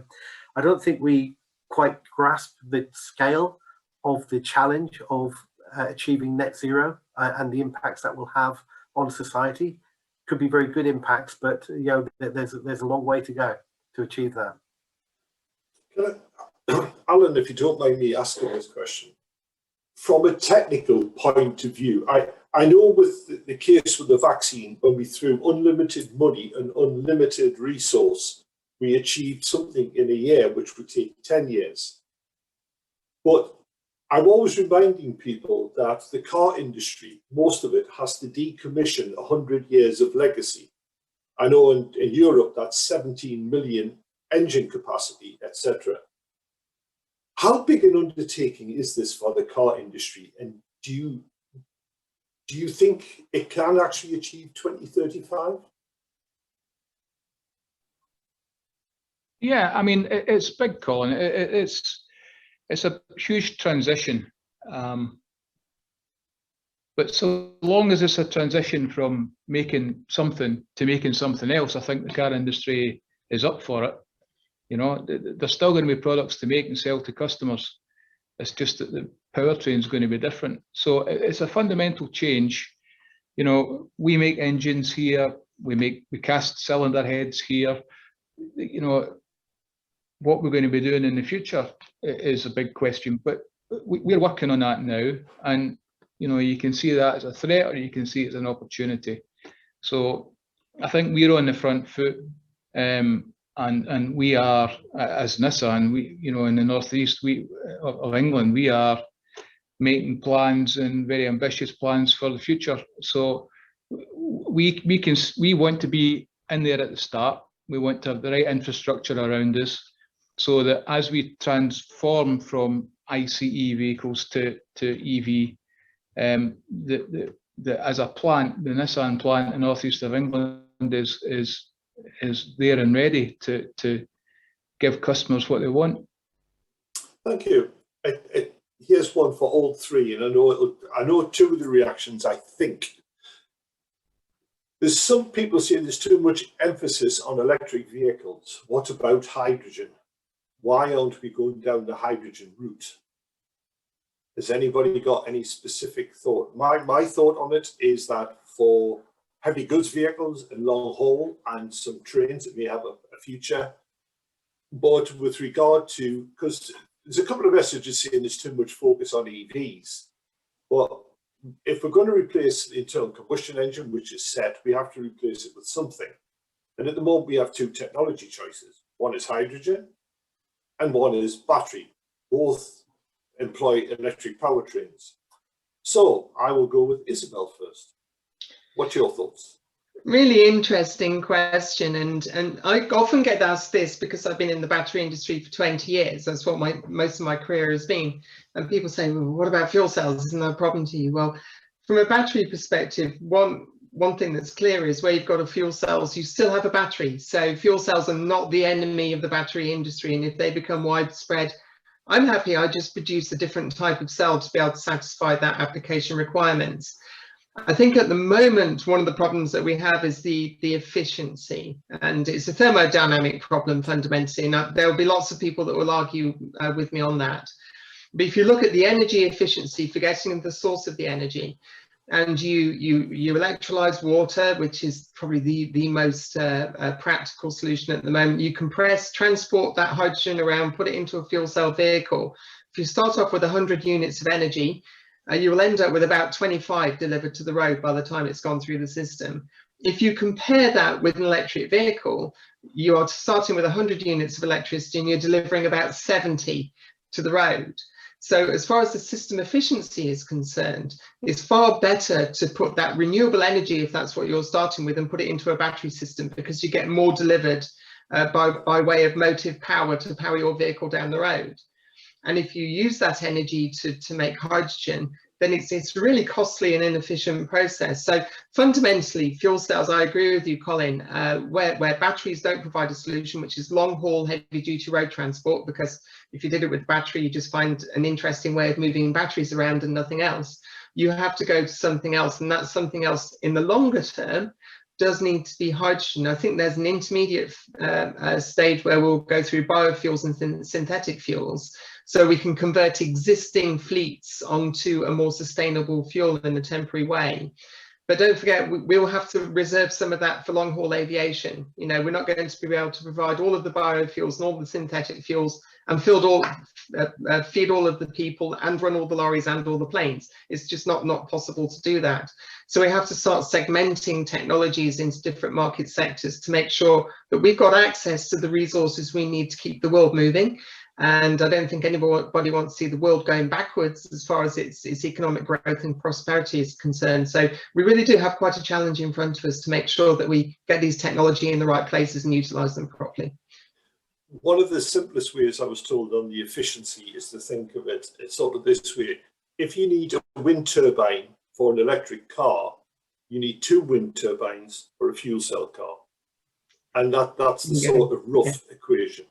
don't think we quite grasp the scale of the challenge of achieving net zero and the impacts that will have on society. Could be very good impacts, but you know, there's a long way to go to achieve that. Alan, if you don't mind me asking this question, from a technical point of view, I know with the case with the vaccine, when we threw unlimited money and unlimited resource, we achieved something in a year, which would take 10 years. But I'm always reminding people that the car industry, most of it has to decommission 100 years of legacy. I know in Europe, that's 17 million engine capacity, etc. How big an undertaking is this for the car industry? And do you think it can actually achieve 2035? Yeah, I mean, it's big, Colin. It's a huge transition. But so long as it's a transition from making something to making something else, I think the car industry is up for it. You know, there's still going to be products to make and sell to customers. It's just that the powertrain is going to be different. So it's a fundamental change. You know, we make engines here, we cast cylinder heads here. you know, what we're going to be doing in the future is a big question, but we're working on that now, and you know, you can see that as a threat or you can see it as an opportunity. So I think we're on the front foot, and we are, as NISA, and we, you know, in the northeast of England, we are making plans, and very ambitious plans for the future. So we want to be in there at the start. We want to have the right infrastructure around us, so that as we transform from ICE vehicles to EV, as a plant, the Nissan plant in the northeast of England is there and ready to give customers what they want. Thank you. Here's one for all three, and I know two of the reactions. I think there's some people saying there's too much emphasis on electric vehicles. What about hydrogen? Why aren't we going down the hydrogen route? Has anybody got any specific thought? My thought on it is that for heavy goods vehicles and long haul and some trains, it may have a future. But with regard to, because there's a couple of messages saying there's too much focus on EVs. But if we're going to replace the internal combustion engine, which is set, we have to replace it with something. And at the moment, we have two technology choices. One is hydrogen and one is battery. Both employ electric powertrains. So I will go with Isabel first. What's your thoughts? Really interesting question, and I often get asked this because I've been in the battery industry for 20 years. That's what most of my career has been. And people say, well, what about fuel cells? Isn't that a problem to you? Well, from a battery perspective, one thing that's clear is where you've got a fuel cells, you still have a battery. So fuel cells are not the enemy of the battery industry. And if they become widespread, I'm happy I just produce a different type of cell to be able to satisfy that application requirements. I think at the moment, one of the problems that we have is the efficiency, and it's a thermodynamic problem fundamentally, and there will be lots of people that will argue with me on that. But if you look at the energy efficiency, forgetting the source of the energy, and you electrolyze water, which is probably the most practical solution at the moment. You compress, transport that hydrogen around, put it into a fuel cell vehicle. If you start off with 100 units of energy, you will end up with about 25 delivered to the road by the time it's gone through the system. If you compare that with an electric vehicle, you are starting with 100 units of electricity and you're delivering about 70 to the road. So as far as the system efficiency is concerned, it's far better to put that renewable energy, if that's what you're starting with, and put it into a battery system, because you get more delivered by way of motive power to power your vehicle down the road. And if you use that energy to make hydrogen, then it's a really costly and inefficient process. So fundamentally, fuel cells, I agree with you, Colin, where batteries don't provide a solution, which is long haul, heavy duty road transport, because if you did it with battery, you just find an interesting way of moving batteries around and nothing else. You have to go to something else, and that something else in the longer term does need to be hydrogen. I think there's an intermediate stage where we'll go through biofuels and synthetic fuels, so we can convert existing fleets onto a more sustainable fuel in a temporary way. But don't forget, we'll have to reserve some of that for long haul aviation. You know, we're not going to be able to provide all of the biofuels and all the synthetic fuels and feed all of the people and run all the lorries and all the planes. It's just not possible to do that. So we have to start segmenting technologies into different market sectors to make sure that we've got access to the resources we need to keep the world moving. And I don't think anybody wants to see the world going backwards as far as its economic growth and prosperity is concerned. So we really do have quite a challenge in front of us to make sure that we get these technology in the right places and utilize them properly. One of the simplest ways I was told on the efficiency is to think of it sort of this way. If you need a wind turbine for an electric car, you need 2 wind turbines for a fuel cell car. And that's the sort of rough equation.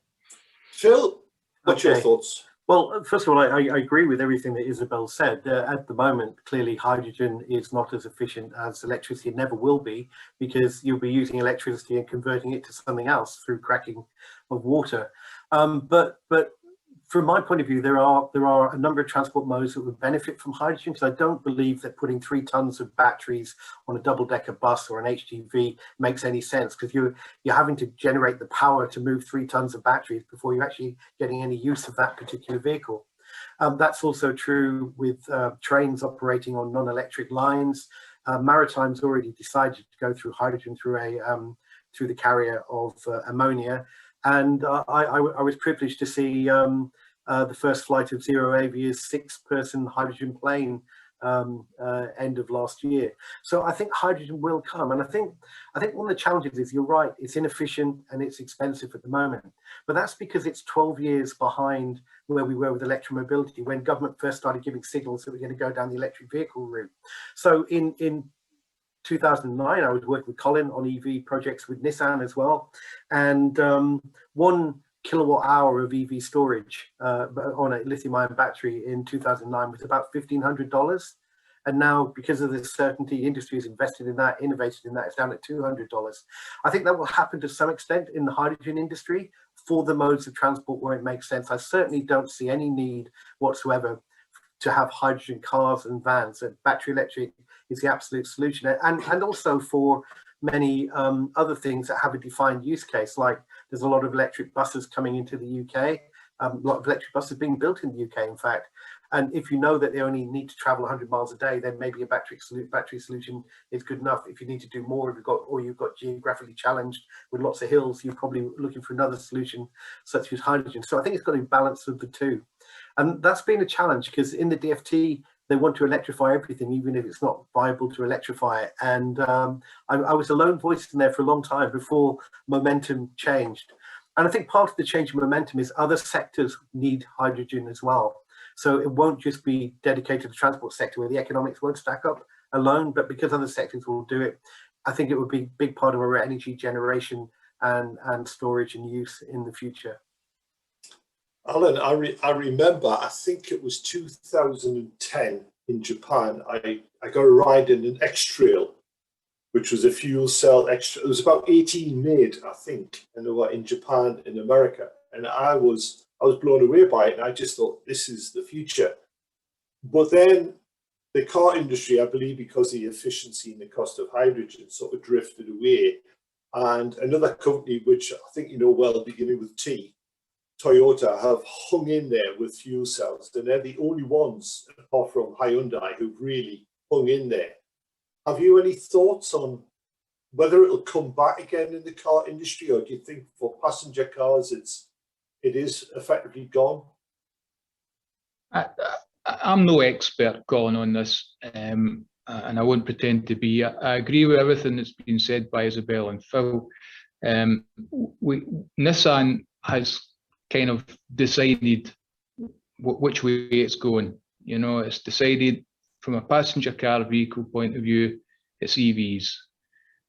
Phil, what's your thoughts? Well, first of all, I agree with everything that Isabel said. At the moment, clearly hydrogen is not as efficient as electricity. It never will be, because you'll be using electricity and converting it to something else through cracking of water. But from my point of view, there are a number of transport modes that would benefit from hydrogen, because I don't believe that putting 3 tons of batteries on a double-decker bus or an HGV makes any sense, because you're having to generate the power to move 3 tons of batteries before you're actually getting any use of that particular vehicle. That's also true with trains operating on non-electric lines. Maritime's already decided to go through hydrogen through the carrier of ammonia. And I was privileged to see the first flight of Zero Avia's 6-person hydrogen plane end of last year. So I think hydrogen will come, and I think one of the challenges is, you're right, it's inefficient and it's expensive at the moment, but that's because it's 12 years behind where we were with electromobility, when government first started giving signals that we're going to go down the electric vehicle route. So in 2009, I was working with Colin on EV projects with Nissan as well, and 1 kilowatt hour of EV storage on a lithium-ion battery in 2009 was about $1,500, and now, because of the certainty, industry has invested in that, innovated in that, it's down at $200. I think that will happen to some extent in the hydrogen industry for the modes of transport where it makes sense. I certainly don't see any need whatsoever to have hydrogen cars and vans. Battery electric is the absolute solution, and also for many other things that have a defined use case, like there's a lot of electric buses coming into the UK, a lot of electric buses being built in the UK, in fact. And if you know that they only need to travel 100 miles a day, then maybe a battery solution is good enough. If you need to do more, you've got geographically challenged with lots of hills, you're probably looking for another solution, such as hydrogen. So I think it's got a balance of the two. And that's been a challenge, because in the DFT, they want to electrify everything, even if it's not viable to electrify it. And I was a lone voice in there for a long time before momentum changed. And I think part of the change in momentum is other sectors need hydrogen as well. So it won't just be dedicated to the transport sector, where the economics won't stack up alone, but because other sectors will do it, I think it would be a big part of our energy generation and storage and use in the future. Alan, I remember, I think it was 2010 in Japan, I got a ride in an X-Trail, which was a fuel cell extra. It was about 18 made, I think, and they were in Japan, in America. And I was blown away by it, and I just thought, this is the future. But then the car industry, I believe, because of the efficiency and the cost of hydrogen, sort of drifted away. And another company, which I think you know well, beginning with T, Toyota, have hung in there with fuel cells, and they're the only ones, apart from Hyundai, who've really hung in there. Have you any thoughts on whether it'll come back again in the car industry, or do you think for passenger cars it is effectively gone? I'm no expert, Colin, on this, and I won't pretend to be. I agree with everything that's been said by Isabel and Phil. Nissan has kind of decided which way it's going. You know, it's decided from a passenger car vehicle point of view, it's EVs.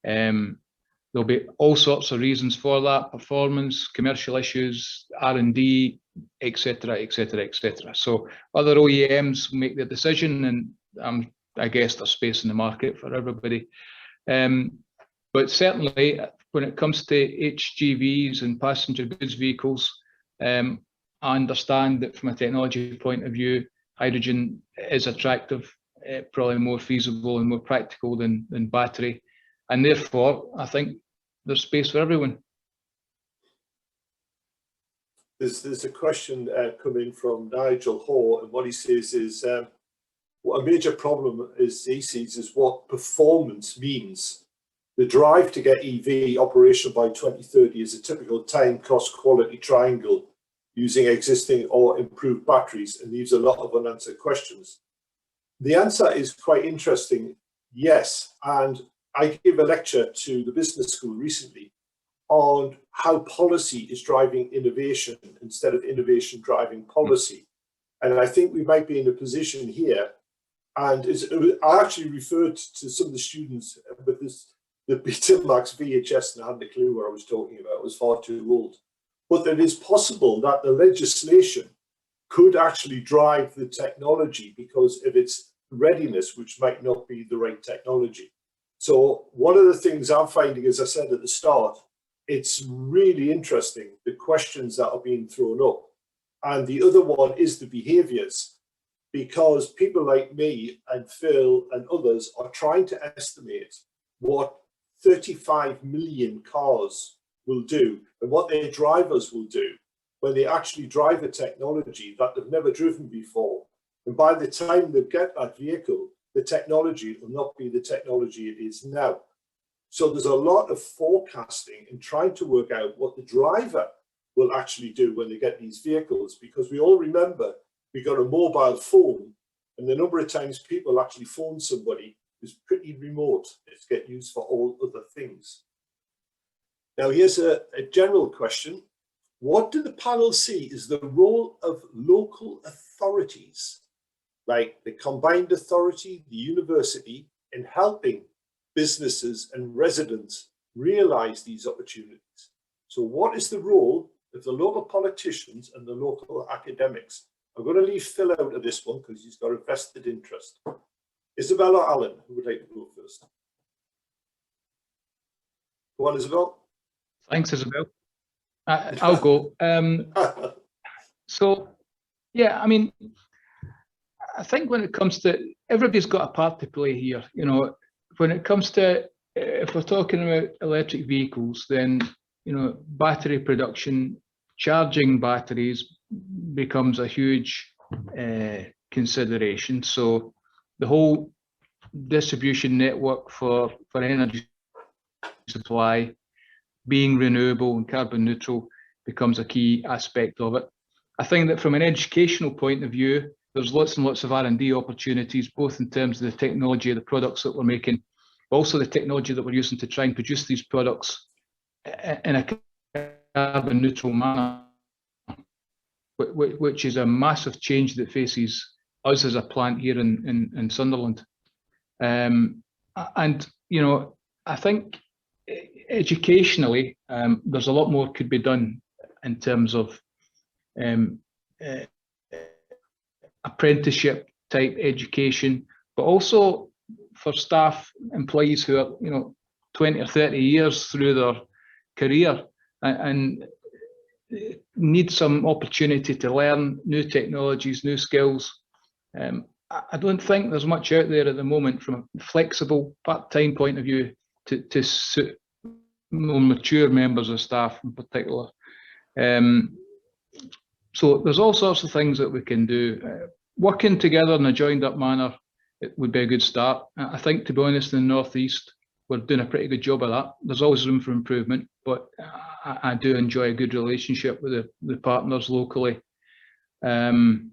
There'll be all sorts of reasons for that: performance, commercial issues, R&D, etc., etc., etc. So other OEMs make their decision, and I guess there's space in the market for everybody. But certainly, when it comes to HGVs and passenger goods vehicles, I understand that from a technology point of view, hydrogen is attractive, probably more feasible and more practical than battery. And therefore, I think there's space for everyone. There's a question coming from Nigel Hoare, and what he says is, what a major problem is he sees is what performance means. The drive to get EV operational by 2030 is a typical time, cost, quality triangle using existing or improved batteries, and leaves a lot of unanswered questions. The answer is quite interesting, yes. And I gave a lecture to the business school recently on how policy is driving innovation instead of innovation driving policy. And I think we might be in a position here, and I actually referred to some of the students with the Betamax VHS, and I hadn't a clue what I was talking about. It was far too old. But it is possible that the legislation could actually drive the technology because of its readiness, which might not be the right technology. So one of the things I'm finding, as I said at the start, it's really interesting, the questions that are being thrown up. And the other one is the behaviours, because people like me and Phil and others are trying to estimate what 35 million cars will do and what their drivers will do when they actually drive a technology that they've never driven before. And by the time they get that vehicle, the technology will not be the technology it is now. So there's a lot of forecasting and trying to work out what the driver will actually do when they get these vehicles, because we all remember we got a mobile phone, and the number of times people actually phone somebody is pretty remote. It's get used for all other things. Now here's a general question. What do the panel see is the role of local authorities, like the combined authority, the university, in helping businesses and residents realize these opportunities? So what is the role of the local politicians and the local academics? I'm going to leave Phil out of this one because he's got a vested interest. Isabel or Alan, who would like to go first? Go on, Isabel. Thanks, Isabel. I'll go. So, yeah, I mean, I think when it comes to, everybody's got a part to play here. You know, when it comes to, if we're talking about electric vehicles, then, you know, battery production, charging batteries becomes a huge consideration. So the whole distribution network for energy supply being renewable and carbon neutral becomes a key aspect of it. I think that from an educational point of view, there's lots and lots of R&D opportunities, both in terms of the technology of the products that we're making, but also the technology that we're using to try and produce these products in a carbon neutral manner, which is a massive change that faces us as a plant here in Sunderland. And, you know, I think educationally, there's a lot more could be done in terms of apprenticeship type education, but also for staff, employees who are, you know, 20 or 30 years through their career and need some opportunity to learn new technologies, new skills. I don't think there's much out there at the moment from a flexible part-time point of view to suit more mature members of staff in particular. So there's all sorts of things that we can do. Working together in a joined up manner, it would be a good start. I think, to be honest, in the Northeast, we're doing a pretty good job of that. There's always room for improvement, but I do enjoy a good relationship with the partners locally. And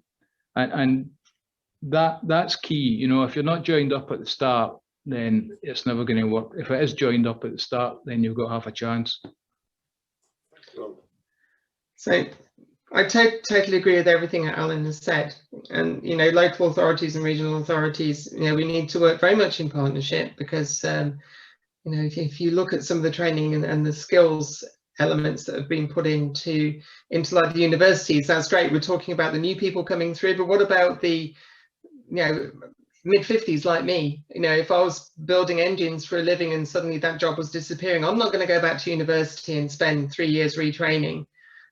that's key. You know, if you're not joined up at the start, then it's never going to work. If it is joined up at the start, then you've got half a chance. So I totally agree with everything that Alan has said. And, you know, local authorities and regional authorities, you know, we need to work very much in partnership because, you know, if you look at some of the training and the skills elements that have been put into like the universities, that's great. We're talking about the new people coming through, but what about the, you know, mid-50s like me? You know, if I was building engines for a living and suddenly that job was disappearing, I'm not going to go back to university and spend 3 years retraining.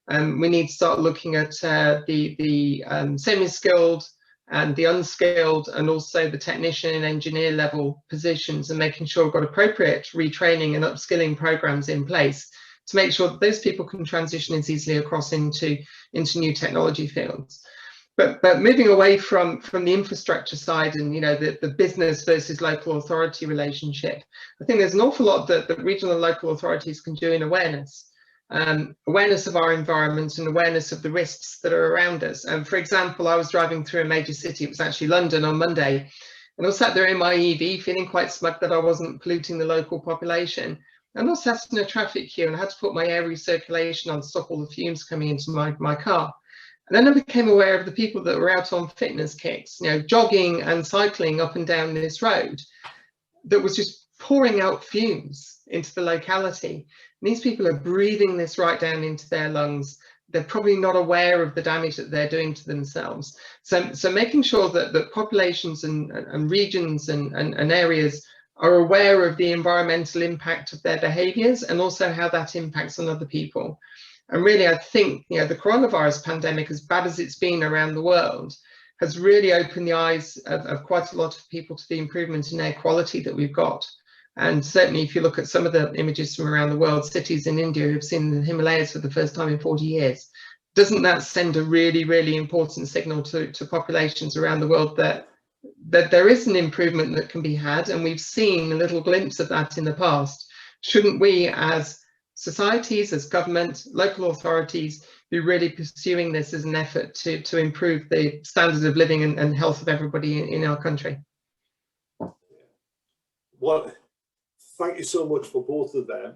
We need to start looking at the semi-skilled and the unskilled, and also the technician and engineer level positions, and making sure we've got appropriate retraining and upskilling programs in place to make sure that those people can transition as easily across into new technology fields. But moving away from the infrastructure side and, you know, the business versus local authority relationship, I think there's an awful lot that regional and local authorities can do in awareness. Awareness of our environment and awareness of the risks that are around us. And for example, I was driving through a major city, it was actually London, on Monday, and I was sat there in my EV feeling quite smug that I wasn't polluting the local population. And I was sat in a traffic queue and I had to put my air recirculation on to stop all the fumes coming into my car. And then I became aware of the people that were out on fitness kicks, you know, jogging and cycling up and down this road that was just pouring out fumes into the locality. And these people are breathing this right down into their lungs. They're probably not aware of the damage that they're doing to themselves. So making sure that populations and regions and areas are aware of the environmental impact of their behaviours and also how that impacts on other people. And really, I think, you know, the coronavirus pandemic, as bad as it's been around the world, has really opened the eyes of quite a lot of people to the improvement in air quality that we've got. And certainly, if you look at some of the images from around the world, cities in India have seen the Himalayas for the first time in 40 years. Doesn't that send a really, really important signal to populations around the world that there is an improvement that can be had? And we've seen a little glimpse of that in the past. Shouldn't we, as societies, as government, local authorities, be really pursuing this as an effort to improve the standards of living and health of everybody in our country? Well, thank you so much for both of them.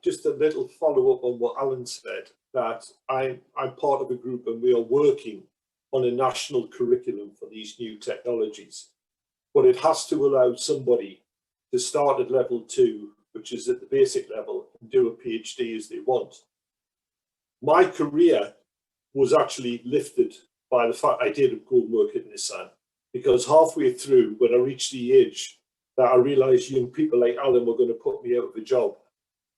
Just a little follow-up on what Alan said, that I'm part of a group and we are working on a national curriculum for these new technologies. But it has to allow somebody to start at level 2, which is at the basic level, and do a PhD as they want. My career was actually lifted by the fact I did go work at Nissan, because halfway through, when I reached the age that I realized young people like Alan were going to put me out of a job,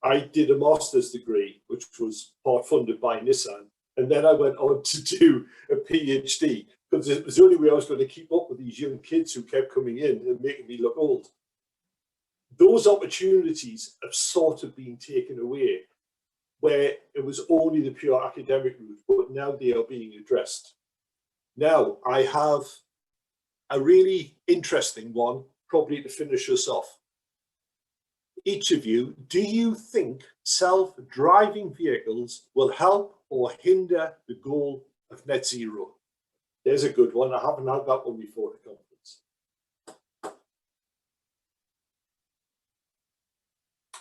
I did a master's degree, which was part funded by Nissan. And then I went on to do a PhD, because it was the only way I was going to keep up with these young kids who kept coming in and making me look old. Those opportunities have sort of been taken away, where it was only the pure academic route, but now they are being addressed. Now, I have a really interesting one, probably to finish us off. Each of you, do you think self-driving vehicles will help or hinder the goal of net zero? There's a good one. I haven't had that one before at the conference.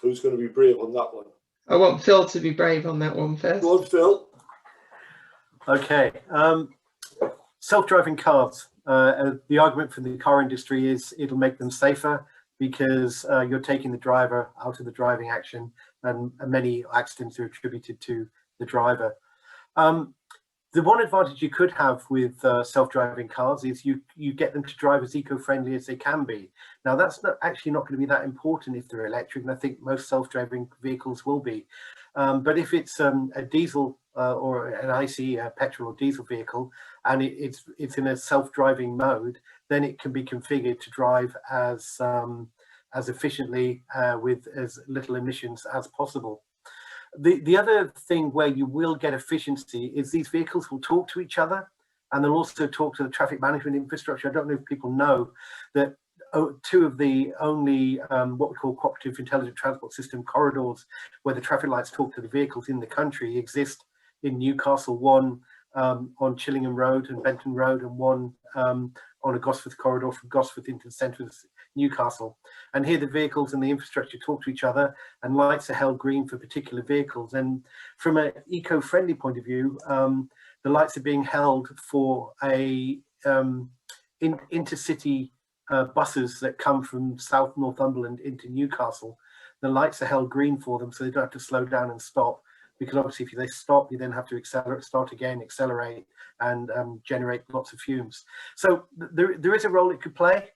Who's going to be brave on that one? I want Phil to be brave on that one first. Go on, Phil. Okay. Self-driving cars. The argument from the car industry is it'll make them safer because you're taking the driver out of the driving action, and many accidents are attributed to the driver. The one advantage you could have with self-driving cars is you get them to drive as eco-friendly as they can be. Now, that's actually not going to be that important if they're electric, and I think most self-driving vehicles will be. But if it's a diesel or an IC, petrol or diesel vehicle, and it's in a self-driving mode, then it can be configured to drive as efficiently with as little emissions as possible. The other thing where you will get efficiency is these vehicles will talk to each other, and they'll also talk to the traffic management infrastructure. I don't know if people know that two of the only what we call cooperative intelligent transport system corridors where the traffic lights talk to the vehicles in the country exist in Newcastle, one on Chillingham Road and Benton Road, and one on a Gosforth corridor from Gosforth into the centre of Newcastle. And here the vehicles and the infrastructure talk to each other, and lights are held green for particular vehicles. And from an eco-friendly point of view, the lights are being held for a intercity buses that come from South Northumberland into Newcastle. The lights are held green for them, so they don't have to slow down and stop, because obviously if they stop, you then have to accelerate, start again, accelerate, and generate lots of fumes. So there is a role it could play.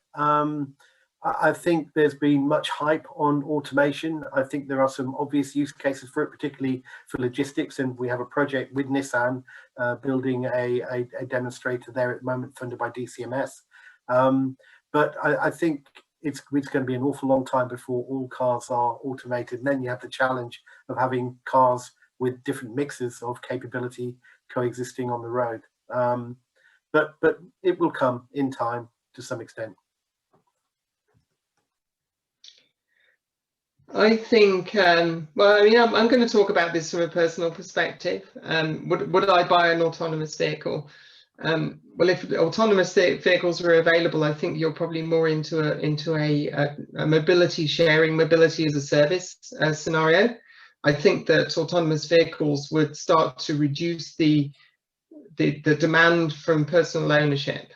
I think there's been much hype on automation. I think there are some obvious use cases for it, particularly for logistics, and we have a project with Nissan building a demonstrator there at the moment, funded by DCMS. But I think it's going to be an awful long time before all cars are automated, and then you have the challenge of having cars with different mixes of capability coexisting on the road. But it will come in time to some extent. I think, well, I mean, I'm going to talk about this from a personal perspective. Would I buy an autonomous vehicle? Well, if autonomous vehicles are available, I think you're probably more into a mobility sharing, mobility as a service scenario. I think that autonomous vehicles would start to reduce the demand from personal ownership,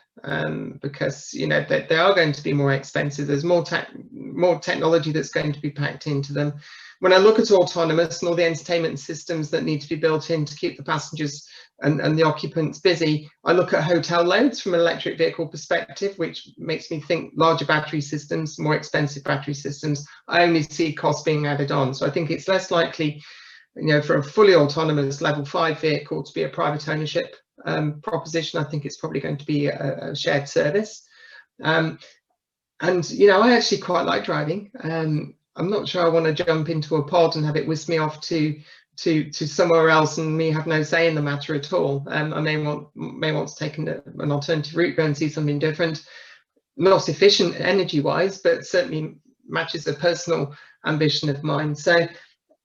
because you know they are going to be more expensive. There's more technology that's going to be packed into them. When I look at autonomous and all the entertainment systems that need to be built in to keep the passengers and the occupants busy, I look at hotel loads from an electric vehicle perspective, which makes me think larger battery systems, more expensive battery systems. I only see costs being added on. So I think it's less likely for a fully autonomous level 5 vehicle to be a private ownership proposition, I think it's probably going to be a shared service. And I actually quite like driving. I'm not sure I want to jump into a pod and have it whisk me off to somewhere else and me have no say in the matter at all. I may want to take an alternative route, go and see something different. Not efficient energy wise, but certainly matches a personal ambition of mine. So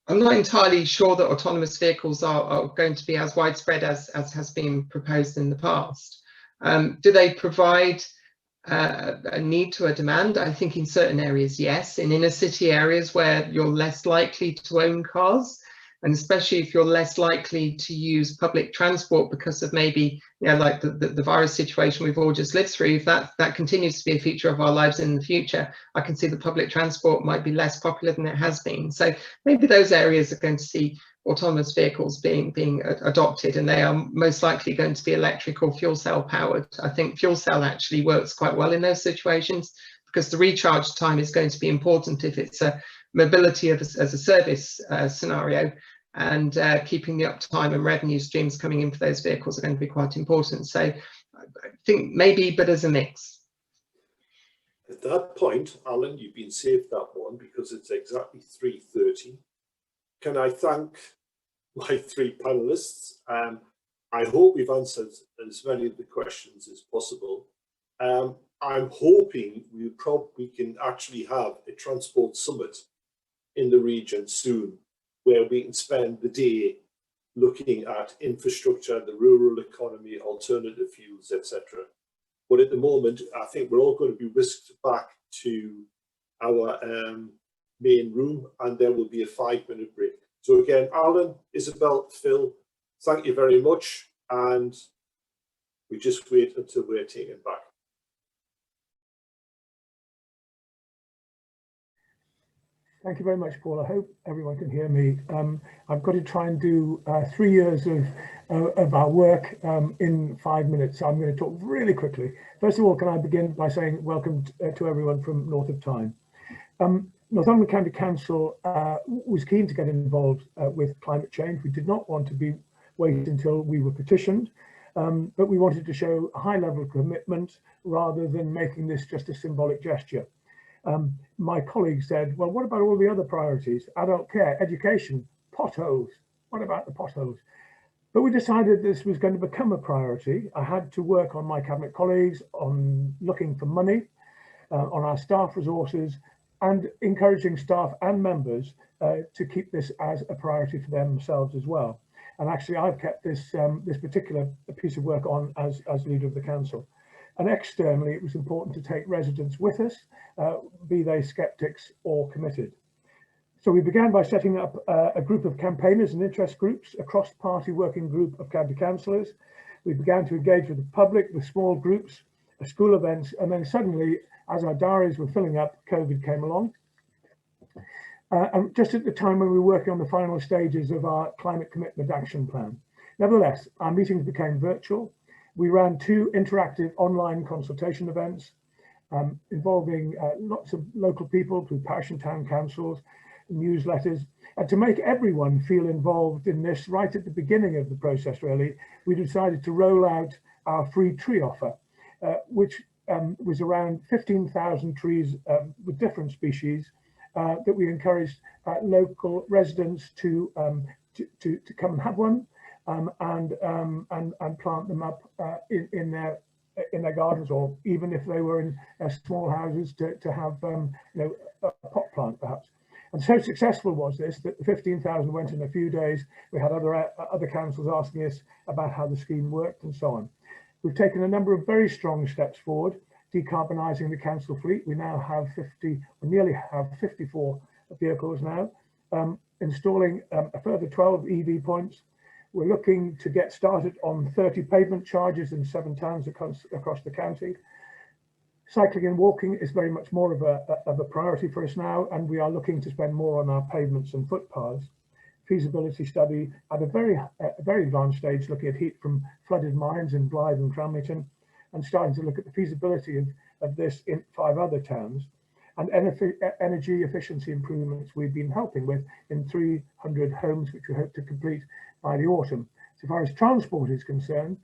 I'm not entirely sure that autonomous vehicles are going to be as widespread as has been proposed in the past. Do they provide a need to a demand? I think in certain areas, yes. In inner city areas where you're less likely to own cars, and especially if you're less likely to use public transport because of maybe, like the virus situation we've all just lived through, if that continues to be a feature of our lives in the future, I can see the public transport might be less popular than it has been. So maybe those areas are going to see autonomous vehicles being adopted, and they are most likely going to be electric or fuel cell powered. I think fuel cell actually works quite well in those situations because the recharge time is going to be important if it's a mobility as a service scenario, and keeping the uptime and revenue streams coming in for those vehicles are going to be quite important. So I think maybe, but as a mix. At that point, Alan, you've been saved that one because it's exactly 3:30. Can I thank my three panelists? I hope we've answered as many of the questions as possible. I'm hoping we can actually have a transport summit in the region soon, where we can spend the day looking at infrastructure, the rural economy, alternative fuels, etc. But at the moment, I think we're all going to be whisked back to our main room, and there will be a 5-minute break. So again, Alan, Isabel, Phil, thank you very much, and we just wait until we're taken back. Thank you very much, Paul. I hope everyone can hear me. I've got to try and do 3 years of our work in 5 minutes. So I'm going to talk really quickly. First of all, can I begin by saying welcome to everyone from north of Tyne. Northumberland County Council was keen to get involved with climate change. We did not want to wait until we were petitioned, but we wanted to show a high level of commitment rather than making this just a symbolic gesture. My colleague said, well, what about all the other priorities? Adult care, education, potholes. What about the potholes? But we decided this was going to become a priority. I had to work on my cabinet colleagues on looking for money, on our staff resources, and encouraging staff and members to keep this as a priority for themselves as well. And actually, I've kept this particular piece of work on as leader of the council. And externally, it was important to take residents with us, be they sceptics or committed. So we began by setting up a group of campaigners and interest groups, a cross-party working group of county councillors. We began to engage with the public, with small groups, school events, and then suddenly, as our diaries were filling up, COVID came along. And just at the time when we were working on the final stages of our climate commitment action plan. Nevertheless, our meetings became virtual. We ran 2 interactive online consultation events involving lots of local people through parish and town councils, newsletters, and to make everyone feel involved in this right at the beginning of the process, really, we decided to roll out our free tree offer, which was around 15,000 trees with different species that we encouraged local residents to come and have one. And plant them up in their gardens, or even if they were in small houses to have a pot plant perhaps. And so successful was this that the 15,000 went in a few days. We had other councils asking us about how the scheme worked and so on. We've taken a number of very strong steps forward, decarbonising the council fleet. We now have nearly have 54 vehicles now, installing a further 12 EV points. We're looking to get started on 30 pavement charges in 7 towns across the county. Cycling and walking is very much more of a priority for us now, and we are looking to spend more on our pavements and footpaths. Feasibility study at a very advanced stage, looking at heat from flooded mines in Blythe and Cramlington, and starting to look at the feasibility of this in 5 other towns. and energy efficiency improvements we've been helping with in 300 homes, which we hope to complete by the autumn. So far as transport is concerned,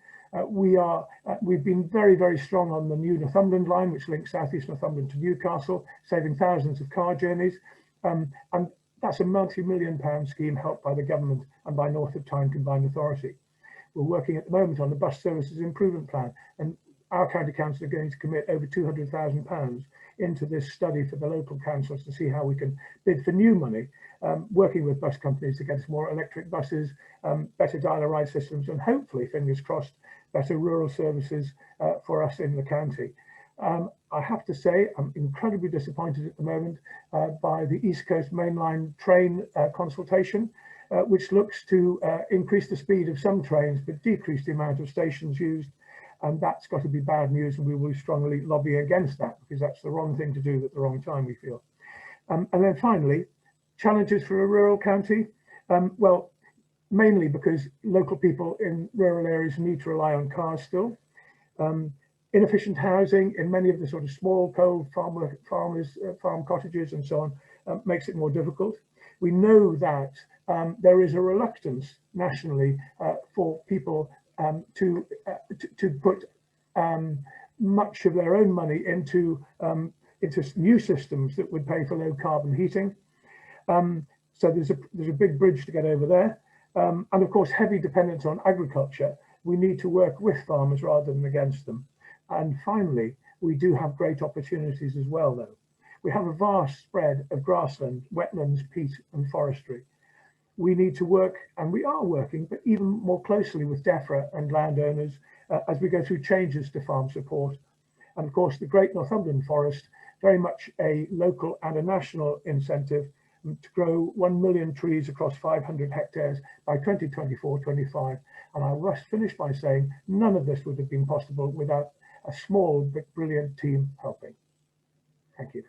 we've been very, very strong on the new Northumberland line, which links southeast Northumberland to Newcastle, saving thousands of car journeys. And that's a multi-million-pound scheme helped by the government and by North of Tyne Combined Authority. We're working at the moment on the bus services improvement plan, and our county council are going to commit over £200,000 into this study for the local councils to see how we can bid for new money, working with bus companies to get us more electric buses, better dial-a-ride systems, and hopefully, fingers crossed, better rural services for us in the county. I have to say I'm incredibly disappointed at the moment by the East Coast mainline train consultation, which looks to increase the speed of some trains but decrease the amount of stations used. And that's got to be bad news, and we will strongly lobby against that, because that's the wrong thing to do at the wrong time, we feel. And then finally, challenges for a rural county. Well, mainly because local people in rural areas need to rely on cars still. Inefficient housing in many of the sort of small cold farmers, farm cottages and so on makes it more difficult. We know that there is a reluctance nationally for people to put much of their own money into new systems that would pay for low carbon heating. So there's a big bridge to get over there. And of course, heavy dependence on agriculture. We need to work with farmers rather than against them. And finally, we do have great opportunities as well, though. We have a vast spread of grassland, wetlands, peat and forestry. We need to work, and we are working, but even more closely with DEFRA and landowners as we go through changes to farm support. And of course, the Great Northumberland Forest, very much a local and a national incentive to grow 1 million trees across 500 hectares by 2024-25. And I must finish by saying none of this would have been possible without a small but brilliant team helping. Thank you.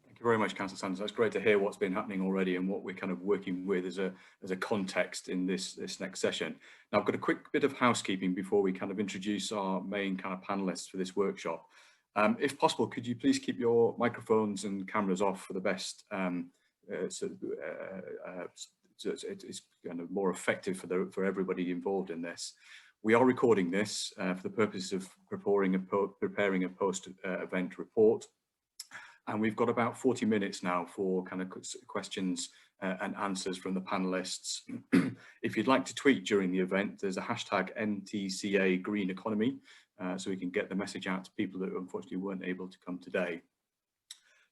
Thank you very much, Councillor Sanders. That's great to hear what's been happening already and what we're kind of working with as a context in this next session. Now, I've got a quick bit of housekeeping before we kind of introduce our main kind of panelists for this workshop. If possible, could you please keep your microphones and cameras off for the best, so it's kind of more effective for everybody involved in this. We are recording this for the purpose of preparing a post-event report. And we've got about 40 minutes now for kind of questions and answers from the panelists. If you'd like to tweet during the event, there's a hashtag NTCA Green Economy, so we can get the message out to people that unfortunately weren't able to come today.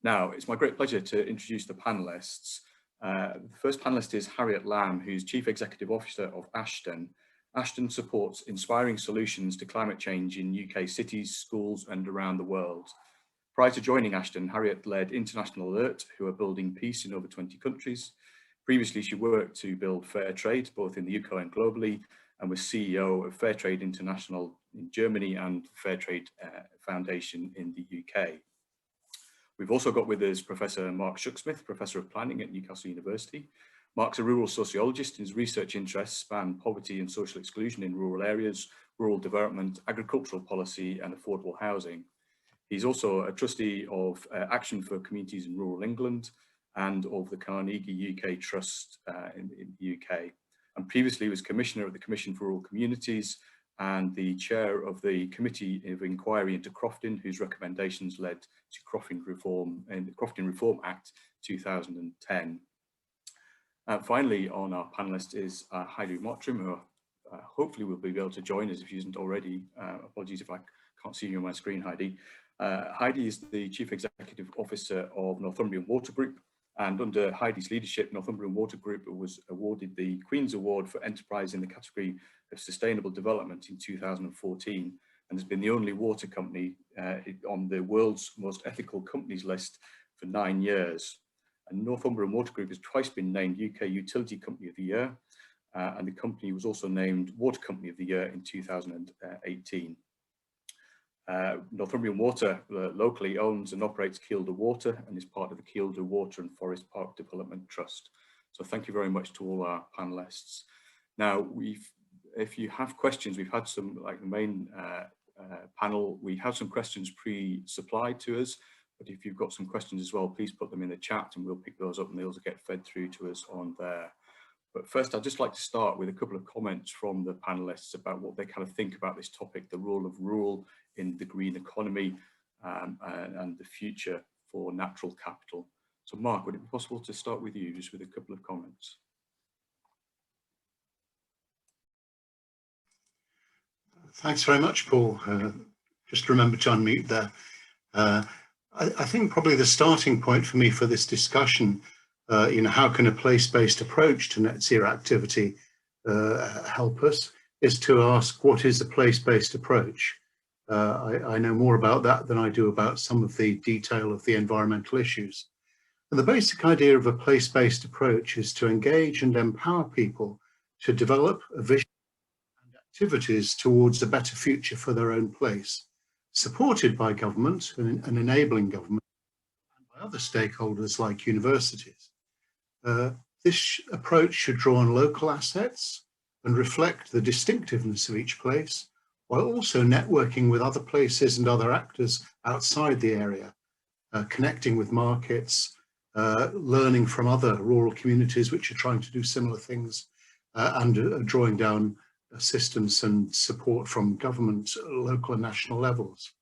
Now, it's my great pleasure to introduce the panelists. The first panelist is Harriet Lamb, who's Chief Executive Officer of Ashton. Ashton supports inspiring solutions to climate change in UK cities, schools and around the world. Prior to joining Ashton, Harriet led International Alert, who are building peace in over 20 countries. Previously, she worked to build fair trade, both in the UK and globally, and was CEO of Fair Trade International in Germany and Fair Trade Foundation in the UK. We've also got with us Professor Mark Shucksmith, Professor of Planning at Newcastle University. Mark's a rural sociologist. His research interests span poverty and social exclusion in rural areas, rural development, agricultural policy and affordable housing. He's also a trustee of Action for Communities in Rural England and of the Carnegie UK Trust in the UK. And previously was Commissioner of the Commission for Rural Communities and the Chair of the Committee of Inquiry into Crofting, whose recommendations led to Crofting Reform and the Crofting Reform Act 2010. Finally, on our panelist is Heidi Mottram, who hopefully will be able to join us if she isn't already. Apologies if I can't see you on my screen, Heidi. Heidi is the Chief Executive Officer of Northumbrian Water Group, and under Heidi's leadership, Northumbrian Water Group was awarded the Queen's Award for Enterprise in the category of Sustainable Development in 2014, and has been the only water company on the world's most ethical companies list for 9 years. And Northumbrian Water Group has twice been named UK Utility Company of the Year, and the company was also named Water Company of the Year in 2018. Northumbrian Water locally owns and operates Cllr Water and is part of the Cllr Water and Forest Park Development Trust. So thank you very much to all our panelists. Now, if you have questions, we've had some, like the main panel, we have some questions pre-supplied to us, But if you've got some questions as well, please put them in the chat and we'll pick those up and they'll get fed through to us on there. But first, I'd just like to start with a couple of comments from the panelists about what they kind of think about this topic, the role of rural in the green economy and the future for natural capital. So Mark, would it be possible to start with you just with a couple of comments? Thanks very much, Paul. Just remember to unmute there. I think probably the starting point for me for this discussion, how can a place-based approach to net zero activity help us, is to ask what is a place-based approach. I know more about that than I do about some of the detail of the environmental issues. And the basic idea of a place-based approach is to engage and empower people to develop a vision and activities towards a better future for their own place, supported by government and enabling government and by other stakeholders like universities. This approach should draw on local assets and reflect the distinctiveness of each place, while also networking with other places and other actors outside the area, connecting with markets, learning from other rural communities which are trying to do similar things, and drawing down assistance and support from government, local and national levels.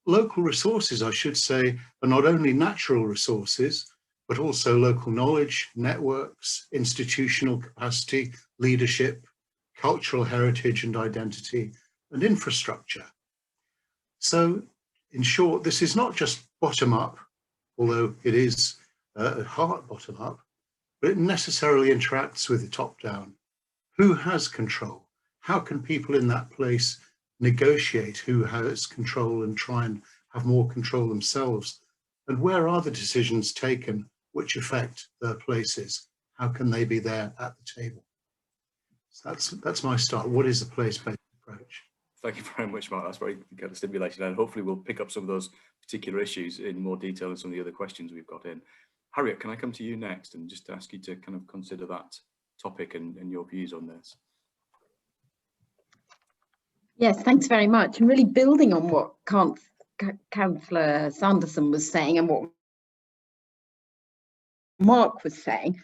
Local resources, I should say, are not only natural resources, but also local knowledge, networks, institutional capacity, leadership, cultural heritage and identity, and infrastructure. So, in short, this is not just bottom-up, although it is at heart bottom-up, but it necessarily interacts with the top-down. Who has control? How can people in that place negotiate who has control and try and have more control themselves? And where are the decisions taken which affect their places? How can they be there at the table? So that's my start. What is a place-based approach? Thank you very much, Mark. That's very kind of stimulating, and hopefully we'll pick up some of those particular issues in more detail and some of the other questions we've got in. Harriet, can I come to you next and just ask you to kind of consider that topic and your views on this? Yes, thanks very much. And really building on what Councillor Sanderson was saying and what Mark was saying,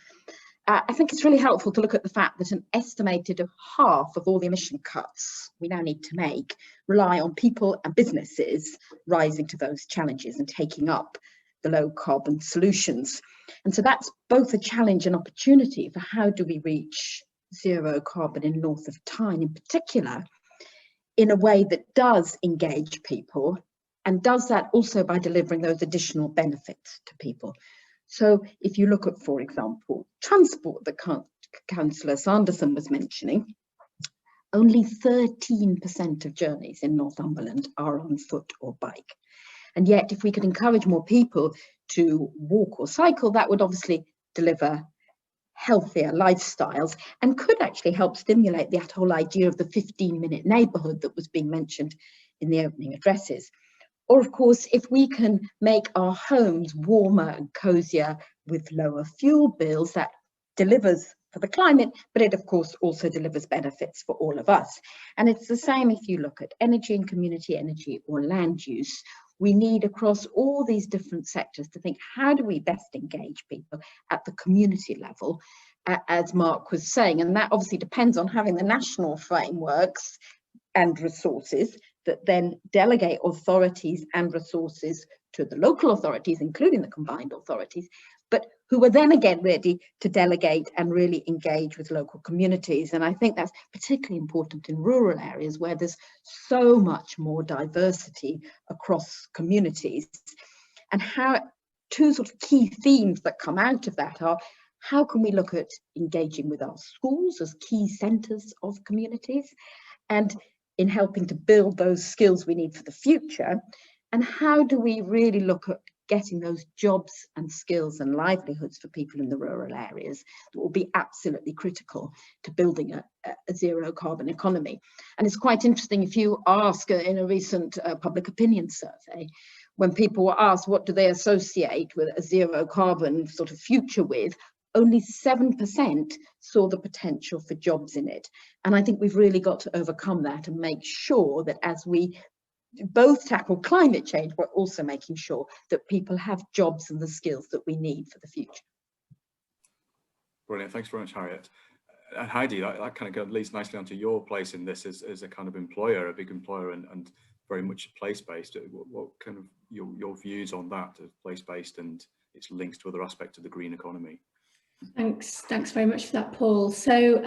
I think it's really helpful to look at the fact that an estimated half of all the emission cuts we now need to make rely on people and businesses rising to those challenges and taking up the low carbon solutions. And so that's both a challenge and opportunity for how do we reach zero carbon in north of Tyne in particular, in a way that does engage people and does that also by delivering those additional benefits to people. So if you look at, for example, transport that Councillor Sanderson was mentioning, only 13% of journeys in Northumberland are on foot or bike. And yet if we could encourage more people to walk or cycle, that would obviously deliver healthier lifestyles and could actually help stimulate that whole idea of the 15-minute neighbourhood that was being mentioned in the opening addresses. Or of course, if we can make our homes warmer and cosier with lower fuel bills, that delivers for the climate, but it of course also delivers benefits for all of us. And it's the same if you look at energy and community energy or land use. We need across all these different sectors to think, how do we best engage people at the community level, as Mark was saying, and that obviously depends on having the national frameworks and resources that then delegate authorities and resources to the local authorities, including the combined authorities, but who are then again ready to delegate and really engage with local communities. And I think that's particularly important in rural areas where there's so much more diversity across communities. And how two sort of key themes that come out of that are, how can we look at engaging with our schools as key centres of communities and in helping to build those skills we need for the future? And how do we really look at getting those jobs and skills and livelihoods for people in the rural areas that will be absolutely critical to building a zero carbon economy? And it's quite interesting, if you ask in a recent public opinion survey, when people were asked what do they associate with a zero carbon sort of future with, only 7% saw the potential for jobs in it. And I think we've really got to overcome that and make sure that as we both tackle climate change, but also making sure that people have jobs and the skills that we need for the future. Brilliant, thanks very much, Harriet. And Heidi, that kind of leads nicely onto your place in this as a kind of employer, a big employer, and very much place-based. What kind of your views on that, place-based and its links to other aspects of the green economy? Thanks very much for that, Paul. So,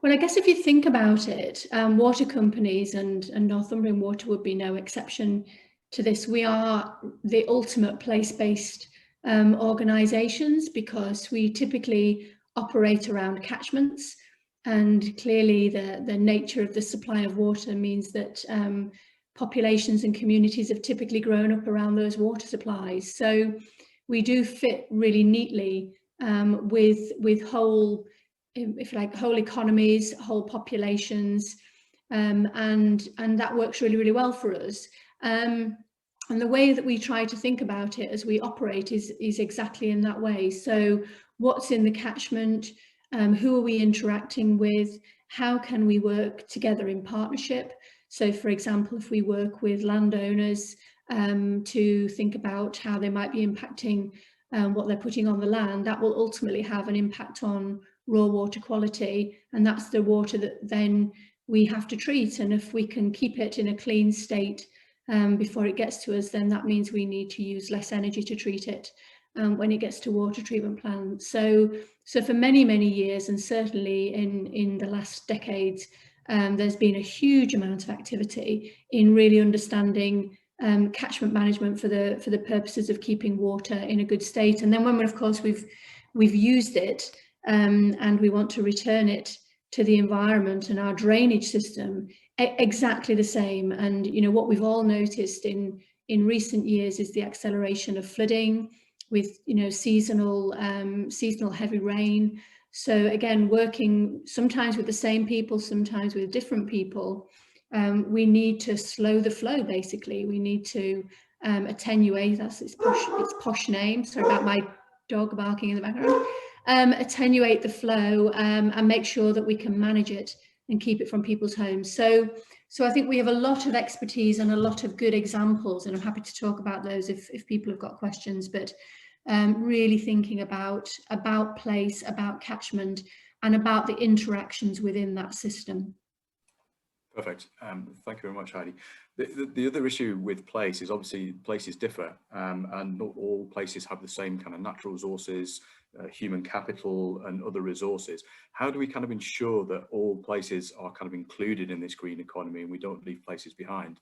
well, I guess if you think about it, water companies and Northumbrian Water would be no exception to this. We are the ultimate place-based organisations because we typically operate around catchments, and clearly the nature of the supply of water means that populations and communities have typically grown up around those water supplies. So we do fit really neatly with whole, if you like, whole economies, whole populations, and that works really, really well for us. And the way that we try to think about it as we operate is exactly in that way. So what's in the catchment? Who are we interacting with? How can we work together in partnership? So, for example, if we work with landowners to think about how they might be impacting what they're putting on the land, that will ultimately have an impact on raw water quality, and that's the water that then we have to treat. And if we can keep it in a clean state before it gets to us, then that means we need to use less energy to treat it when it gets to water treatment plants. So for many, many years, and certainly in the last decades, there's been a huge amount of activity in really understanding catchment management for the purposes of keeping water in a good state. And then when, of course, we've used it and we want to return it to the environment and our drainage system, exactly the same. And you know what we've all noticed in recent years is the acceleration of flooding with seasonal heavy rain. So again, working sometimes with the same people, sometimes with different people. We need to slow the flow, basically. We need to attenuate, that's its posh name, sorry about my dog barking in the background, attenuate the flow and make sure that we can manage it and keep it from people's homes. So I think we have a lot of expertise and a lot of good examples, and I'm happy to talk about those if people have got questions, but really thinking about place, about catchment, and about the interactions within that system. Perfect. Thank you very much, Heidi. The other issue with place is obviously places differ, and not all places have the same kind of natural resources, human capital and other resources. How do we kind of ensure that all places are kind of included in this green economy and we don't leave places behind?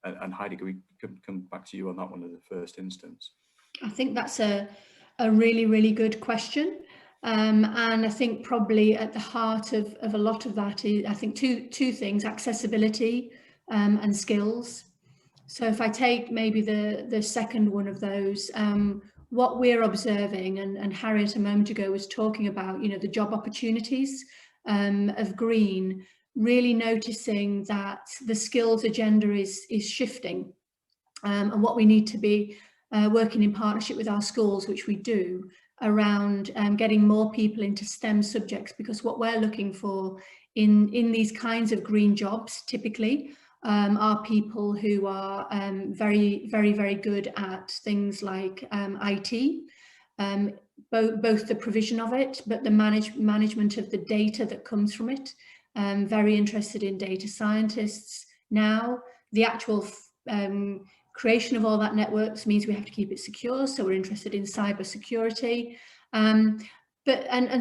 And Heidi, can we come back to you on that one in the first instance? I think that's a really, really good question. And I think probably at the heart of a lot of that is, I think, two things: accessibility and skills. So if I take maybe the second one of those, what we're observing, and Harriet a moment ago was talking about, the job opportunities of green, really noticing that the skills agenda is shifting, and what we need to be working in partnership with our schools, which we do, around getting more people into STEM subjects, because what we're looking for in these kinds of green jobs typically are people who are very, very, very good at things like IT, both the provision of it, but the management of the data that comes from it. Very interested in data scientists now. The actual creation of all that networks means we have to keep it secure, so we're interested in cyber security. And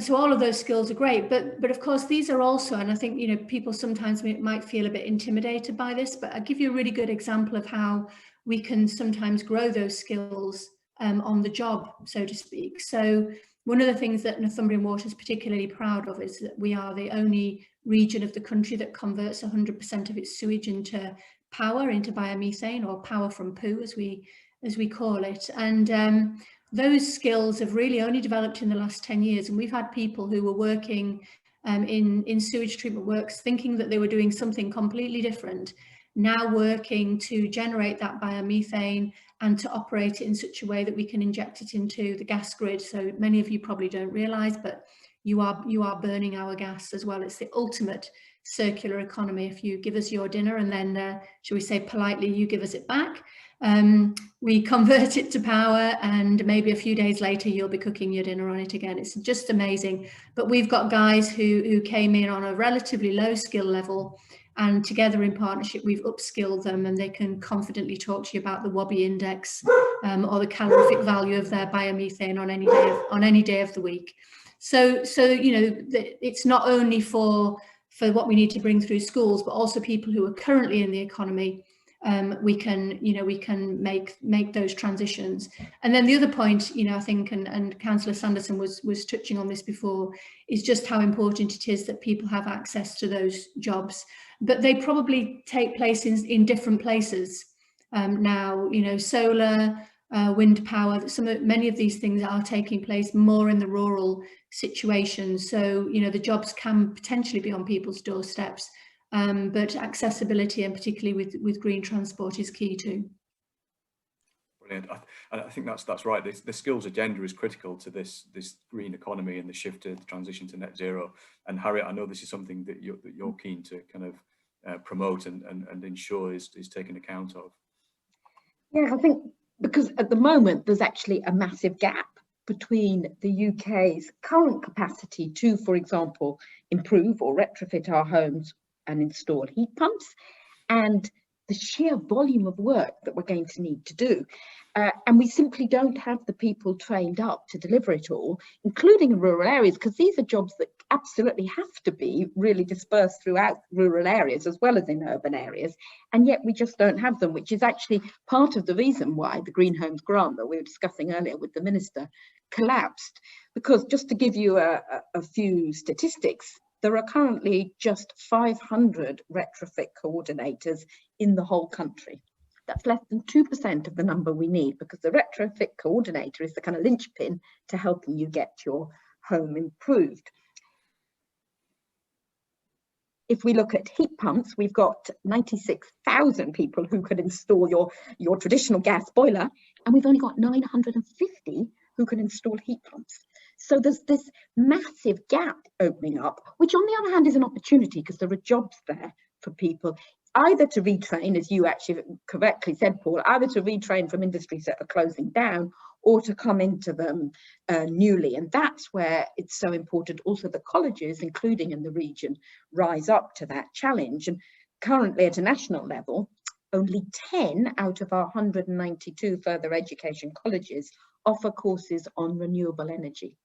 so all of those skills are great, but of course these are also, and I think people sometimes might feel a bit intimidated by this, but I'll give you a really good example of how we can sometimes grow those skills on the job, so to speak. So one of the things that Northumbrian Water is particularly proud of is that we are the only region of the country that converts 100% of its sewage into power, into biomethane, or power from poo as we call it. And those skills have really only developed in the last 10 years, and we've had people who were working in sewage treatment works thinking that they were doing something completely different, now working to generate that biomethane and to operate it in such a way that we can inject it into the gas grid. So many of you probably don't realise, but you are burning our gas as well. It's the ultimate circular economy. If you give us your dinner and then, shall we say politely, you give us it back, we convert it to power, and maybe a few days later you'll be cooking your dinner on it again. It's just amazing. But we've got guys who came in on a relatively low skill level, and together in partnership we've upskilled them, and they can confidently talk to you about the Wobby index or the calorific value of their biomethane on any day of the week. So you know, it's not only for what we need to bring through schools, but also people who are currently in the economy. We can make those transitions. And then the other point, you know, I think, and Councillor Sanderson was touching on this before, is just how important it is that people have access to those jobs. But they probably take place in different places now. You know, solar, wind power. Many of these things are taking place more in the rural situations. So you know, the jobs can potentially be on people's doorsteps. But accessibility, and particularly with green transport, is key too. Brilliant. I think that's right. The skills agenda is critical to this green economy and the shift to the transition to net zero. And Harriet, I know this is something that you're keen to kind of promote and ensure is taken account of. Yeah, I think because at the moment there's actually a massive gap between the UK's current capacity to, for example, improve or retrofit our homes and install heat pumps, and the sheer volume of work that we're going to need to do. And we simply don't have the people trained up to deliver it all, including in rural areas, because these are jobs that absolutely have to be really dispersed throughout rural areas as well as in urban areas. And yet we just don't have them, which is actually part of the reason why the Green Homes grant that we were discussing earlier with the Minister collapsed. Because just to give you a few statistics, there are currently just 500 retrofit coordinators in the whole country. That's less than 2% of the number we need, because the retrofit coordinator is the kind of linchpin to helping you get your home improved. If we look at heat pumps, we've got 96,000 people who could install your traditional gas boiler, and we've only got 950 who can install heat pumps. So there's this massive gap opening up, which on the other hand is an opportunity, because there are jobs there for people, either to retrain, as you actually correctly said, Paul, either to retrain from industries that are closing down or to come into them newly. And that's where it's so important also the colleges, including in the region, rise up to that challenge. And currently at a national level, only 10 out of our 192 further education colleges offer courses on renewable energy.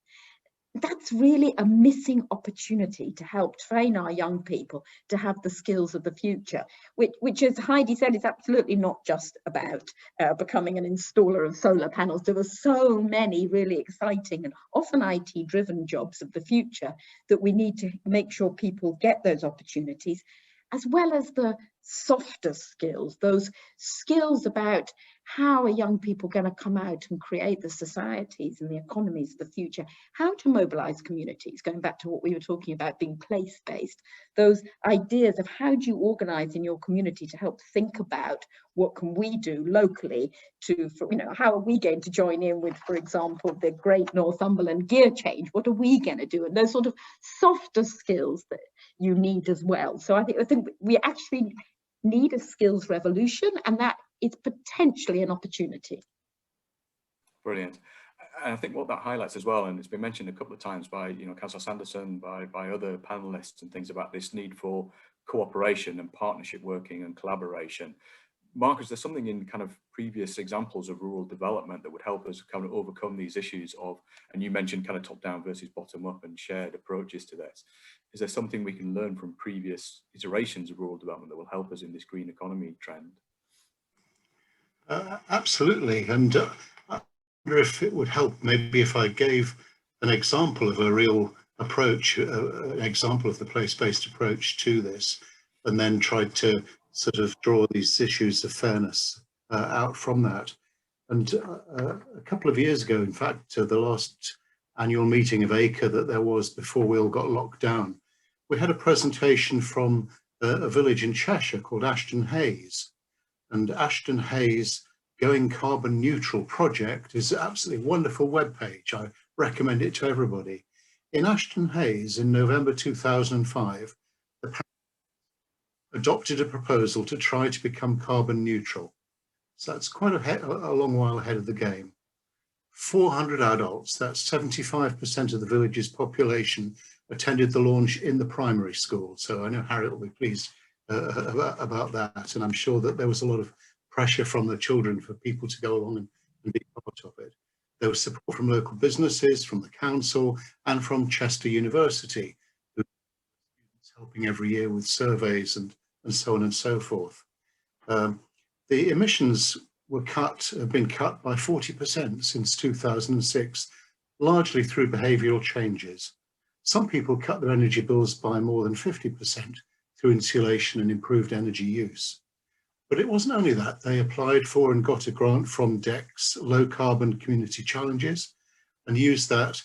That's really a missing opportunity to help train our young people to have the skills of the future, which as Heidi said, is absolutely not just about becoming an installer of solar panels. There are so many really exciting and often IT-driven jobs of the future that we need to make sure people get those opportunities, as well as the softer skills, those skills about how are young people going to come out and create the societies and the economies of the future, how to mobilize communities, going back to what we were talking about being place-based, those ideas of how do you organize in your community to help think about what can we do locally to, you know, how are we going to join in with, for example, the Great Northumberland gear change? What are we going to do? And those sort of softer skills that you need as well. So I think we actually need a skills revolution, and that is potentially an opportunity. Brilliant. And I think what that highlights as well, and it's been mentioned a couple of times by, you know, Councillor Sanderson, by other panelists and things about this need for cooperation and partnership working and collaboration. Mark, is there something in kind of previous examples of rural development that would help us kind of overcome these issues of, and you mentioned kind of top down versus bottom up and shared approaches to this. Is there something we can learn from previous iterations of rural development that will help us in this green economy trend? Absolutely. And I wonder if it would help maybe if I gave an example of a real approach, an example of the place-based approach to this, and then tried to sort of draw these issues of fairness out from that. And a couple of years ago, in fact, the last annual meeting of ACRE that there was before we all got locked down, we had a presentation from a village in Cheshire called Ashton Hayes. And Ashton Hayes Going Carbon Neutral project is an absolutely wonderful webpage. I recommend it to everybody. In Ashton Hayes in November 2005, the panel adopted a proposal to try to become carbon neutral. So that's quite a long while ahead of the game. 400 adults, that's 75% of the village's population, attended the launch in the primary school. So I know Harriet will be pleased about that. And I'm sure that there was a lot of pressure from the children for people to go along and be part of it. There was support from local businesses, from the council, and from Chester University, who is helping every year with surveys and so on and so forth. The emissions have been cut by 40% since 2006, largely through behavioural changes. Some people cut their energy bills by more than 50% through insulation and improved energy use. But it wasn't only that. They applied for and got a grant from DEC's Low Carbon Community Challenges and used that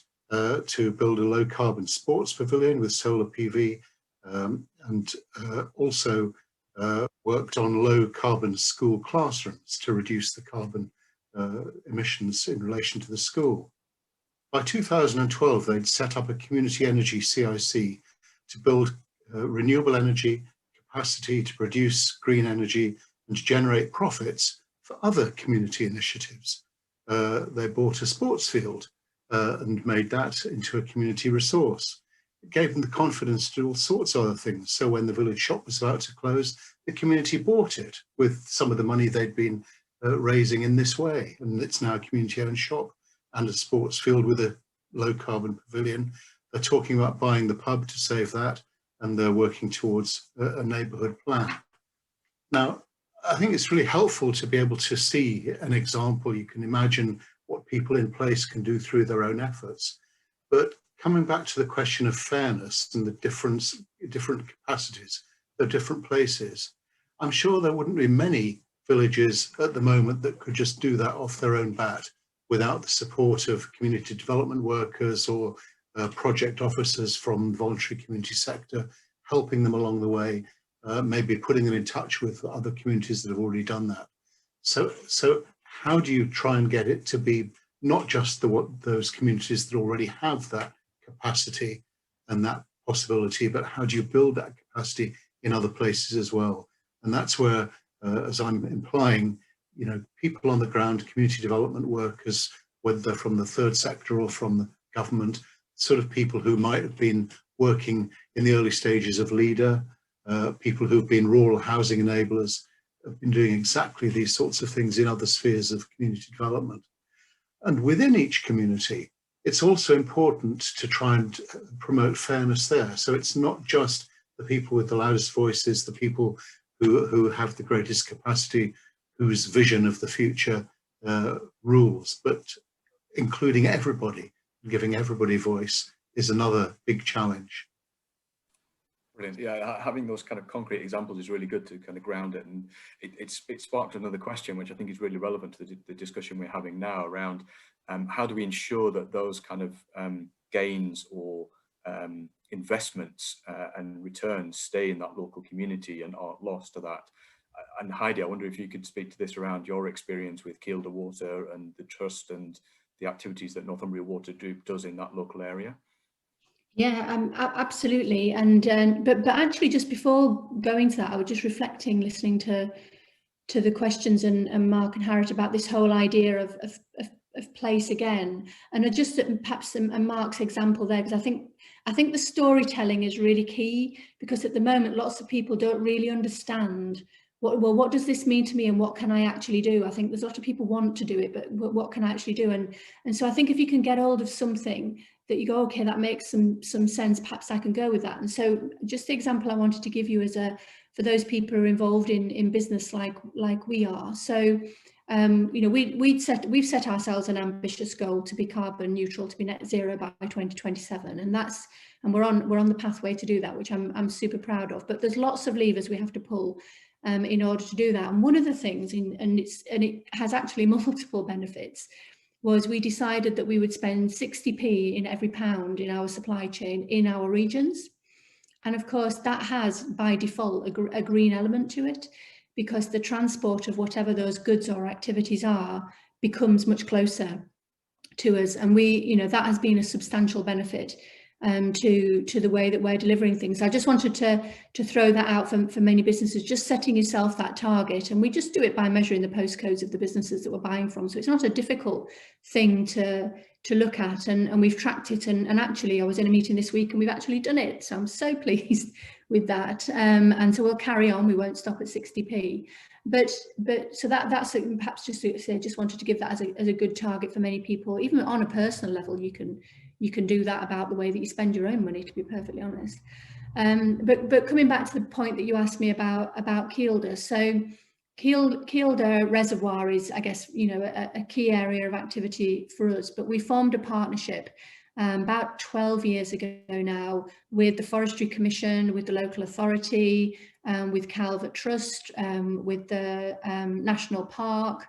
to build a low carbon sports pavilion with solar PV and also worked on low carbon school classrooms to reduce the carbon emissions in relation to the school. By 2012, they'd set up a community energy CIC to build renewable energy capacity to produce green energy and to generate profits for other community initiatives. They bought a sports field and made that into a community resource. It gave them the confidence to do all sorts of other things. So when the village shop was about to close, the community bought it with some of the money they'd been raising in this way. And it's now a community-owned shop and a sports field with a low-carbon pavilion. They're talking about buying the pub to save that, and they're working towards a neighbourhood plan. Now, I think it's really helpful to be able to see an example. You can imagine what people in place can do through their own efforts. But coming back to the question of fairness and the different capacities of different places, I'm sure there wouldn't be many villages at the moment that could just do that off their own bat without the support of community development workers or project officers from the voluntary community sector, helping them along the way, maybe putting them in touch with other communities that have already done that. So how do you try and get it to be not just those communities that already have that capacity and that possibility, but how do you build that capacity in other places as well? And that's where, as I'm implying, you know, people on the ground, community development workers, whether they're from the third sector or from the government, sort of people who might have been working in the early stages of LEADER, people who've been rural housing enablers, have been doing exactly these sorts of things in other spheres of community development. And within each community, it's also important to try and promote fairness there. So it's not just the people with the loudest voices, the people who have the greatest capacity, whose vision of the future rules, but including everybody, giving everybody voice is another big challenge. Brilliant. Yeah, having those kind of concrete examples is really good to kind of ground it, and it sparked another question, which I think is really relevant to the discussion we're having now around how do we ensure that those kind of gains or investments and returns stay in that local community and aren't lost to that. And Heidi, I wonder if you could speak to this around your experience with Cllr Water and the trust and the activities that Northumbria Water Group does in that local area. Yeah, absolutely. And but actually, just before going to that, I was just reflecting, listening to the questions and Mark and Harriet about this whole idea of place again, and just perhaps Mark's example there, because I think the storytelling is really key, because at the moment lots of people don't really understand what does this mean to me and what can I actually do. I think there's a lot of people want to do it, but what can I actually do? And so I think if you can get hold of something that you go, okay, that makes some sense, perhaps I can go with that. And so just the example I wanted to give you is for those people who are involved in business like we are. So you know, we've set ourselves an ambitious goal to be carbon neutral, to be net zero by 2027, and we're on the pathway to do that, which I'm super proud of. But there's lots of levers we have to pull in order to do that. And one of the things, and it has actually multiple benefits, was we decided that we would spend 60p in every pound in our supply chain in our regions. And of course, that has by default a green element to it, because the transport of whatever those goods or activities are becomes much closer to us. And we, you know, that has been a substantial benefit to the way that we're delivering things. I just wanted to throw that out for many businesses, just setting yourself that target, and we just do it by measuring the postcodes of the businesses that we're buying from. So it's not a difficult thing to look at, and we've tracked it, and actually I was in a meeting this week and we've actually done it, so I'm so pleased with that, and so we'll carry on, we won't stop at 60p. But so that's perhaps just to say, just wanted to give that as a good target for many people. Even on a personal level, you can do that about the way that you spend your own money, to be perfectly honest. But coming back to the point that you asked me about Cllr, so Cllr Reservoir is, I guess, you know, a key area of activity for us, but we formed a partnership about 12 years ago now with the Forestry Commission, with the local authority, with Calvert Trust, with the National Park,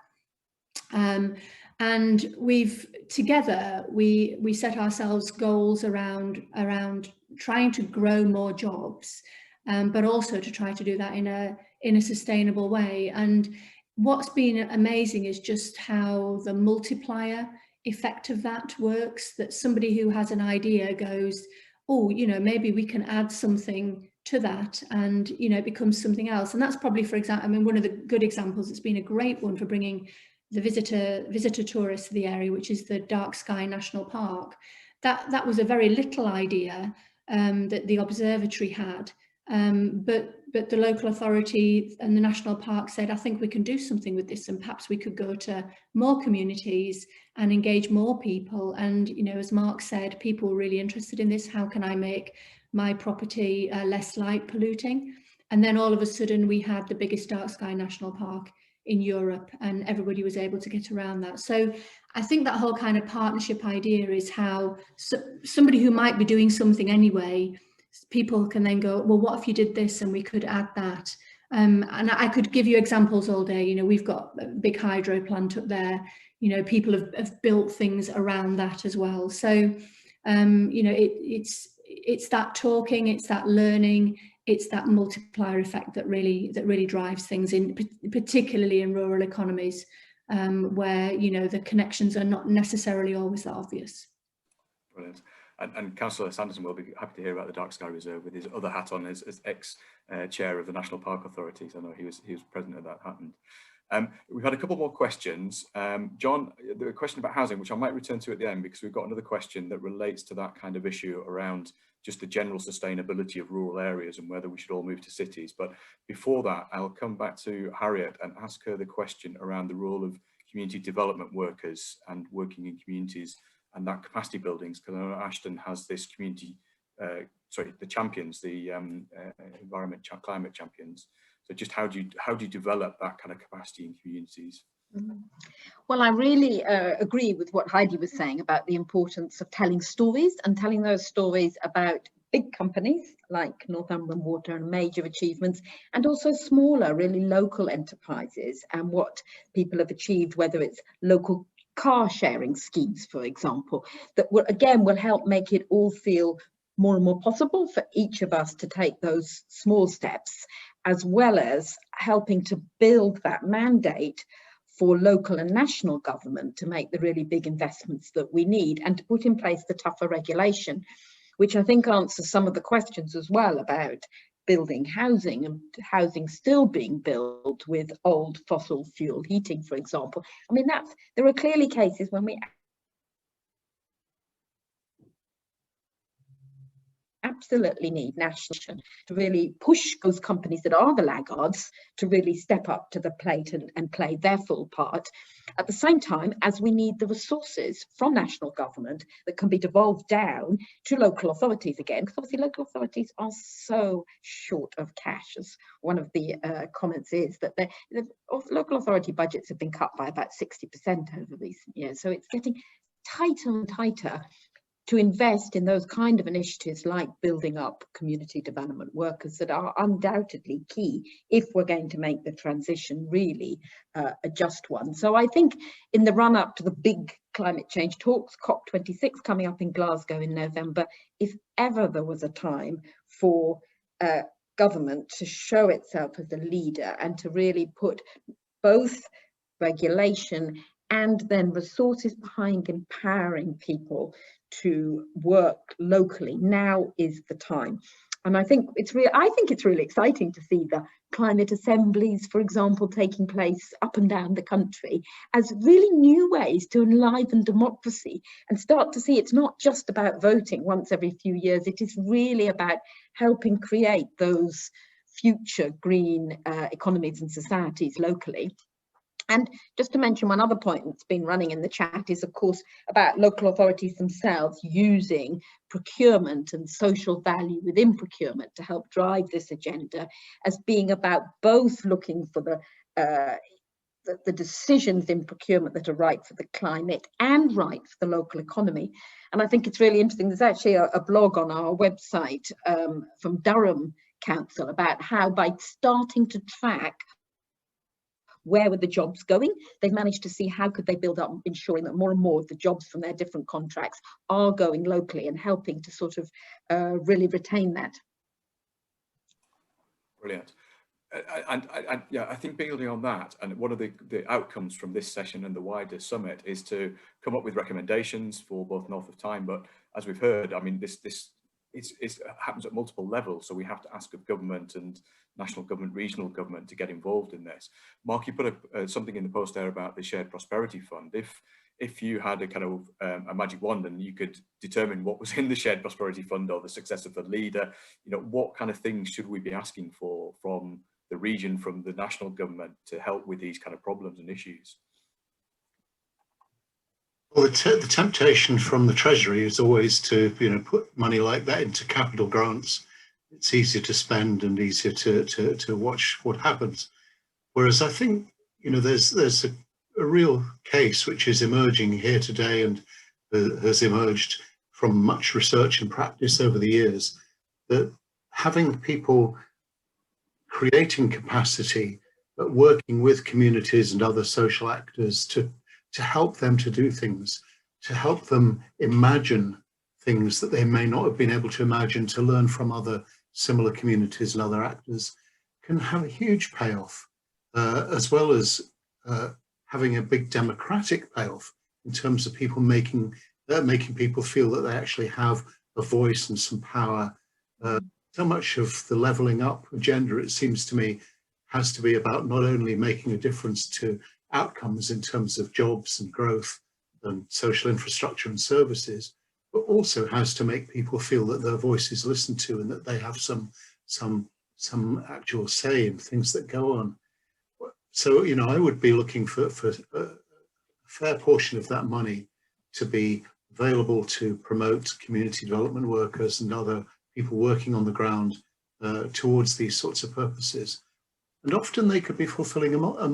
and we've together we set ourselves goals around trying to grow more jobs, but also to try to do that in a sustainable way. And what's been amazing is just how the multiplier effect of that works, that somebody who has an idea goes, oh, you know, maybe we can add something to that, and, you know, it becomes something else. And that's probably, for example, I mean, one of the good examples, it's been a great one for bringing the visitor tourists to the area, which is the Dark Sky National Park. That was a very little idea that the observatory had, but the local authority and the national park said, I think we can do something with this, and perhaps we could go to more communities and engage more people. And, you know, as Mark said, people were really interested in this. How can I make my property less light polluting? And then all of a sudden we had the biggest dark sky national park in Europe, and everybody was able to get around that. So I think that whole kind of partnership idea is how somebody who might be doing something anyway, people can then go, well, what if you did this and we could add that? And I could give you examples all day. You know, we've got a big hydro plant up there. You know, people have built things around that as well. So, you know, it's that talking, it's that learning, it's that multiplier effect that really drives things in, particularly in rural economies, where, you know, the connections are not necessarily always that obvious. Brilliant. And Councillor Sanderson will be happy to hear about the Dark Sky Reserve with his other hat on as ex-chair of the National Park Authority. So I know he was present at that happened. We've had a couple more questions. John, the question about housing, which I might return to at the end, because we've got another question that relates to that kind of issue around just the general sustainability of rural areas and whether we should all move to cities. But before that, I'll come back to Harriet and ask her the question around the role of community development workers and working in communities and that capacity buildings, because I know Ashton has this community, the champions, the climate champions. So just how do you develop that kind of capacity in communities? Well, I really agree with what Heidi was saying about the importance of telling stories, and telling those stories about big companies like Northumbrian Water and major achievements, and also smaller, really local enterprises and what people have achieved, whether it's local car sharing schemes, for example, that will help make it all feel more and more possible for each of us to take those small steps, as well as helping to build that mandate for local and national government to make the really big investments that we need, and to put in place the tougher regulation, which I think answers some of the questions as well about building housing, and housing still being built with old fossil fuel heating, for example. I mean, there are clearly cases when we absolutely need national to really push those companies that are the laggards to really step up to the plate and play their full part, at the same time as we need the resources from national government that can be devolved down to local authorities again, because obviously local authorities are so short of cash. As one of the comments is that the local authority budgets have been cut by about 60% over recent years, so it's getting tighter and tighter to invest in those kind of initiatives like building up community development workers that are undoubtedly key if we're going to make the transition really a just one. So I think in the run up to the big climate change talks, COP26 coming up in Glasgow in November, if ever there was a time for government to show itself as a leader and to really put both regulation and then resources behind empowering people to work locally, now is the time. And I think it's really exciting to see the climate assemblies, for example, taking place up and down the country as really new ways to enliven democracy and start to see it's not just about voting once every few years. It is really about helping create those future green economies and societies locally. And just to mention one other point that's been running in the chat is, of course, about local authorities themselves using procurement and social value within procurement to help drive this agenda, as being about both looking for the decisions in procurement that are right for the climate and right for the local economy. And I think it's really interesting. There's actually a blog on our website from Durham Council about how, by starting to track where were the jobs going, they've managed to see how could they build up ensuring that more and more of the jobs from their different contracts are going locally and helping to sort of really retain that. Brilliant. And yeah, I think building on that, and one of the outcomes from this session and the wider summit is to come up with recommendations for both north of Tyne, but as we've heard, I mean, this happens at multiple levels, so we have to ask of government and national government, regional government to get involved in this. Mark, you put something in the post there about the Shared Prosperity Fund. If you had a kind of a magic wand and you could determine what was in the Shared Prosperity Fund or the success of the leader, you know, what kind of things should we be asking for from the region, from the national government to help with these kind of problems and issues? Well, the temptation from the Treasury is always to, you know, put money like that into capital grants. It's easier to spend and easier to watch what happens. Whereas I think, you know, there's a real case which is emerging here today and has emerged from much research and practice over the years, that having people creating capacity, but working with communities and other social actors to help them to do things, to help them imagine things that they may not have been able to imagine, to learn from other similar communities and other actors, can have a huge payoff, as well as having a big democratic payoff in terms of people making people feel that they actually have a voice and some power. So much of the levelling up agenda, it seems to me, has to be about not only making a difference to outcomes in terms of jobs and growth and social infrastructure and services, but also has to make people feel that their voice is listened to and that they have some actual say in things that go on. So, you know, I would be looking for a fair portion of that money to be available to promote community development workers and other people working on the ground towards these sorts of purposes. And often they could be fulfilling a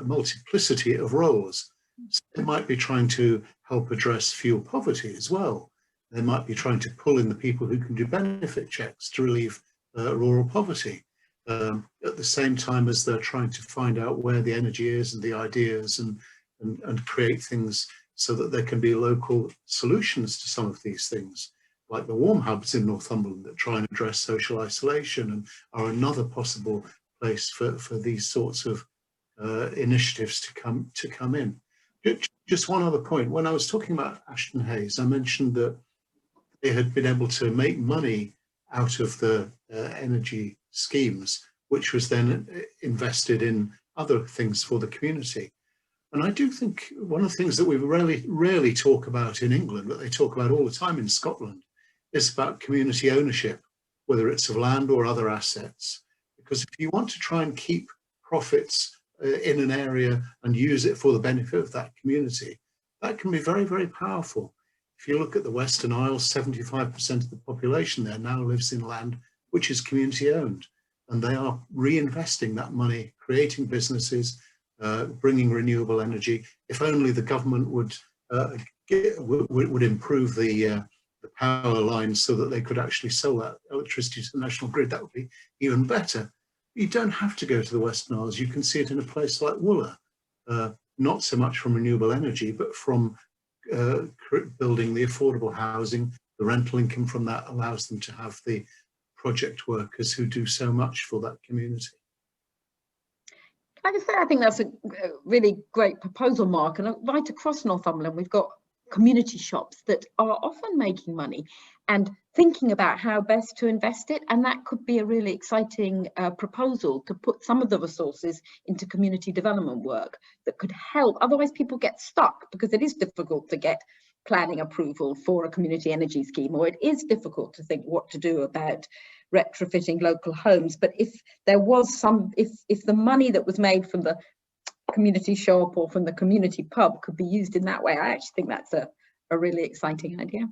multiplicity of roles. So they might be trying to help address fuel poverty as well. They might be trying to pull in the people who can do benefit checks to relieve rural poverty, at the same time as they're trying to find out where the energy is and the ideas and create things so that there can be local solutions to some of these things, like the warm hubs in Northumberland that try and address social isolation and are another possible place for these sorts of initiatives to come in. Just one other point. When I was talking about Ashton Hayes, I mentioned that they had been able to make money out of the energy schemes, which was then invested in other things for the community. And I do think one of the things that we rarely talk about in England, but they talk about all the time in Scotland, is about community ownership, whether it's of land or other assets. Because if you want to try and keep profits in an area and use it for the benefit of that community, that can be very, very powerful. If you look at the Western Isles, 75% of the population there now lives in land which is community owned, and they are reinvesting that money, creating businesses, bringing renewable energy. If only the government would improve the power lines so that they could actually sell that electricity to the national grid, that would be even better. You don't have to go to the Western Isles. You can see it in a place like Cllr, not so much from renewable energy, but from building the affordable housing. The rental income from that allows them to have the project workers who do so much for that community. Like I say, I think that's a really great proposal, Mark. And right across Northumberland, we've got community shops that are often making money and thinking about how best to invest it. And that could be a really exciting proposal to put some of the resources into community development work that could help. Otherwise, people get stuck because it is difficult to get planning approval for a community energy scheme, or it is difficult to think what to do about retrofitting local homes. But if there was some, if the money that was made from the community shop or from the community pub could be used in that way, I actually think that's a really exciting idea.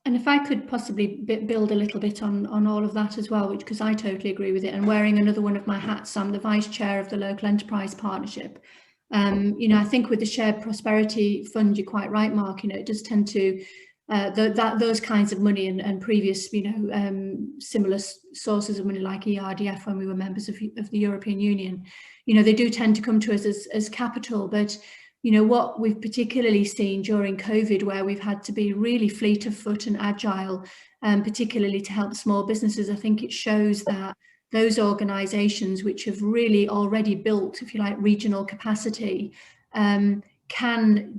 And if I could possibly build a little bit on all of that as well, which, because I totally agree with it, and wearing another one of my hats, I'm the vice chair of the Local Enterprise Partnership. You know, I think with the Shared Prosperity Fund, you're quite right, Mark, you know, it does tend to, those kinds of money and previous, you know, similar sources of money like ERDF when we were members of the European Union, you know, they do tend to come to us as capital. But you know, what we've particularly seen during COVID, where we've had to be really fleet of foot and agile, particularly to help small businesses, I think it shows that those organisations which have really already built, if you like, regional capacity, can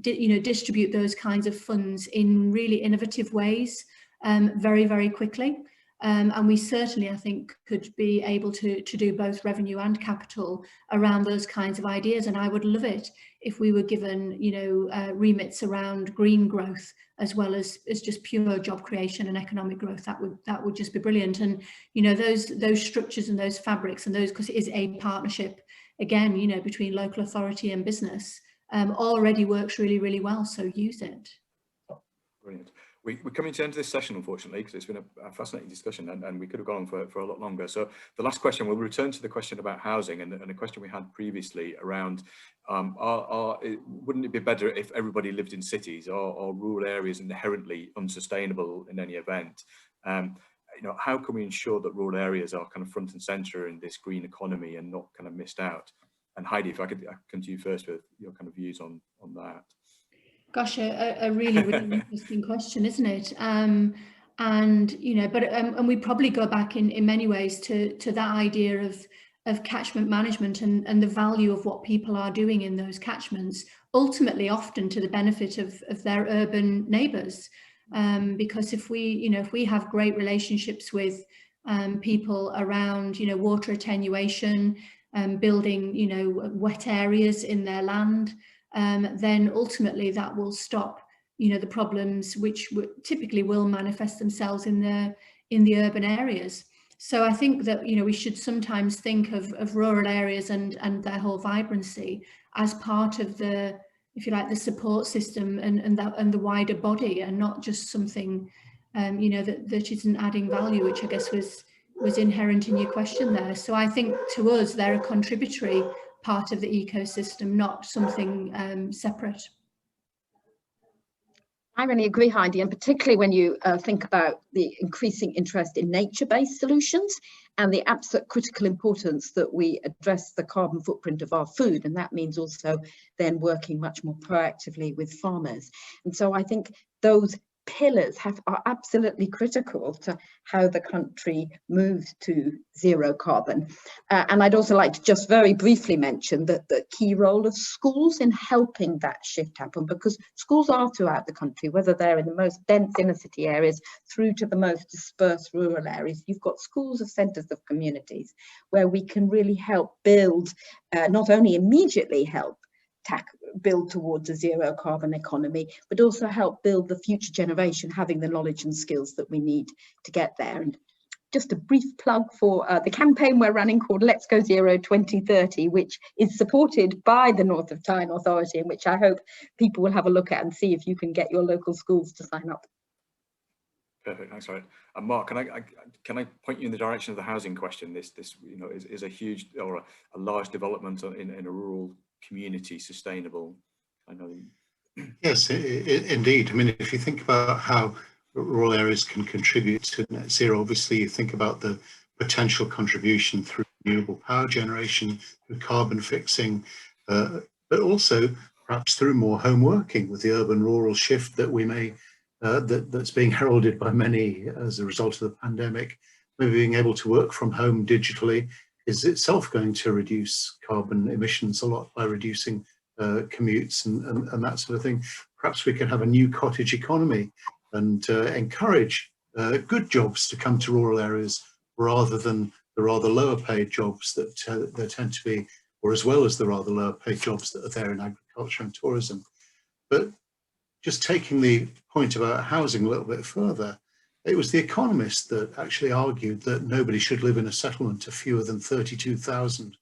you know, distribute those kinds of funds in really innovative ways very, very quickly. And we certainly, I think, could be able to do both revenue and capital around those kinds of ideas. And I would love it if we were given, you know, remits around green growth as well as just pure job creation and economic growth. That would just be brilliant. And you know, those structures and those fabrics and those, because it is a partnership again, you know, between local authority and business, already works really, really well. So use it. Brilliant. We're coming to the end of this session, unfortunately, because it's been a fascinating discussion, and we could have gone on for a lot longer. So the last question, we'll return to the question about housing and a question we had previously around, wouldn't it be better if everybody lived in cities, or rural areas inherently unsustainable in any event? You know, how can we ensure that rural areas are kind of front and centre in this green economy and not kind of missed out? And Heidi, if I could come to you first with your kind of views on that. Gosh, a really, really interesting question, isn't it? And you know, but and we probably go back in many ways to that idea of catchment management and the value of what people are doing in those catchments, ultimately often to the benefit of their urban neighbours. Because if we have great relationships with people around, you know, water attenuation, building, you know, wet areas in their land, then ultimately that will stop, you know, the problems which typically will manifest themselves in the urban areas. So I think that, you know, we should sometimes think of rural areas and their whole vibrancy as part of the, if you like, the support system and the wider body, and not just something, you know, that isn't adding value, which I guess was inherent in your question there. So I think to us they're a contributory part of the ecosystem, not something separate. I really agree, Heidi, and particularly when you think about the increasing interest in nature-based solutions and the absolute critical importance that we address the carbon footprint of our food. And that means also then working much more proactively with farmers. And so I think those pillars are absolutely critical to how the country moves to zero carbon. And I'd also like to just very briefly mention that the key role of schools in helping that shift happen, because schools are throughout the country, whether they're in the most dense inner city areas through to the most dispersed rural areas. You've got schools as centres of communities where we can really help build, not only immediately help build towards a zero carbon economy, but also help build the future generation having the knowledge and skills that we need to get there. And just a brief plug for the campaign we're running called Let's Go Zero 2030, which is supported by the North of Tyne Authority, and which I hope people will have a look at and see if you can get your local schools to sign up. Perfect, thanks for it. And Mark, can I point you in the direction of the housing question? This you know is a huge or a large development in a rural community, sustainable. I know. Yes, indeed. I mean, if you think about how rural areas can contribute to net zero, obviously you think about the potential contribution through renewable power generation, through carbon fixing, but also perhaps through more home working with the urban-rural shift that we may, that's being heralded by many as a result of the pandemic. Maybe being able to work from home digitally is itself going to reduce carbon emissions a lot by reducing commutes and that sort of thing. Perhaps we can have a new cottage economy and encourage good jobs to come to rural areas rather than the rather lower paid jobs that there tend to be, or as well as the rather lower paid jobs that are there in agriculture and tourism. But just taking the point about housing a little bit further, it was The Economist that actually argued that nobody should live in a settlement of fewer than 32,000.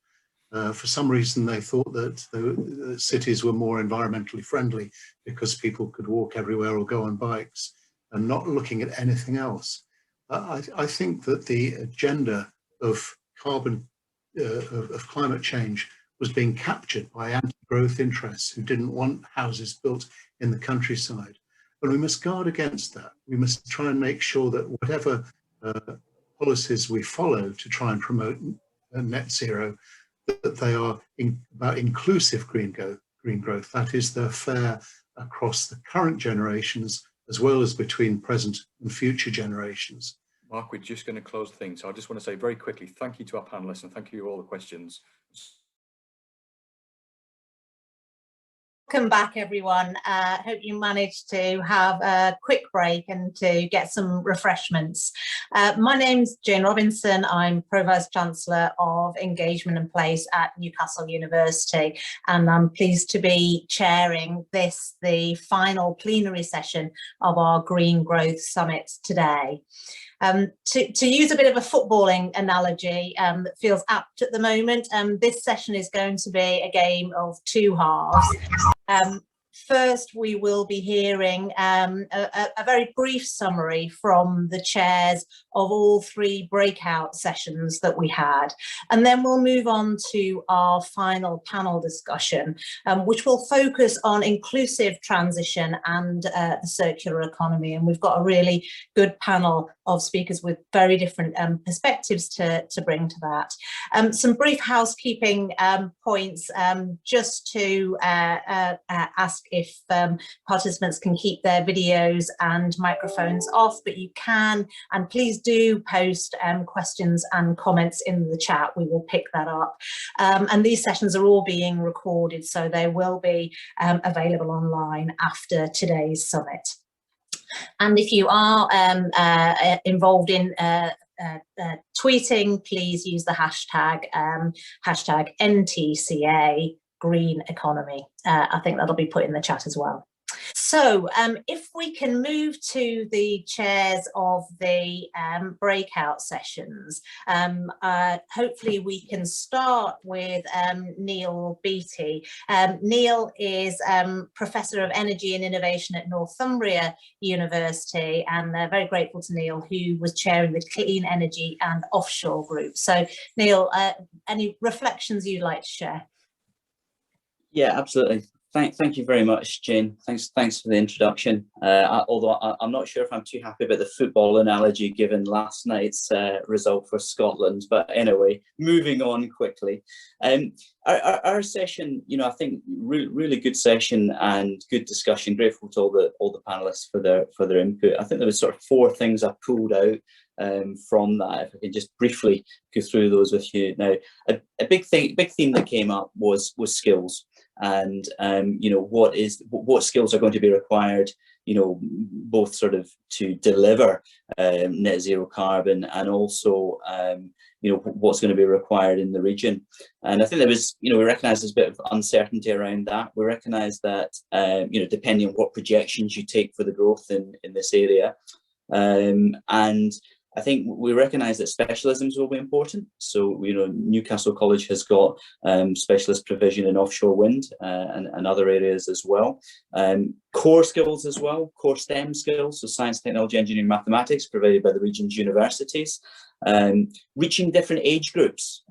For some reason, they thought that the cities were more environmentally friendly because people could walk everywhere or go on bikes, and not looking at anything else. I think that the agenda of climate change was being captured by anti-growth interests who didn't want houses built in the countryside. And we must guard against that. We must try and make sure that whatever policies we follow to try and promote net zero, that they are about inclusive green growth. That is, they're fair across the current generations as well as between present and future generations. Mark, we're just going to close the thing. So I just want to say very quickly, thank you to our panelists and thank you for all the questions. Welcome back, everyone. Hope you managed to have a quick break and to get some refreshments. My name's Jane Robinson. I'm Pro-Vice Chancellor of Engagement and Place at Newcastle University, and I'm pleased to be chairing this, the final plenary session of our Green Growth Summit today. To use a bit of a footballing analogy that feels apt at the moment, this session is going to be a game of two halves. First, we will be hearing a very brief summary from the chairs of all three breakout sessions that we had. And then we'll move on to our final panel discussion, which will focus on inclusive transition and the circular economy. And we've got a really good panel of speakers with very different perspectives to bring to that. Some brief housekeeping points just to ask if participants can keep their videos and microphones off, but you can, and please do post questions and comments in the chat. We will pick that up. And these sessions are all being recorded, so they will be available online after today's summit. And if you are involved in tweeting, please use the hashtag NTCA Green Economy. I think that'll be put in the chat as well. So if we can move to the chairs of the breakout sessions, hopefully we can start with Neil Beattie. Neil is Professor of Energy and Innovation at Northumbria University, and very grateful to Neil, who was chairing the Clean Energy and Offshore group. So Neil, any reflections you'd like to share? Yeah, absolutely. Thank you very much, Jane. Thanks for the introduction. Although I'm not sure if I'm too happy about the football analogy given last night's result for Scotland. But anyway, moving on quickly. Our session, you know, I think really good session and good discussion. Grateful to all the panelists for their input. I think there was sort of four things I pulled out from that. If I can just briefly go through those with you now. A big theme that came up was skills. And you know, what skills are going to be required, you know, both sort of to deliver net zero carbon, and also you know, what's going to be required in the region. And I think there was, you know, we recognise there's a bit of uncertainty around that. We recognise that you know, depending on what projections you take for the growth in this area, and I think we recognise that specialisms will be important. So, you know, Newcastle College has got specialist provision in offshore wind and other areas as well. Core skills as well, core STEM skills, so science, technology, engineering, mathematics, provided by the region's universities. Reaching different age groups.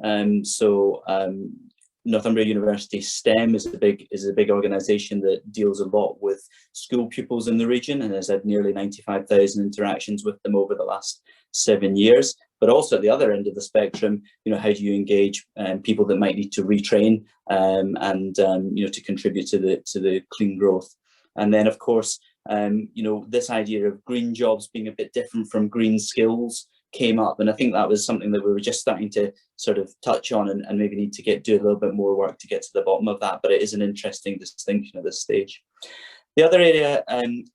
Northumbria University STEM is a big organisation that deals a lot with school pupils in the region and has had nearly 95,000 interactions with them over the last 7 years. But also at the other end of the spectrum, you know, how do you engage people that might need to retrain and you know, to contribute to the clean growth? And then of course, you know, this idea of green jobs being a bit different from green skills came up, and I think that was something that we were just starting to sort of touch on, and maybe need to do a little bit more work to get to the bottom of that, but it is an interesting distinction at this stage. The other area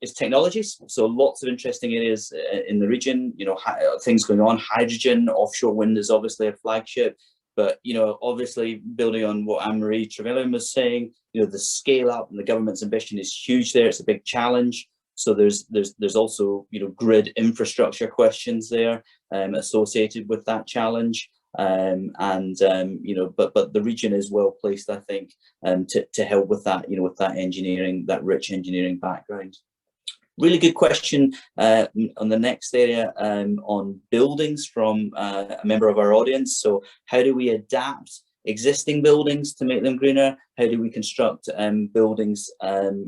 is technologies. So lots of interesting areas in the region, you know, things going on. Hydrogen, offshore wind is obviously a flagship, but, you know, obviously building on what Anne-Marie Trevelyan was saying, you know, the scale up and the government's ambition is huge there. It's a big challenge. So there's also, you know, grid infrastructure questions there associated with that challenge. You know, but the region is well placed, I think, to help with that, you know, with that engineering, that rich engineering background. Really good question on the next area on buildings from a member of our audience. So how do we adapt existing buildings to make them greener? How do we construct buildings,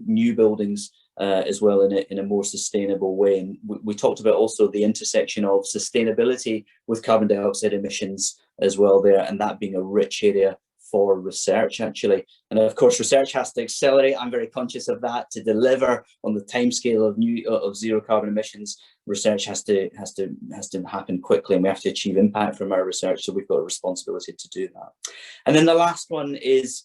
new buildings, as well in a more sustainable way? And we talked about also the intersection of sustainability with carbon dioxide emissions as well there, and that being a rich area for research actually. And of course research has to accelerate. I'm very conscious of that. To deliver on the timescale of zero carbon emissions, research has to happen quickly, and we have to achieve impact from our research, so we've got a responsibility to do that. And then the last one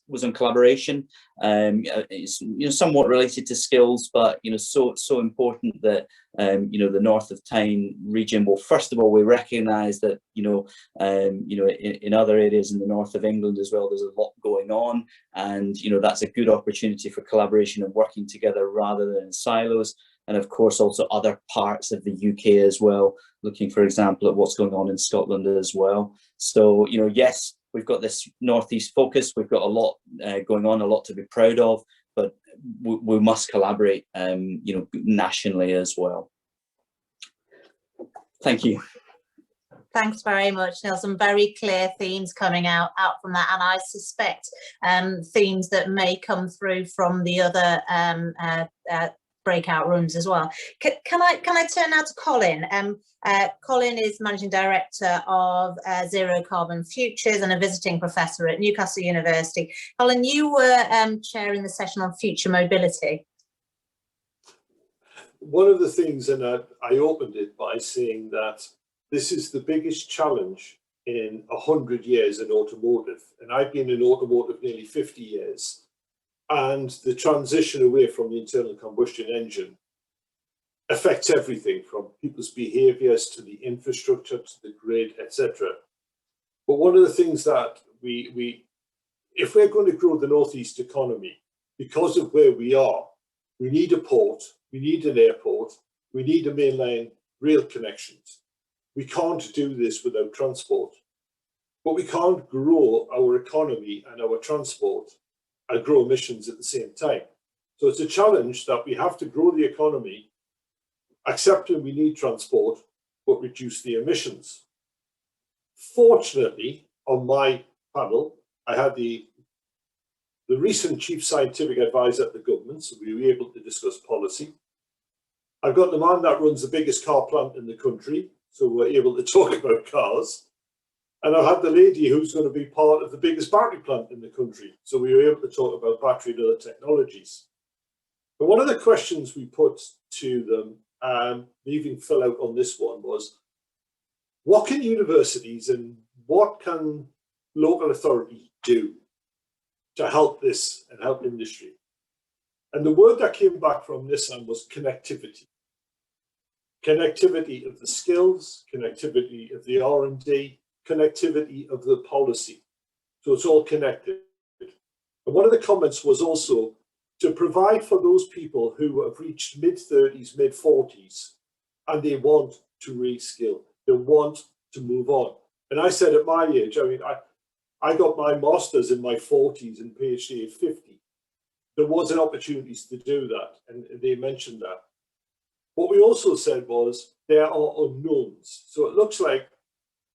was on collaboration. It's, you know, somewhat related to skills, but, you know, so important that you know, the north of Tyne region, well, first of all, we recognise that, you know, in other areas in the north of England as well, there's a lot going on, and, you know, that's a good opportunity for collaboration and working together rather than in silos. And of course, also other parts of the UK as well, looking, for example, at what's going on in Scotland as well. So, you know, yes, we've got this northeast focus. We've got a lot going on, a lot to be proud of, but we must collaborate, you know, nationally as well. Thank you. Thanks very much, Neil. Some very clear themes coming out from that, and I suspect themes that may come through from the other breakout rooms as well. Can I turn now to Colin? Colin is Managing Director of Zero Carbon Futures and a visiting professor at Newcastle University. Colin, you were chairing the session on future mobility. One of the things, and I opened it by saying that this is the biggest challenge in 100 years in automotive, and I've been in automotive nearly 50 years. And the transition away from the internal combustion engine affects everything from people's behaviours to the infrastructure to the grid, etc. But one of the things that if we're going to grow the northeast economy, because of where we are, we need a port, we need an airport, we need a mainline rail connections. We can't do this without transport, but we can't grow our economy and our transport and grow emissions at the same time. So it's a challenge that we have to grow the economy, accepting we need transport, but reduce the emissions. Fortunately, on my panel, I had the recent chief scientific advisor at the government, so we were able to discuss policy. I've got the man that runs the biggest car plant in the country, so we're able to talk about cars. And I had the lady who's going to be part of the biggest battery plant in the country. So we were able to talk about battery and other technologies. But one of the questions we put to them, leaving Phil out on this one, was what can universities and what can local authorities do to help this and help industry? And the word that came back from Nissan was connectivity. Connectivity of the skills, connectivity of the R&D, connectivity of the policy. So it's all connected. And one of the comments was also to provide for those people who have reached mid-30s, mid-40s, and they want to reskill, they want to move on. And I said at my age, I mean, I got my master's in my 40s and PhD at 50. There wasn't opportunities to do that, and they mentioned that. What we also said was there are unknowns. So it looks like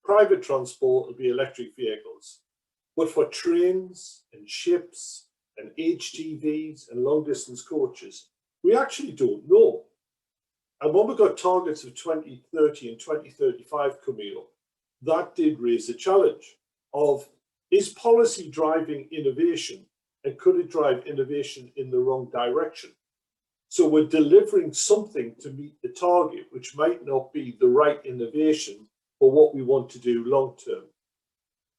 private transport will be electric vehicles, but for trains and ships and HGVs and long distance coaches, we actually don't know. And when we got targets of 2030 and 2035 coming up, that did raise the challenge of, is policy driving innovation, and could it drive innovation in the wrong direction? So we're delivering something to meet the target, which might not be the right innovation, for what we want to do long term.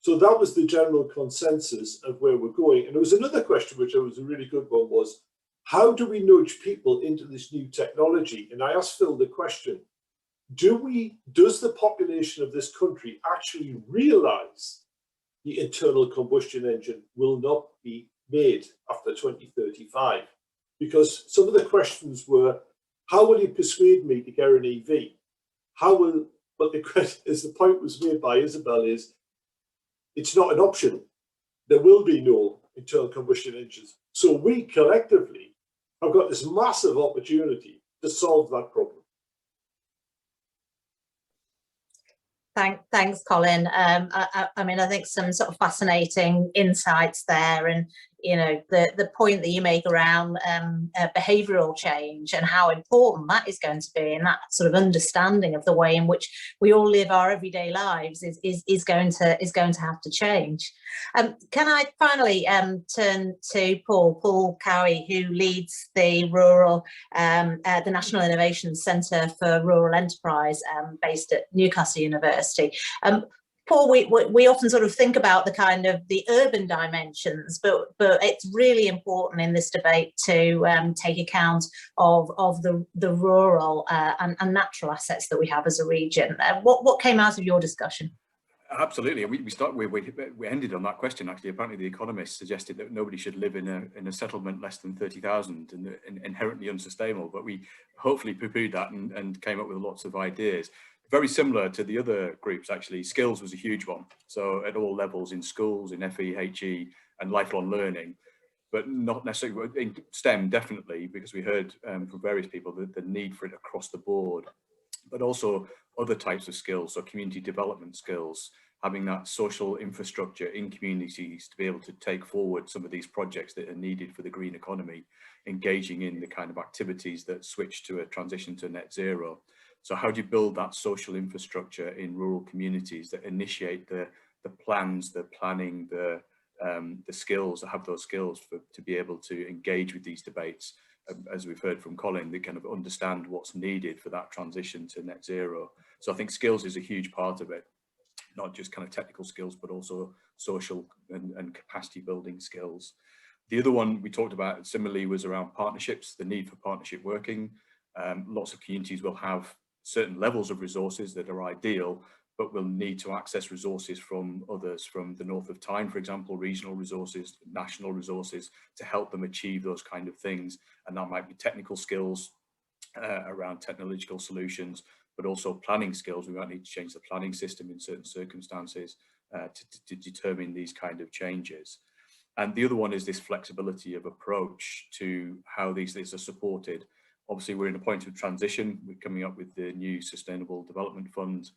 So that was the general consensus of where we're going. And there was another question, which was a really good one, was how do we nudge people into this new technology? And I asked Phil the question, does the population of this country actually realize the internal combustion engine will not be made after 2035? Because some of the questions were, how will you persuade me to get an EV? But the question, as the point was made by Isabel, is it's not an option. There will be no internal combustion engines. So we collectively have got this massive opportunity to solve that problem. Thanks, Colin. I mean, I think some sort of fascinating insights there, and you know, the point that you make around behavioural change and how important that is going to be, and that sort of understanding of the way in which we all live our everyday lives is going to have to change. Can I finally turn to Paul Cowie, who leads the the National Innovation Centre for Rural Enterprise, based at Newcastle University. Paul, we often sort of think about the urban dimensions, but it's really important in this debate to take account of the rural and natural assets that we have as a region. What came out of your discussion? Absolutely, we ended on that question. Actually, apparently the Economist suggested that nobody should live in a settlement less than 30,000 and inherently unsustainable. But we hopefully poo-pooed that and came up with lots of ideas. Very similar to the other groups, actually. Skills was a huge one. So at all levels, in schools, in FE, HE, and lifelong learning, but not necessarily in STEM, definitely, because we heard from various people the need for it across the board, but also other types of skills, so community development skills, having that social infrastructure in communities to be able to take forward some of these projects that are needed for the green economy, engaging in the kind of activities that switch to a transition to net zero. So how do you build that social infrastructure in rural communities that initiate the plans, the planning, the skills, that have those skills to be able to engage with these debates, as we've heard from Colin, they kind of understand what's needed for that transition to net zero. So I think skills is a huge part of it, not just kind of technical skills, but also social and capacity building skills. The other one we talked about similarly was around partnerships, the need for partnership working. Lots of communities will have certain levels of resources that are ideal, but will need to access resources from others, from the north of Tyne, for example, regional resources, national resources, to help them achieve those kind of things. And that might be technical skills around technological solutions, but also planning skills. We might need to change the planning system in certain circumstances to determine these kind of changes. And the other one is this flexibility of approach to how these things are supported. Obviously, we're in a point of transition. We're coming up with the new Sustainable Development Fund,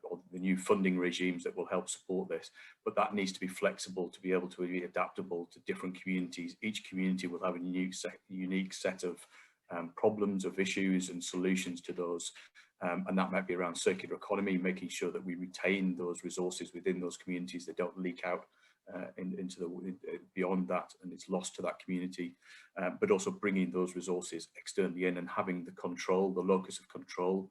or the new funding regimes that will help support this. But that needs to be flexible to be able to be adaptable to different communities. Each community will have a unique set of problems, of issues and solutions to those. And that might be around circular economy, making sure that we retain those resources within those communities, that don't leak out into beyond that and it's lost to that community, but also bringing those resources externally in and having the control, the locus of control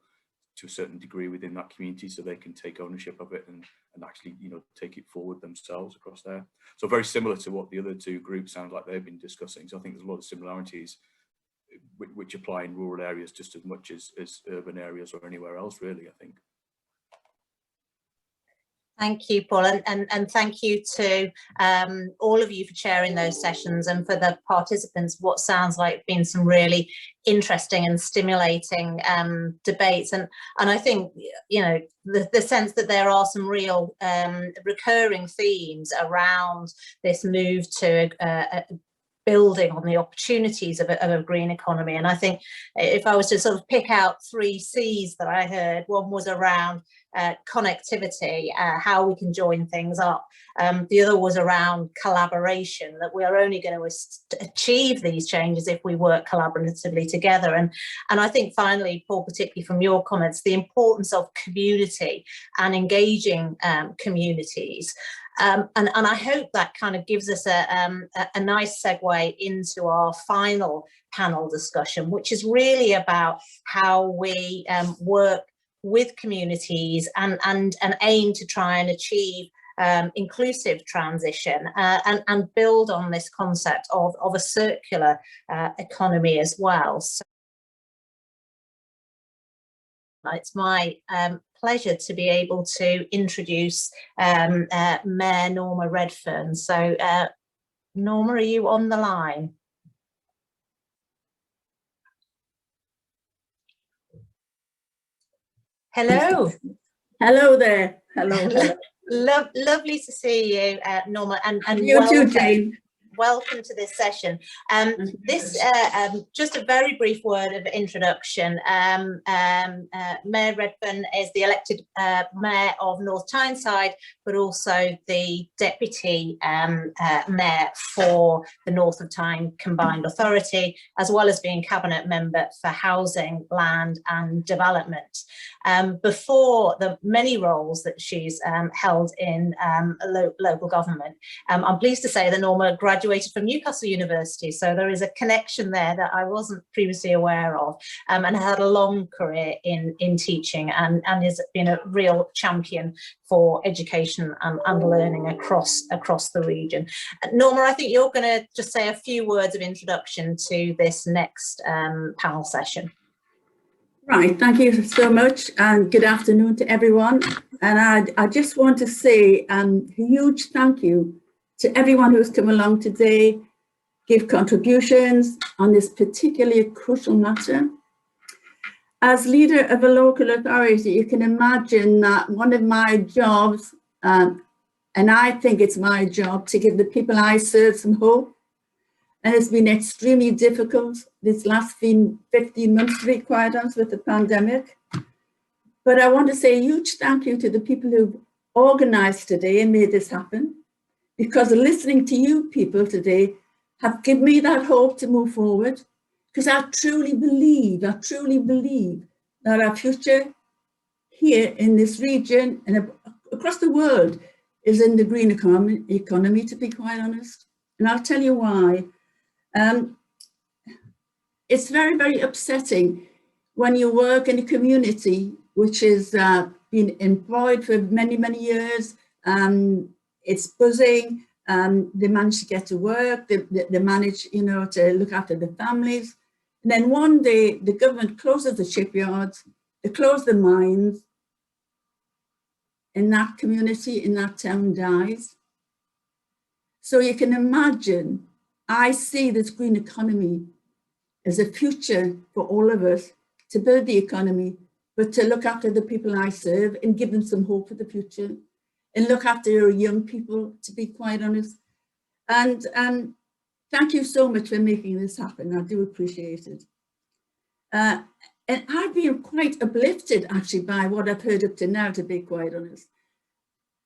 to a certain degree within that community, so they can take ownership of it and actually, you know, take it forward themselves across there. So very similar to what the other two groups sound like they've been discussing. So I think there's a lot of similarities which apply in rural areas just as much as urban areas or anywhere else, really, I think. Thank you, Paul, and thank you to all of you for chairing those sessions, and for the participants, what sounds like been some really interesting and stimulating debates. And I think, you know, the sense that there are some real recurring themes around this move to building on the opportunities of a green economy. And I think if I was to sort of pick out 3 C's that I heard, one was around connectivity, how we can join things up. The other was around collaboration, that we are only going to achieve these changes if we work collaboratively together. And I think finally, Paul, particularly from your comments, the importance of community and engaging communities. And I hope that kind of gives us a nice segue into our final panel discussion, which is really about how we work with communities and aim to try and achieve inclusive transition and build on this concept of a circular economy as well. So it's my pleasure to be able to introduce Mayor Norma Redfern. So Norma, are you on the line? Hello. Hello there. Hello. Lovely to see you, Norma, and you welcome. too, Jane. Welcome to this session. Just a very brief word of introduction. Mayor Redfern is the elected Mayor of North Tyneside, but also the Deputy Mayor for the North of Tyne Combined Authority, as well as being Cabinet Member for Housing, Land and Development. Before the many roles that she's held in local government, I'm pleased to say that Norma graduated from Newcastle University, so there is a connection there that I wasn't previously aware of, and had a long career in teaching and has been a real champion for education and learning across the region. Norma, I think you're going to just say a few words of introduction to this next panel session. Right, thank you so much, and good afternoon to everyone. And I just want to say a huge thank you to everyone who's come along today, give contributions on this particularly crucial matter. As leader of a local authority, you can imagine that one of my jobs, and I think it's my job, to give the people I serve some hope. And it's been extremely difficult this last 15 months, to be quite honest, with the pandemic. But I want to say a huge thank you to the people who've organised today and made this happen, because listening to you people today have given me that hope to move forward, because I truly believe that our future here in this region and across the world is in the green economy, to be quite honest. And I'll tell you why. It's very, very upsetting when you work in a community which has been employed for many, many years. It's buzzing, they manage to get to work, they manage, you know, to look after the families. And then one day the government closes the shipyards, they close the mines, and that community in that town dies. So you can imagine, I see this green economy as a future for all of us to build the economy, but to look after the people I serve and give them some hope for the future, and look after your young people, to be quite honest. And thank you so much for making this happen. I do appreciate it. And I've been quite uplifted actually by what I've heard up to now, to be quite honest.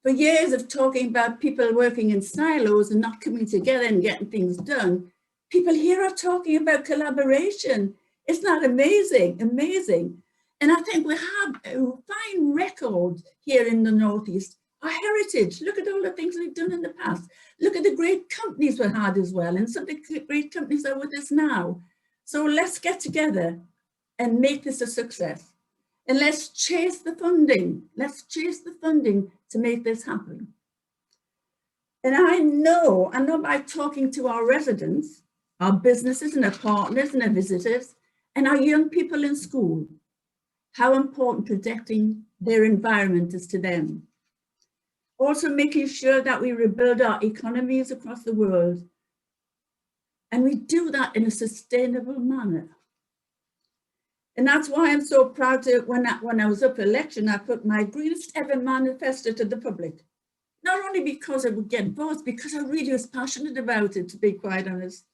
For years of talking about people working in silos and not coming together and getting things done, people here are talking about collaboration. Isn't that amazing? Amazing. And I think we have a fine record here in the Northeast. Our heritage, look at all the things we've done in the past. Look at the great companies we had as well, and some of the great companies are with us now. So let's get together and make this a success. And let's chase the funding. Let's chase the funding to make this happen. And I know by talking to our residents, our businesses and our partners and our visitors, and our young people in school, how important protecting their environment is to them. Also making sure that we rebuild our economies across the world. And we do that in a sustainable manner. And that's why I'm so proud to, when I was up for election, I put my greenest ever manifesto to the public. Not only because I would get votes, because I really was passionate about it, to be quite honest.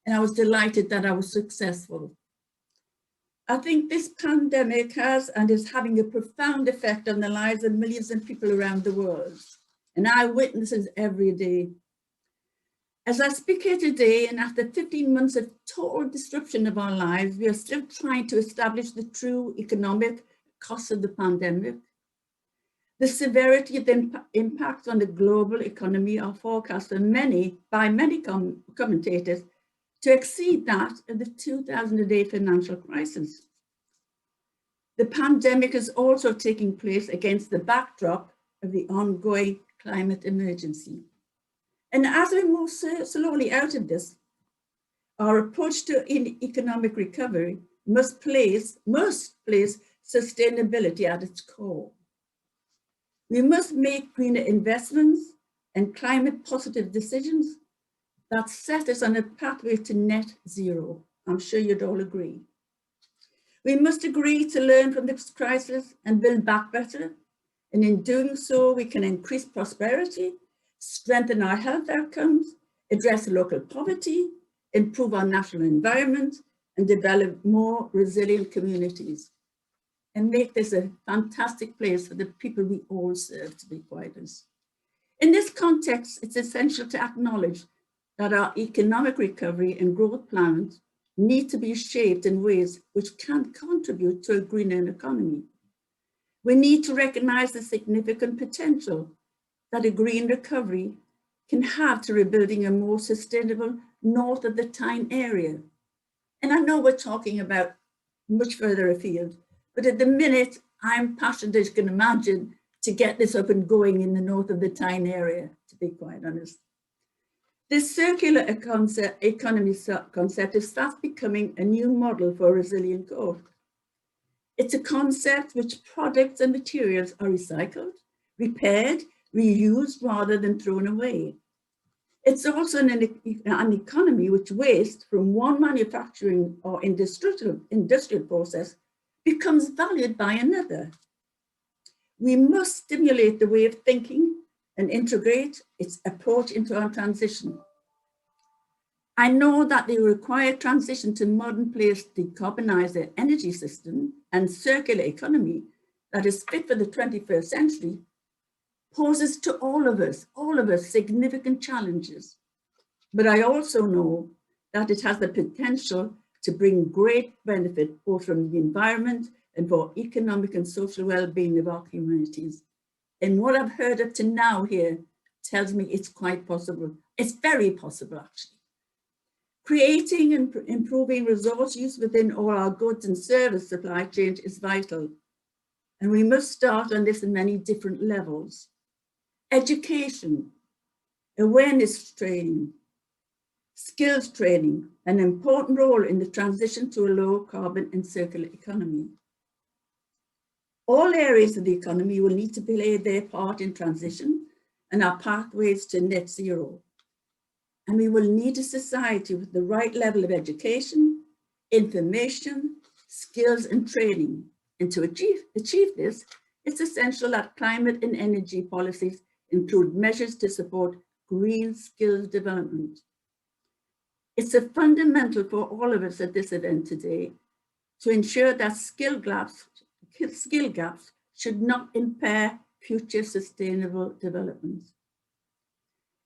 And I was delighted that I was successful. I think this pandemic has and is having a profound effect on the lives of millions of people around the world. And I witness it every day. As I speak here today, and after 15 months of total disruption of our lives, we are still trying to establish the true economic costs of the pandemic. The severity of the impact on the global economy are forecast by many commentators to exceed that of the 2008 financial crisis. The pandemic is also taking place against the backdrop of the ongoing climate emergency. And as we move slowly out of this, our approach to economic recovery must place sustainability at its core. We must make greener investments and climate positive decisions that set us on a pathway to net zero. I'm sure you'd all agree. We must agree to learn from this crisis and build back better. And in doing so, we can increase prosperity, strengthen our health outcomes, address local poverty, improve our natural environment, and develop more resilient communities, and make this a fantastic place for the people we all serve, to be quite honest. In this context, it's essential to acknowledge that our economic recovery and growth plans need to be shaped in ways which can contribute to a greener economy. We need to recognize the significant potential that a green recovery can have to rebuilding a more sustainable north of the Tyne area. And I know we're talking about much further afield, but at the minute, I'm passionate, as you can imagine, to get this up and going in the north of the Tyne area, to be quite honest. This circular economy concept is fast becoming a new model for resilient growth. It's a concept which products and materials are recycled, repaired, reused rather than thrown away. It's also an economy which waste from one manufacturing or industrial process becomes valued by another. We must stimulate the way of thinking and integrate its approach into our transition. I know that the required transition to modern place decarbonize the energy system and circular economy that is fit for the 21st century poses to all of us significant challenges. But I also know that it has the potential to bring great benefit both from the environment and for economic and social well-being of our communities. And what I've heard up to now here tells me it's quite possible. It's very possible, actually. Creating and improving resource use within all our goods and service supply chain is vital. And we must start on this in many different levels. Education, awareness training, skills training, an important role in the transition to a low carbon and circular economy. All areas of the economy will need to play their part in transition and our pathways to net zero. And we will need a society with the right level of education, information, skills and training. And to achieve this, it's essential that climate and energy policies include measures to support green skills development. It's a fundamental for all of us at this event today to ensure that skill gaps should not impair future sustainable development.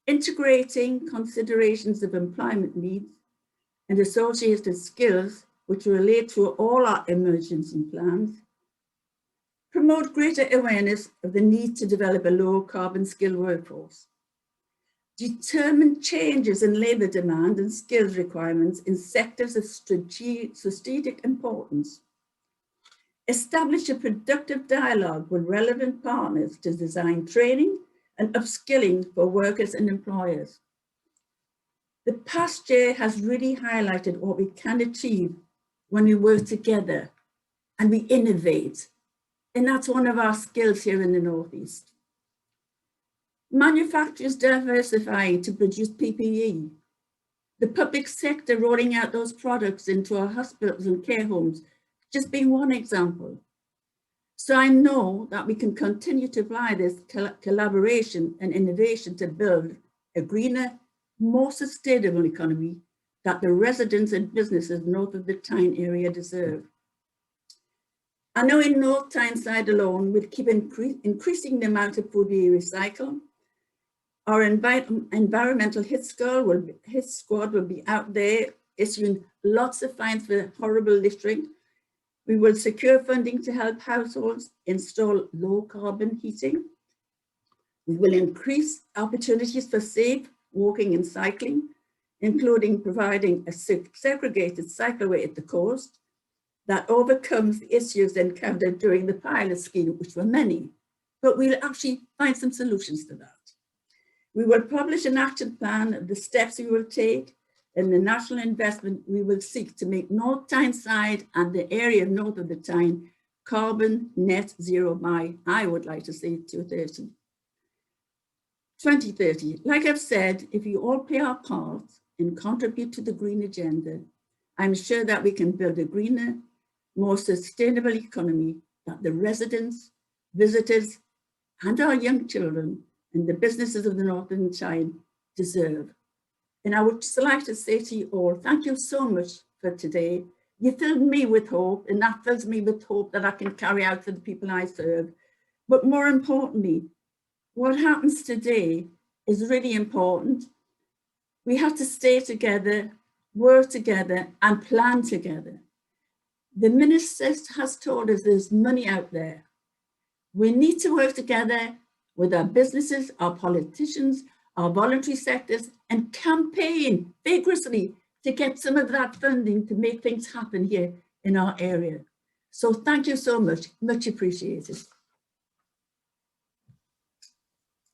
Integrating considerations of employment needs and associated skills which relate to all our emergency plans, promote greater awareness of the need to develop a low carbon skilled workforce, determine changes in labour demand and skills requirements in sectors of strategic importance, establish a productive dialogue with relevant partners to design training and upskilling for workers and employers. The past year has really highlighted what we can achieve when we work together and we innovate. And that's one of our skills here in the Northeast. Manufacturers diversifying to produce PPE. The public sector rolling out those products into our hospitals and care homes, just being one example. So I know that we can continue to apply this collaboration and innovation to build a greener, more sustainable economy that the residents and businesses north of the Tyne area deserve. I know in North Tyneside alone, we'll keep increasing the amount of food we recycle. Our environmental hit squad will be out there issuing lots of fines for horrible littering. We will secure funding to help households install low carbon heating. We will increase opportunities for safe walking and cycling, including providing a segregated cycleway at the coast, that overcomes the issues encountered during the pilot scheme, which were many, but we'll actually find some solutions to that. We will publish an action plan of the steps we will take. In the national investment, we will seek to make North Tyneside and the area north of the Tyne carbon net zero by, I would like to say, 2030. Like I've said, if we all play our part and contribute to the green agenda, I'm sure that we can build a greener, more sustainable economy that the residents, visitors, and our young children and the businesses of the Northern Tyne deserve. And I would just like to say to you all, thank you so much for today. You filled me with hope, and that fills me with hope that I can carry out for the people I serve. But more importantly, what happens today is really important. We have to stay together, work together, and plan together. The Minister has told us there's money out there. We need to work together with our businesses, our politicians, our voluntary sectors, and campaign vigorously to get some of that funding to make things happen here in our area. So thank you so much, much appreciated.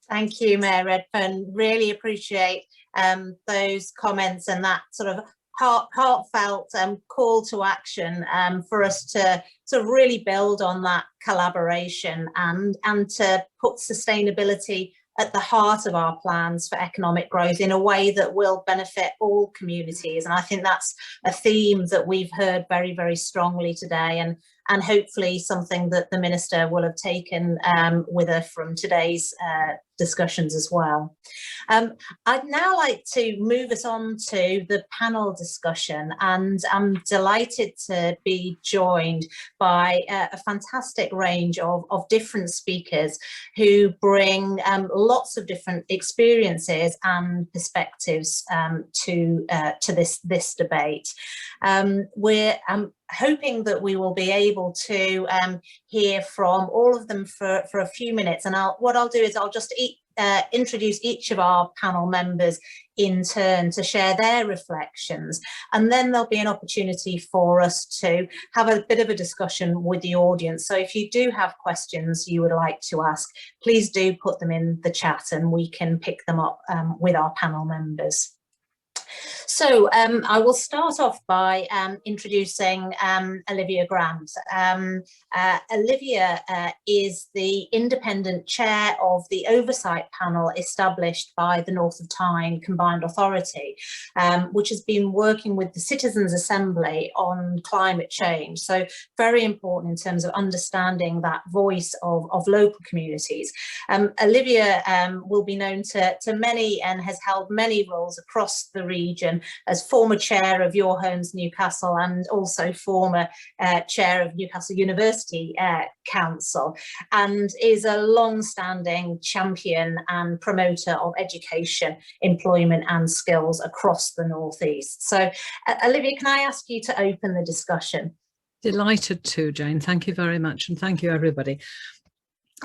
Thank you, Mayor Redfern. Really appreciate those comments and that sort of heartfelt call to action for us to sort of really build on that collaboration and to put sustainability at the heart of our plans for economic growth in a way that will benefit all communities. And I think that's a theme that we've heard very, very strongly today, and hopefully something that the Minister will have taken with her from today's discussions as well. I'd now like to move us on to the panel discussion, and I'm delighted to be joined by a fantastic range of different speakers who bring lots of different experiences and perspectives to this debate. We're hoping that we will be able to hear from all of them for a few minutes, and what I'll do is I'll just introduce each of our panel members in turn to share their reflections, and then there'll be an opportunity for us to have a bit of a discussion with the audience. So if you do have questions you would like to ask, please do put them in the chat and we can pick them up with our panel members. So I will start off by introducing Olivia Grant. Olivia is the independent chair of the oversight panel established by the North of Tyne Combined Authority, which has been working with the Citizens' Assembly on climate change. So very important in terms of understanding that voice of local communities. Olivia will be known to many and has held many roles across the region as former chair of Your Homes Newcastle and also former chair of Newcastle University Council, and is a long-standing champion and promoter of education, employment and skills across the North East. So Olivia, can I ask you to open the discussion? Delighted to, Jane. Thank you very much, and thank you everybody.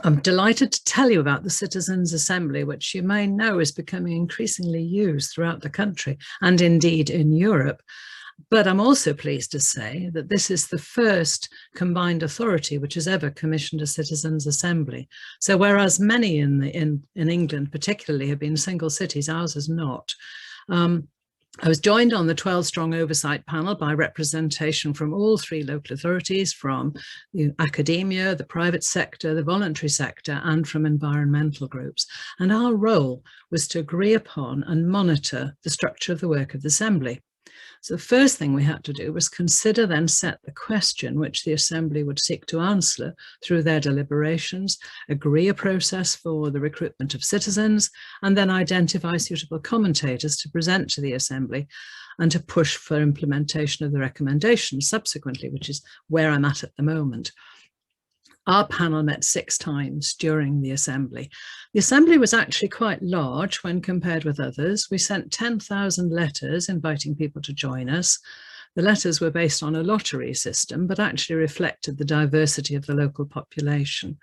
I'm delighted to tell you about the Citizens' Assembly, which you may know is becoming increasingly used throughout the country and indeed in Europe. But I'm also pleased to say that this is the first combined authority which has ever commissioned a Citizens' Assembly. So whereas many in England particularly have been single cities, ours is not. I was joined on the 12-strong oversight panel by representation from all three local authorities, from academia, the private sector, the voluntary sector, and from environmental groups. And our role was to agree upon and monitor the structure of the work of the Assembly. So the first thing we had to do was consider, then set the question which the Assembly would seek to answer through their deliberations, agree a process for the recruitment of citizens, and then identify suitable commentators to present to the Assembly and to push for implementation of the recommendations subsequently, which is where I'm at the moment. Our panel met 6 times during the Assembly. The Assembly was actually quite large when compared with others. We sent 10,000 letters inviting people to join us. The letters were based on a lottery system, but actually reflected the diversity of the local population.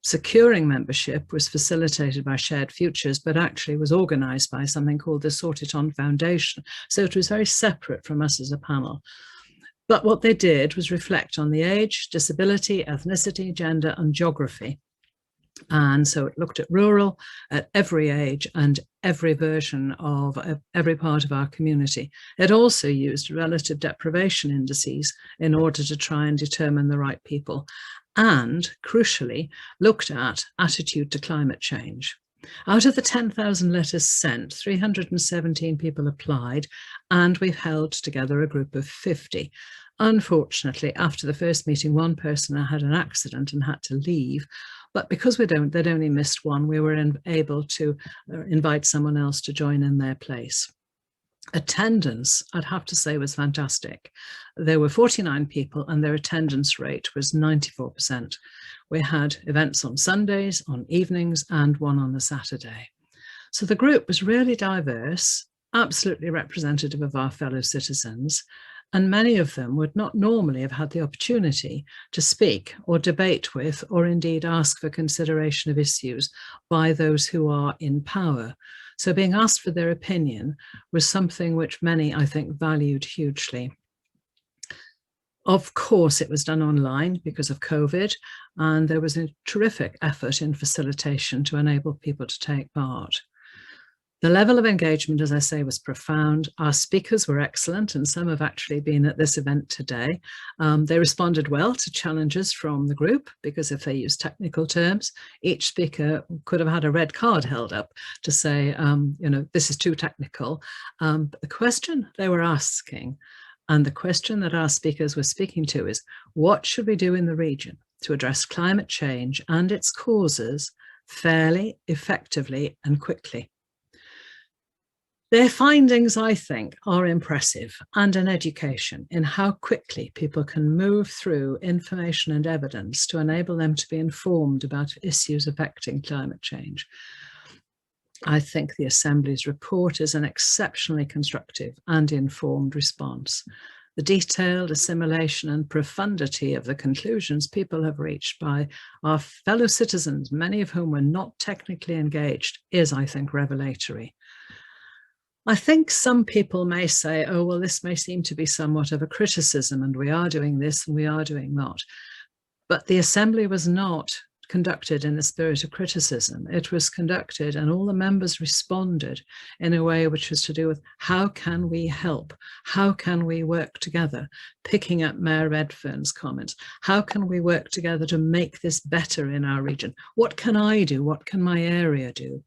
Securing membership was facilitated by Shared Futures, but actually was organised by something called the Sort It On Foundation. So it was very separate from us as a panel. But what they did was reflect on the age, disability, ethnicity, gender, and geography. And so it looked at rural at every age and every version of every part of our community. It also used relative deprivation indices in order to try and determine the right people, and crucially looked at attitude to climate change. Out of the 10,000 letters sent, 317 people applied, and we've held together a group of 50. Unfortunately, after the first meeting, one person had an accident and had to leave. But because they'd only missed one, we were able to invite someone else to join in their place. Attendance, I'd have to say, was fantastic. There were 49 people and their attendance rate was 94%. We had events on Sundays, on evenings, and one on a Saturday. So the group was really diverse, absolutely representative of our fellow citizens, and many of them would not normally have had the opportunity to speak or debate with, or indeed ask for consideration of issues by those who are in power. So being asked for their opinion was something which many, I think, valued hugely. Of course, it was done online because of COVID, and there was a terrific effort in facilitation to enable people to take part. The level of engagement, as I say, was profound. Our speakers were excellent, and some have actually been at this event today. They responded well to challenges from the group, because if they use technical terms, each speaker could have had a red card held up to say, you know, this is too technical. But the question they were asking, and the question that our speakers were speaking to, is what should we do in the region to address climate change and its causes fairly, effectively, and quickly? Their findings, I think, are impressive and an education in how quickly people can move through information and evidence to enable them to be informed about issues affecting climate change. I think the Assembly's report is an exceptionally constructive and informed response. The detailed assimilation and profundity of the conclusions people have reached by our fellow citizens, many of whom were not technically engaged, is, I think, revelatory. I think some people may say, oh, well, this may seem to be somewhat of a criticism, and we are doing this and we are doing that. But the Assembly was not conducted in the spirit of criticism. It was conducted, and all the members responded in a way which was to do with how can we help? How can we work together? Picking up Mayor Redfern's comments. How can we work together to make this better in our region? What can I do? What can my area do?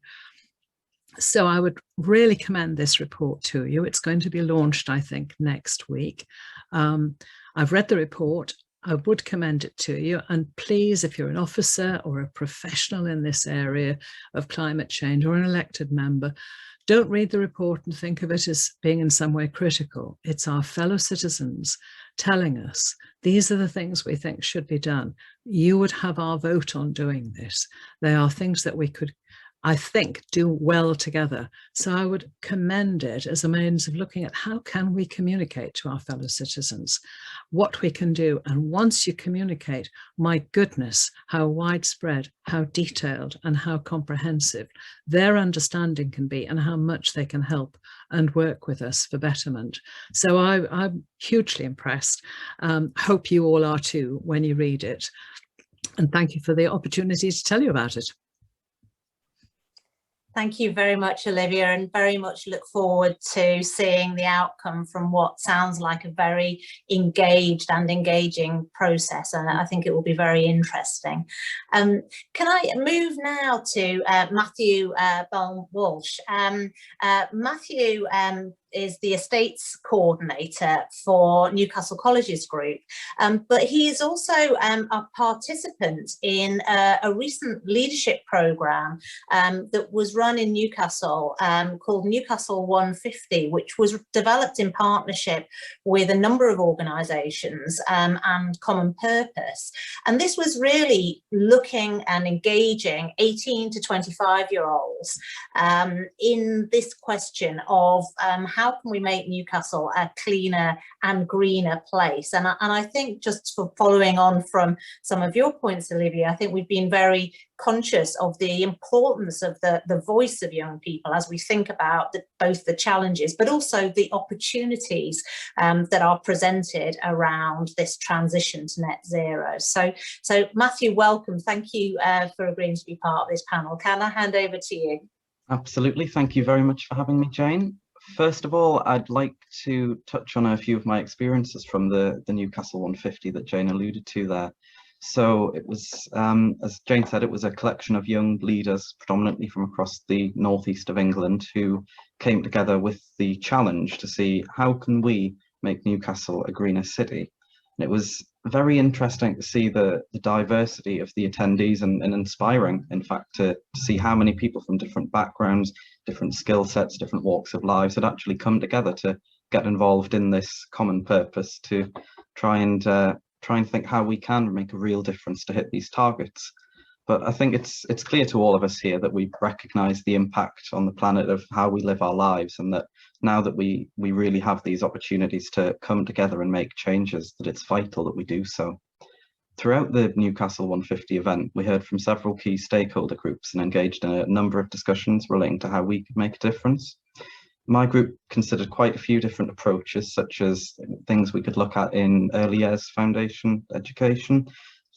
So I would really commend this report to you. It's going to be launched, I think, next week. I've read the report. I would commend it to you. And please, if you're an officer or a professional in this area of climate change or an elected member, don't read the report and think of it as being in some way critical. It's our fellow citizens telling us these are the things we think should be done. You would have our vote on doing this. They are things that we could, I think, do well together. So I would commend it as a means of looking at how can we communicate to our fellow citizens, what we can do. And once you communicate, my goodness, how widespread, how detailed, and how comprehensive their understanding can be, and how much they can help and work with us for betterment. So I'm hugely impressed. Hope you all are too when you read it. And thank you for the opportunity to tell you about it. Thank you very much, Olivia, and very much look forward to seeing the outcome from what sounds like a very engaged and engaging process, and I think it will be very interesting. Can I move now to Matthew Walsh? Matthew is the estates coordinator for Newcastle Colleges Group, but he is also a participant in a recent leadership programme that was run in Newcastle called Newcastle 150, which was developed in partnership with a number of organisations and Common Purpose. And this was really looking and engaging 18 to 25-year-olds in this question of how how can we make Newcastle a cleaner and greener place? And I think, just for following on from some of your points, Olivia, I think we've been very conscious of the importance of the voice of young people as we think about both the challenges but also the opportunities that are presented around this transition to net zero. So Matthew, welcome. Thank you for agreeing to be part of this panel. Can I hand over to you? Absolutely. Thank you very much for having me, Jane. First of all, I'd like to touch on a few of my experiences from the Newcastle 150 that Jane alluded to there. So it was, as Jane said, it was a collection of young leaders, predominantly from across the northeast of England, who came together with the challenge to see how can we make Newcastle a greener city. And it was very interesting to see the diversity of the attendees and inspiring, in fact, to see how many people from different backgrounds, different skill sets, different walks of lives had actually come together to get involved in this common purpose to try and think how we can make a real difference to hit these targets. But I think it's clear to all of us here that we recognise the impact on the planet of how we live our lives, and that now that we really have these opportunities to come together and make changes, that it's vital that we do so. Throughout the Newcastle 150 event, we heard from several key stakeholder groups and engaged in a number of discussions relating to how we could make a difference. My group considered quite a few different approaches, such as things we could look at in early years foundation education,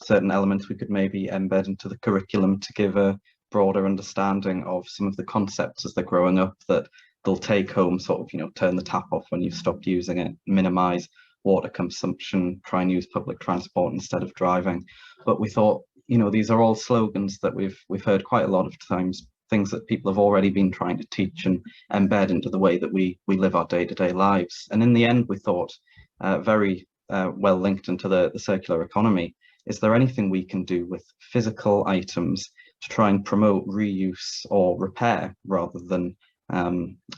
certain elements we could maybe embed into the curriculum to give a broader understanding of some of the concepts as they're growing up that they'll take home, sort of, you know, turn the tap off when you've stopped using it, minimize water consumption, try and use public transport instead of driving. But we thought, you know, these are all slogans that we've heard quite a lot of times, things that people have already been trying to teach and embed into the way that we live our day-to-day lives. And in the end, we thought, very well linked into the circular economy, is there anything we can do with physical items to try and promote reuse or repair rather than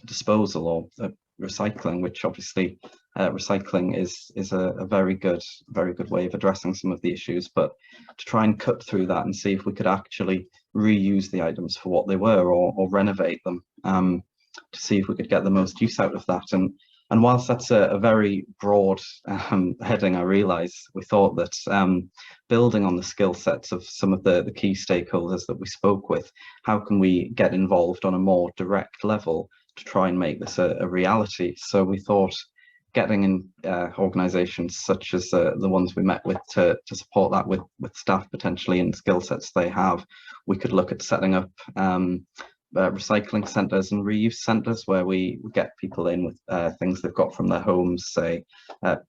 disposal or recycling, which obviously recycling is a very good way of addressing some of the issues, but to try and cut through that and see if we could actually reuse the items for what they were, or renovate them, to see if we could get the most use out of that. And whilst that's a very broad heading, I realise we thought that building on the skill sets of some of the key stakeholders that we spoke with, how can we get involved on a more direct level to try and make this a reality? So we thought getting in organisations such as the ones we met with to support that with staff potentially and skill sets they have, we could look at setting up recycling centres and reuse centres where we get people in with things they've got from their homes, say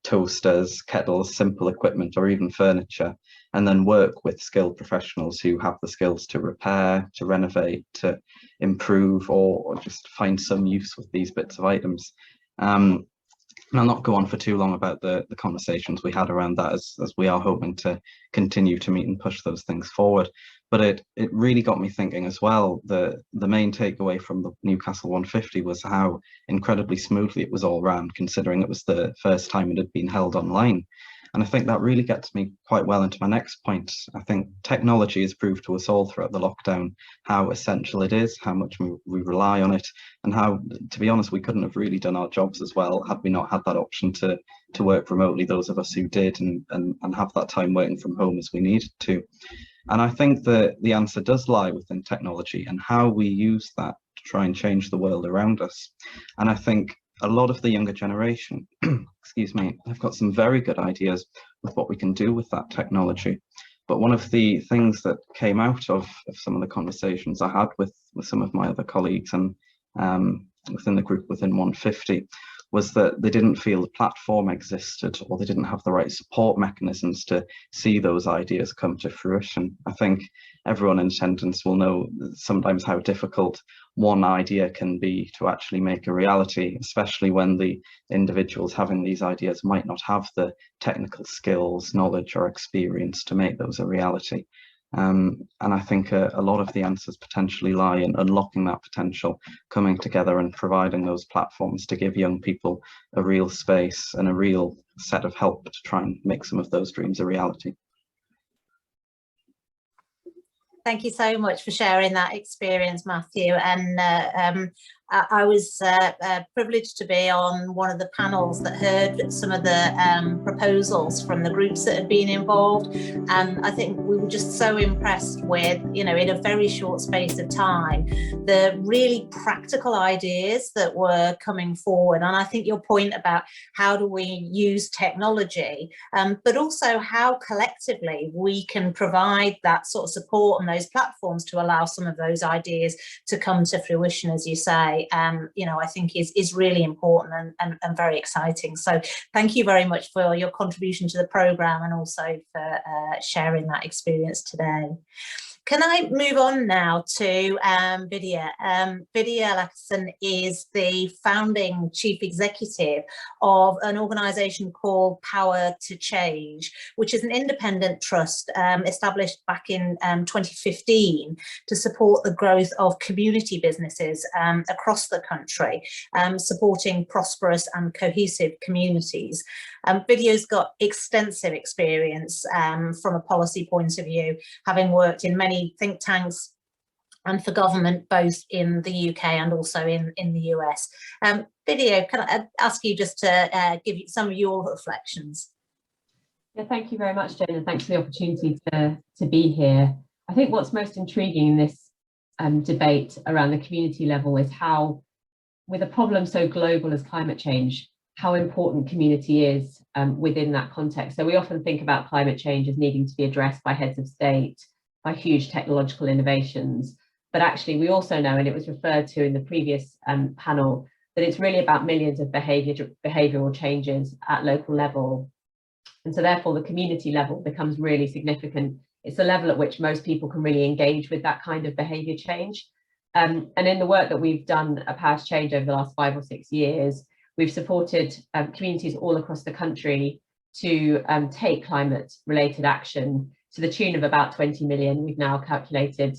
toasters, kettles, simple equipment, or even furniture, and then work with skilled professionals who have the skills to repair, to renovate, to improve, or just find some use with these bits of items. And I'll not go on for too long about the conversations we had around that, as we are hoping to continue to meet and push those things forward. But it really got me thinking as well. The main takeaway from the Newcastle 150 was how incredibly smoothly it was all ran, considering it was the first time it had been held online. And I think that really gets me quite well into my next point. I think technology has proved to us all throughout the lockdown how essential it is, how much we rely on it, and how, to be honest, we couldn't have really done our jobs as well had we not had that option to work remotely, those of us who did, and have that time working from home as we needed to. And I think that the answer does lie within technology and how we use that to try and change the world around us. And I think a lot of the younger generation, excuse me, have got some very good ideas with what we can do with that technology. But one of the things that came out of some of the conversations I had with some of my other colleagues and within the group within 150 was that they didn't feel the platform existed, or they didn't have the right support mechanisms to see those ideas come to fruition. I think everyone in attendance will know sometimes how difficult one idea can be to actually make a reality, especially when the individuals having these ideas might not have the technical skills, knowledge, or experience to make those a reality. And I think a lot of the answers potentially lie in unlocking that potential, coming together and providing those platforms to give young people a real space and a real set of help to try and make some of those dreams a reality. Thank you so much for sharing that experience, Matthew. And I was privileged to be on one of the panels that heard some of the proposals from the groups that had been involved, and I think we were just so impressed with, you know, in a very short space of time, the really practical ideas that were coming forward. And I think your point about how do we use technology, but also how collectively we can provide that sort of support and those platforms to allow some of those ideas to come to fruition, as you say, you know, I think is really important and very exciting. So thank you very much for your contribution to the programme and also for sharing that experience today. Can I move on now to Vidya? Vidya Lakson is the founding chief executive of an organisation called Power to Change, which is an independent trust established back in 2015 to support the growth of community businesses across the country, supporting prosperous and cohesive communities. Vidya's got extensive experience from a policy point of view, having worked in many think tanks and for government, both in the UK and also in the US. Vidya, can I ask you just to give you some of your reflections? Yeah, thank you very much, Jane, and thanks for the opportunity to be here. I think what's most intriguing in this debate around the community level is how, with a problem so global as climate change, how important community is within that context. So we often think about climate change as needing to be addressed by heads of state, by huge technological innovations. But actually, we also know, and it was referred to in the previous panel, that it's really about millions of behavioural changes at local level. And so therefore, the community level becomes really significant. It's the level at which most people can really engage with that kind of behaviour change. And in the work that we've done at Power to Change over the last 5 or 6 years, we've supported communities all across the country to take climate-related action to the tune of about 20 million. We've now calculated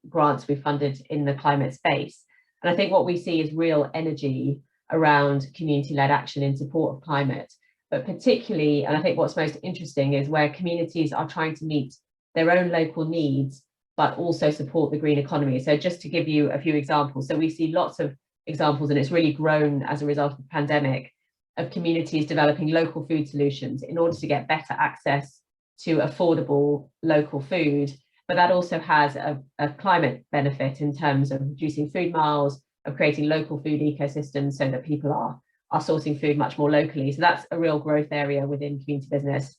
grants we've funded in the climate space. And I think what we see is real energy around community-led action in support of climate. But particularly, and I think what's most interesting, is where communities are trying to meet their own local needs, but also support the green economy. So just to give you a few examples, so we see lots of examples, and it's really grown as a result of the pandemic, of communities developing local food solutions in order to get better access to affordable local food. But that also has a climate benefit in terms of reducing food miles, of creating local food ecosystems so that people are sourcing food much more locally. So that's a real growth area within community business.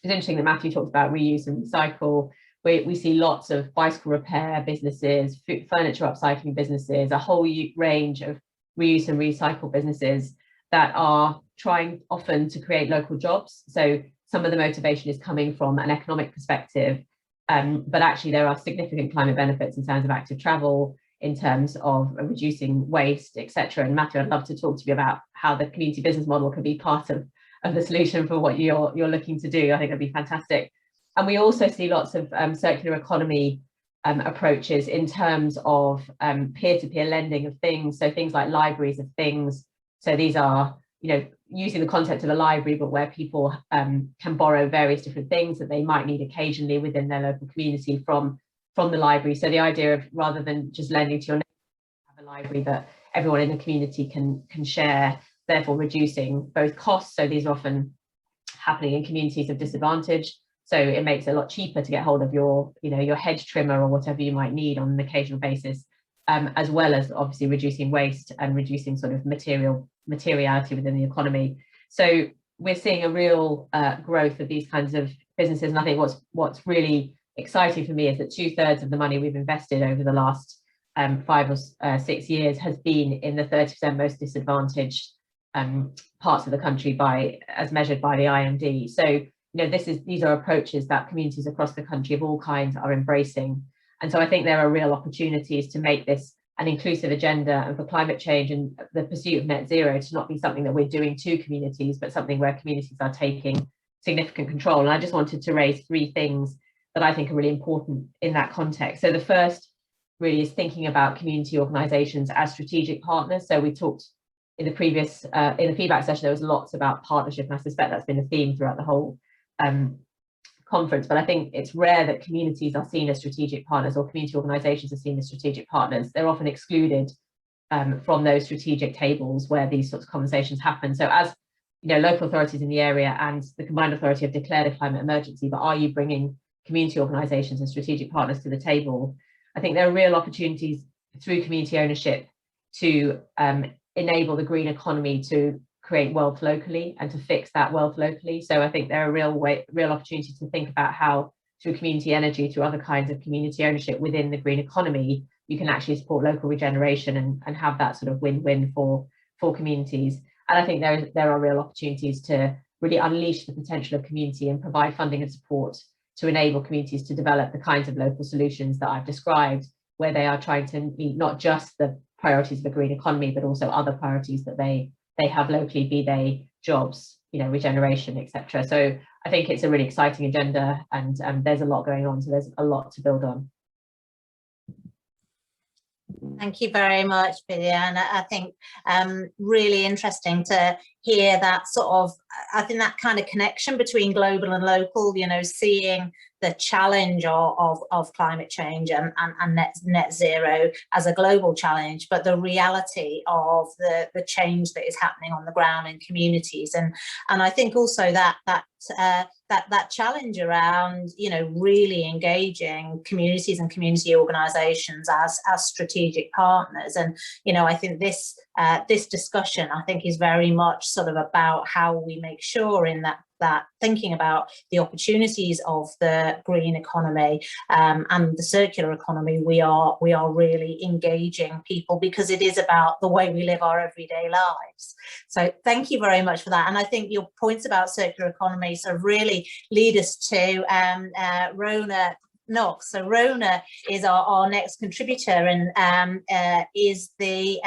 It's interesting that Matthew talked about reuse and recycle. We see lots of bicycle repair businesses, furniture upcycling businesses, a whole range of reuse and recycle businesses that are trying often to create local jobs. So some of the motivation is coming from an economic perspective, but actually there are significant climate benefits in terms of active travel, in terms of reducing waste, etc. And Matthew, I'd love to talk to you about how the community business model can be part of the solution for what you're looking to do. I think that'd be fantastic. And we also see lots of circular economy approaches in terms of peer-to-peer lending of things. So things like libraries of things. So these are, using the concept of a library, but where people can borrow various different things that they might need occasionally within their local community from the library. So the idea of, rather than just lending to your neighbour, have a library that everyone in the community can share, therefore reducing both costs. So these are often happening in communities of disadvantage. So it makes it a lot cheaper to get hold of your hedge trimmer or whatever you might need on an occasional basis, as well as obviously reducing waste and reducing sort of materiality within the economy. So we're seeing a real growth of these kinds of businesses. And I think what's really exciting for me is that 2/3 of the money we've invested over the last 5 or 6 years has been in the 30% most disadvantaged parts of the country as measured by the IMD. So these are approaches that communities across the country of all kinds are embracing. And so I think there are real opportunities to make this an inclusive agenda, and for climate change and the pursuit of net zero to not be something that we're doing to communities, but something where communities are taking significant control. And I just wanted to raise 3 things that I think are really important in that context. So the first really is thinking about community organisations as strategic partners. So we talked in the previous, in the feedback session, there was lots about partnership, and I suspect that's been a theme throughout the whole conference, but I think it's rare that communities are seen as strategic partners, or community organisations are seen as strategic partners. They're often excluded from those strategic tables where these sorts of conversations happen. So as local authorities in the area and the combined authority have declared a climate emergency, but are you bringing community organisations and strategic partners to the table? I think there are real opportunities through community ownership to enable the green economy to create wealth locally and to fix that wealth locally. So I think there are real opportunities to think about how through community energy, through other kinds of community ownership within the green economy, you can actually support local regeneration and have that sort of win-win for communities. And I think there are real opportunities to really unleash the potential of community and provide funding and support to enable communities to develop the kinds of local solutions that I've described, where they are trying to meet not just the priorities of the green economy, but also other priorities that they have locally, be they jobs, regeneration, etc. So I think it's a really exciting agenda, and there's a lot going on, so there's a lot to build on. Thank you very much, Vidya. And I think really interesting to hear that sort of, I think that kind of connection between global and local, seeing the challenge of climate change and net zero as a global challenge, but the reality of the change that is happening on the ground in communities. And I think also that challenge around, really engaging communities and community organisations as strategic partners. And, I think this discussion, I think, is very much sort of about how we make sure in that thinking about the opportunities of the green economy and the circular economy, we are really engaging people, because it is about the way we live our everyday lives. So thank you very much for that. And I think your points about circular economy sort of really lead us to Rona Knox. So Rona is our next contributor, and is the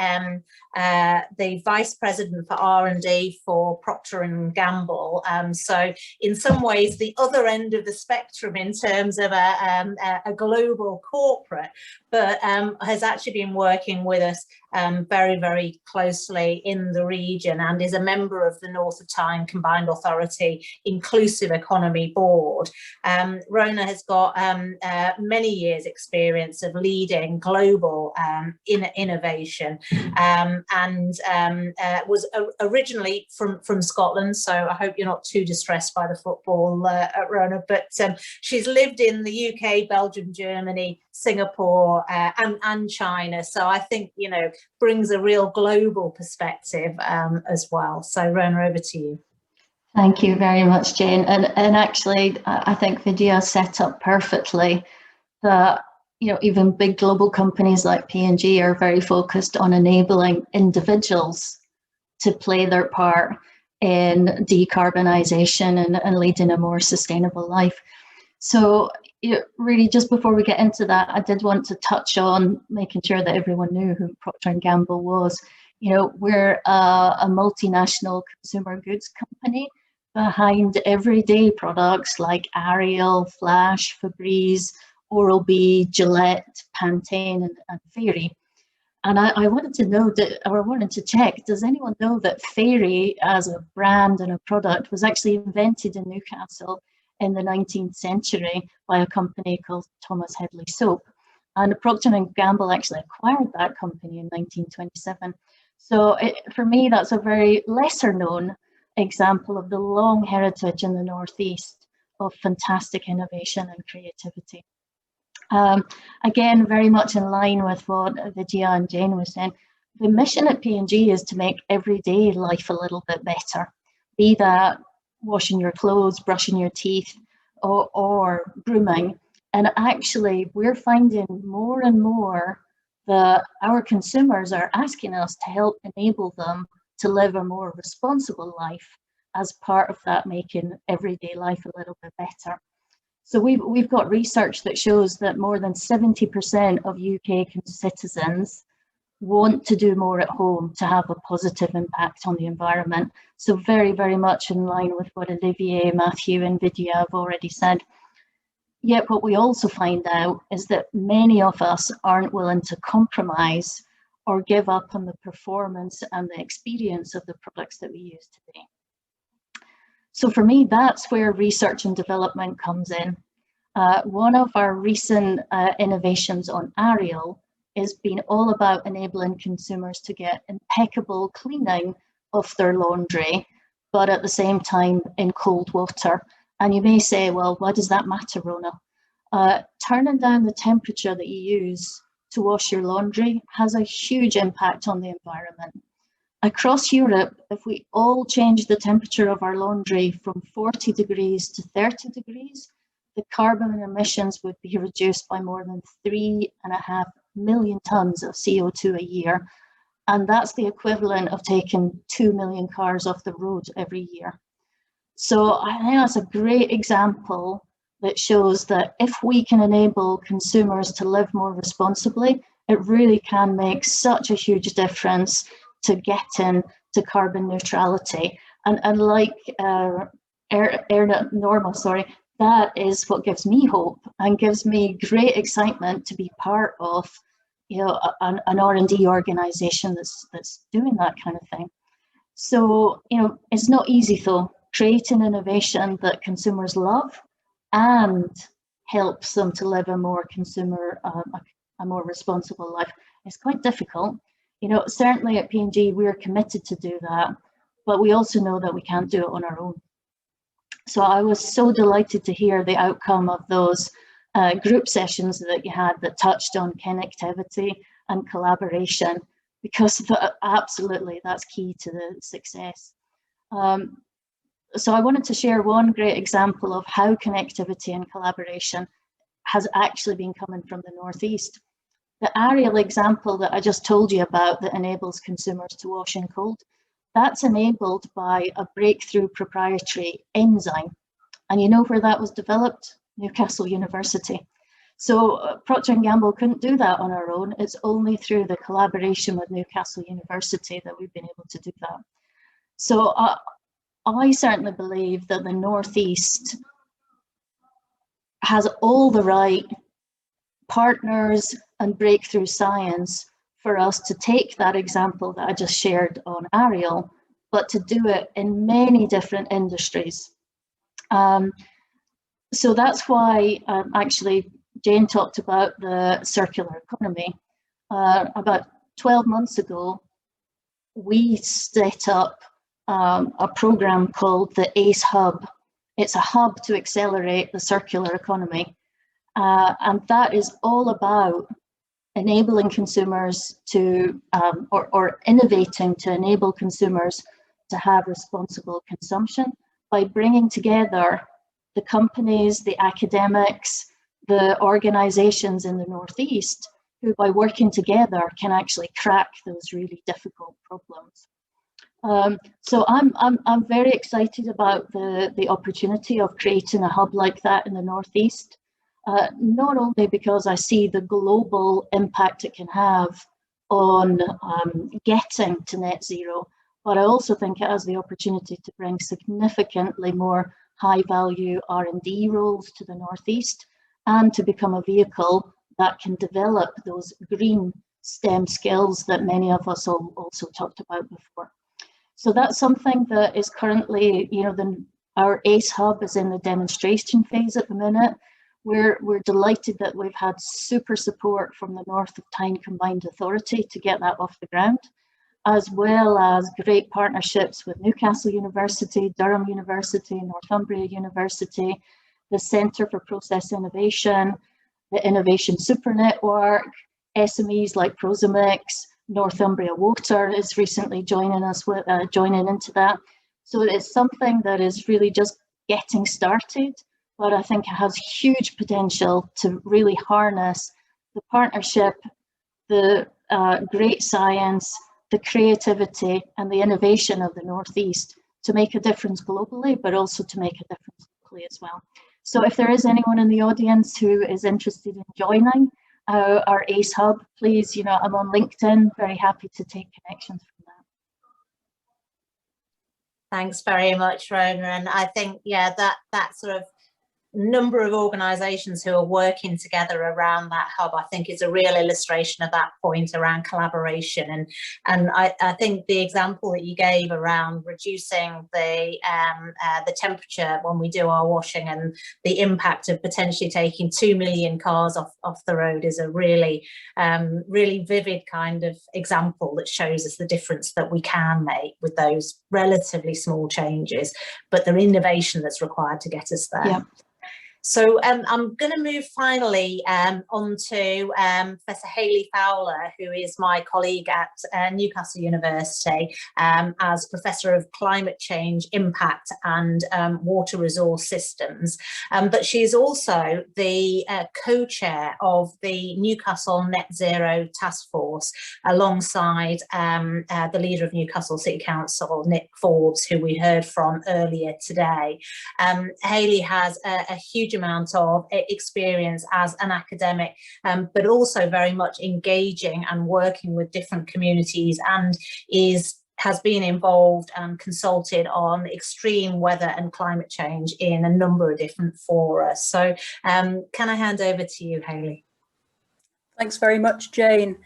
Vice President for R&D for Procter & Gamble. So in some ways, the other end of the spectrum in terms of a global corporate, but has actually been working with us very, very closely in the region, and is a member of the North of Tyne Combined Authority Inclusive Economy Board. Rona has got many years experience of leading global innovation, and was originally from Scotland, so I hope you're not too distressed by the football, Rona, but she's lived in the UK, Belgium, Germany, Singapore, and China, so I think brings a real global perspective as well. So Rona, over to you. Thank you very much, Jane. And actually, I think Vidya set up perfectly that even big global companies like P&G are very focused on enabling individuals to play their part in decarbonisation and leading a more sustainable life. So really, just before we get into that, I did want to touch on making sure that everyone knew who Procter & Gamble was. We're a multinational consumer goods company behind everyday products like Ariel, Flash, Febreze, Oral-B, Gillette, Pantene, and Fairy. And I wanted to know wanted to check, does anyone know that Fairy as a brand and a product was actually invented in Newcastle in the 19th century by a company called Thomas Headley Soap? And Procter & Gamble actually acquired that company in 1927. So for me, that's a very lesser known example of the long heritage in the Northeast of fantastic innovation and creativity. Again, very much in line with what Vidya and Jane was saying, the mission at P&G is to make everyday life a little bit better, be that washing your clothes, brushing your teeth, or grooming. And actually, we're finding more and more that our consumers are asking us to help enable them to live a more responsible life as part of that, making everyday life a little bit better. So we've got research that shows that more than 70% of UK citizens want to do more at home to have a positive impact on the environment. So very, very much in line with what Olivier, Matthew and Vidya have already said. Yet what we also find out is that many of us aren't willing to compromise or give up on the performance and the experience of the products that we use today. So for me, that's where research and development comes in. One of our recent innovations on Ariel has been all about enabling consumers to get impeccable cleaning of their laundry, but at the same time in cold water. And you may say, well, why does that matter, Rona? Turning down the temperature that you use to wash your laundry has a huge impact on the environment. Across Europe, if we all change the temperature of our laundry from 40 degrees to 30 degrees, the carbon emissions would be reduced by more than 3.5 million tons of CO2 a year. And that's the equivalent of taking 2 million cars off the road every year. So I think that's a great example that shows that if we can enable consumers to live more responsibly, it really can make such a huge difference to getting to carbon neutrality. And like Norma, that is what gives me hope and gives me great excitement to be part of, an R&D organisation that's doing that kind of thing. So, it's not easy though. Creating innovation that consumers love and helps them to live a more a more responsible life is quite difficult. Certainly at P&G, we're committed to do that, but we also know that we can't do it on our own. So I was so delighted to hear the outcome of those group sessions that you had that touched on connectivity and collaboration, because absolutely that's key to the success. So I wanted to share one great example of how connectivity and collaboration has actually been coming from the Northeast. The Ariel example that I just told you about that enables consumers to wash in cold, that's enabled by a breakthrough proprietary enzyme. And you know where that was developed? Newcastle University. So Procter & Gamble couldn't do that on our own. It's only through the collaboration with Newcastle University that we've been able to do that. So I certainly believe that the Northeast has all the right partners and breakthrough science for us to take that example that I just shared on Ariel, but to do it in many different industries. So that's why actually Jane talked about the circular economy. About 12 months ago, we set up a program called the ACE Hub. It's a hub to accelerate the circular economy. And that is all about enabling consumers to, or innovating to enable consumers to have responsible consumption by bringing together the companies, the academics, the organizations in the Northeast, who by working together can actually crack those really difficult problems. So I'm very excited about the opportunity of creating a hub like that in the Northeast, not only because I see the global impact it can have on getting to net zero, but I also think it has the opportunity to bring significantly more high value R&D roles to the Northeast and to become a vehicle that can develop those green STEM skills that many of us also talked about before. So that's something that is currently, our ACE Hub is in the demonstration phase at the minute. We're delighted that we've had super support from the North of Tyne Combined Authority to get that off the ground, as well as great partnerships with Newcastle University, Durham University, Northumbria University, the Centre for Process Innovation, the Innovation Super Network, SMEs like Prosamix, Northumbria Water is recently joining us with joining into that. So it's something that is really just getting started, but I think it has huge potential to really harness the partnership, the great science, the creativity and the innovation of the Northeast to make a difference globally, but also to make a difference locally as well. So if there is anyone in the audience who is interested in joining our ACE Hub, please, I'm on LinkedIn, very happy to take connections from that. Thanks very much, Rona. And I think, yeah, that sort of number of organisations who are working together around that hub, I think, is a real illustration of that point around collaboration. And I think the example that you gave around reducing the temperature when we do our washing and the impact of potentially taking 2 million cars off the road is a really really vivid kind of example that shows us the difference that we can make with those relatively small changes, but the innovation that's required to get us there. Yeah. So I'm going to move finally on to Professor Hayley Fowler, who is my colleague at Newcastle University as Professor of Climate Change Impact and Water Resource Systems. But she is also the co-chair of the Newcastle Net Zero Task Force, alongside the leader of Newcastle City Council, Nick Forbes, who we heard from earlier today. Hayley has a huge amount of experience as an academic, but also very much engaging and working with different communities, and has been involved and consulted on extreme weather and climate change in a number of different fora. So can I hand over to you, Hayley? Thanks very much, Jane.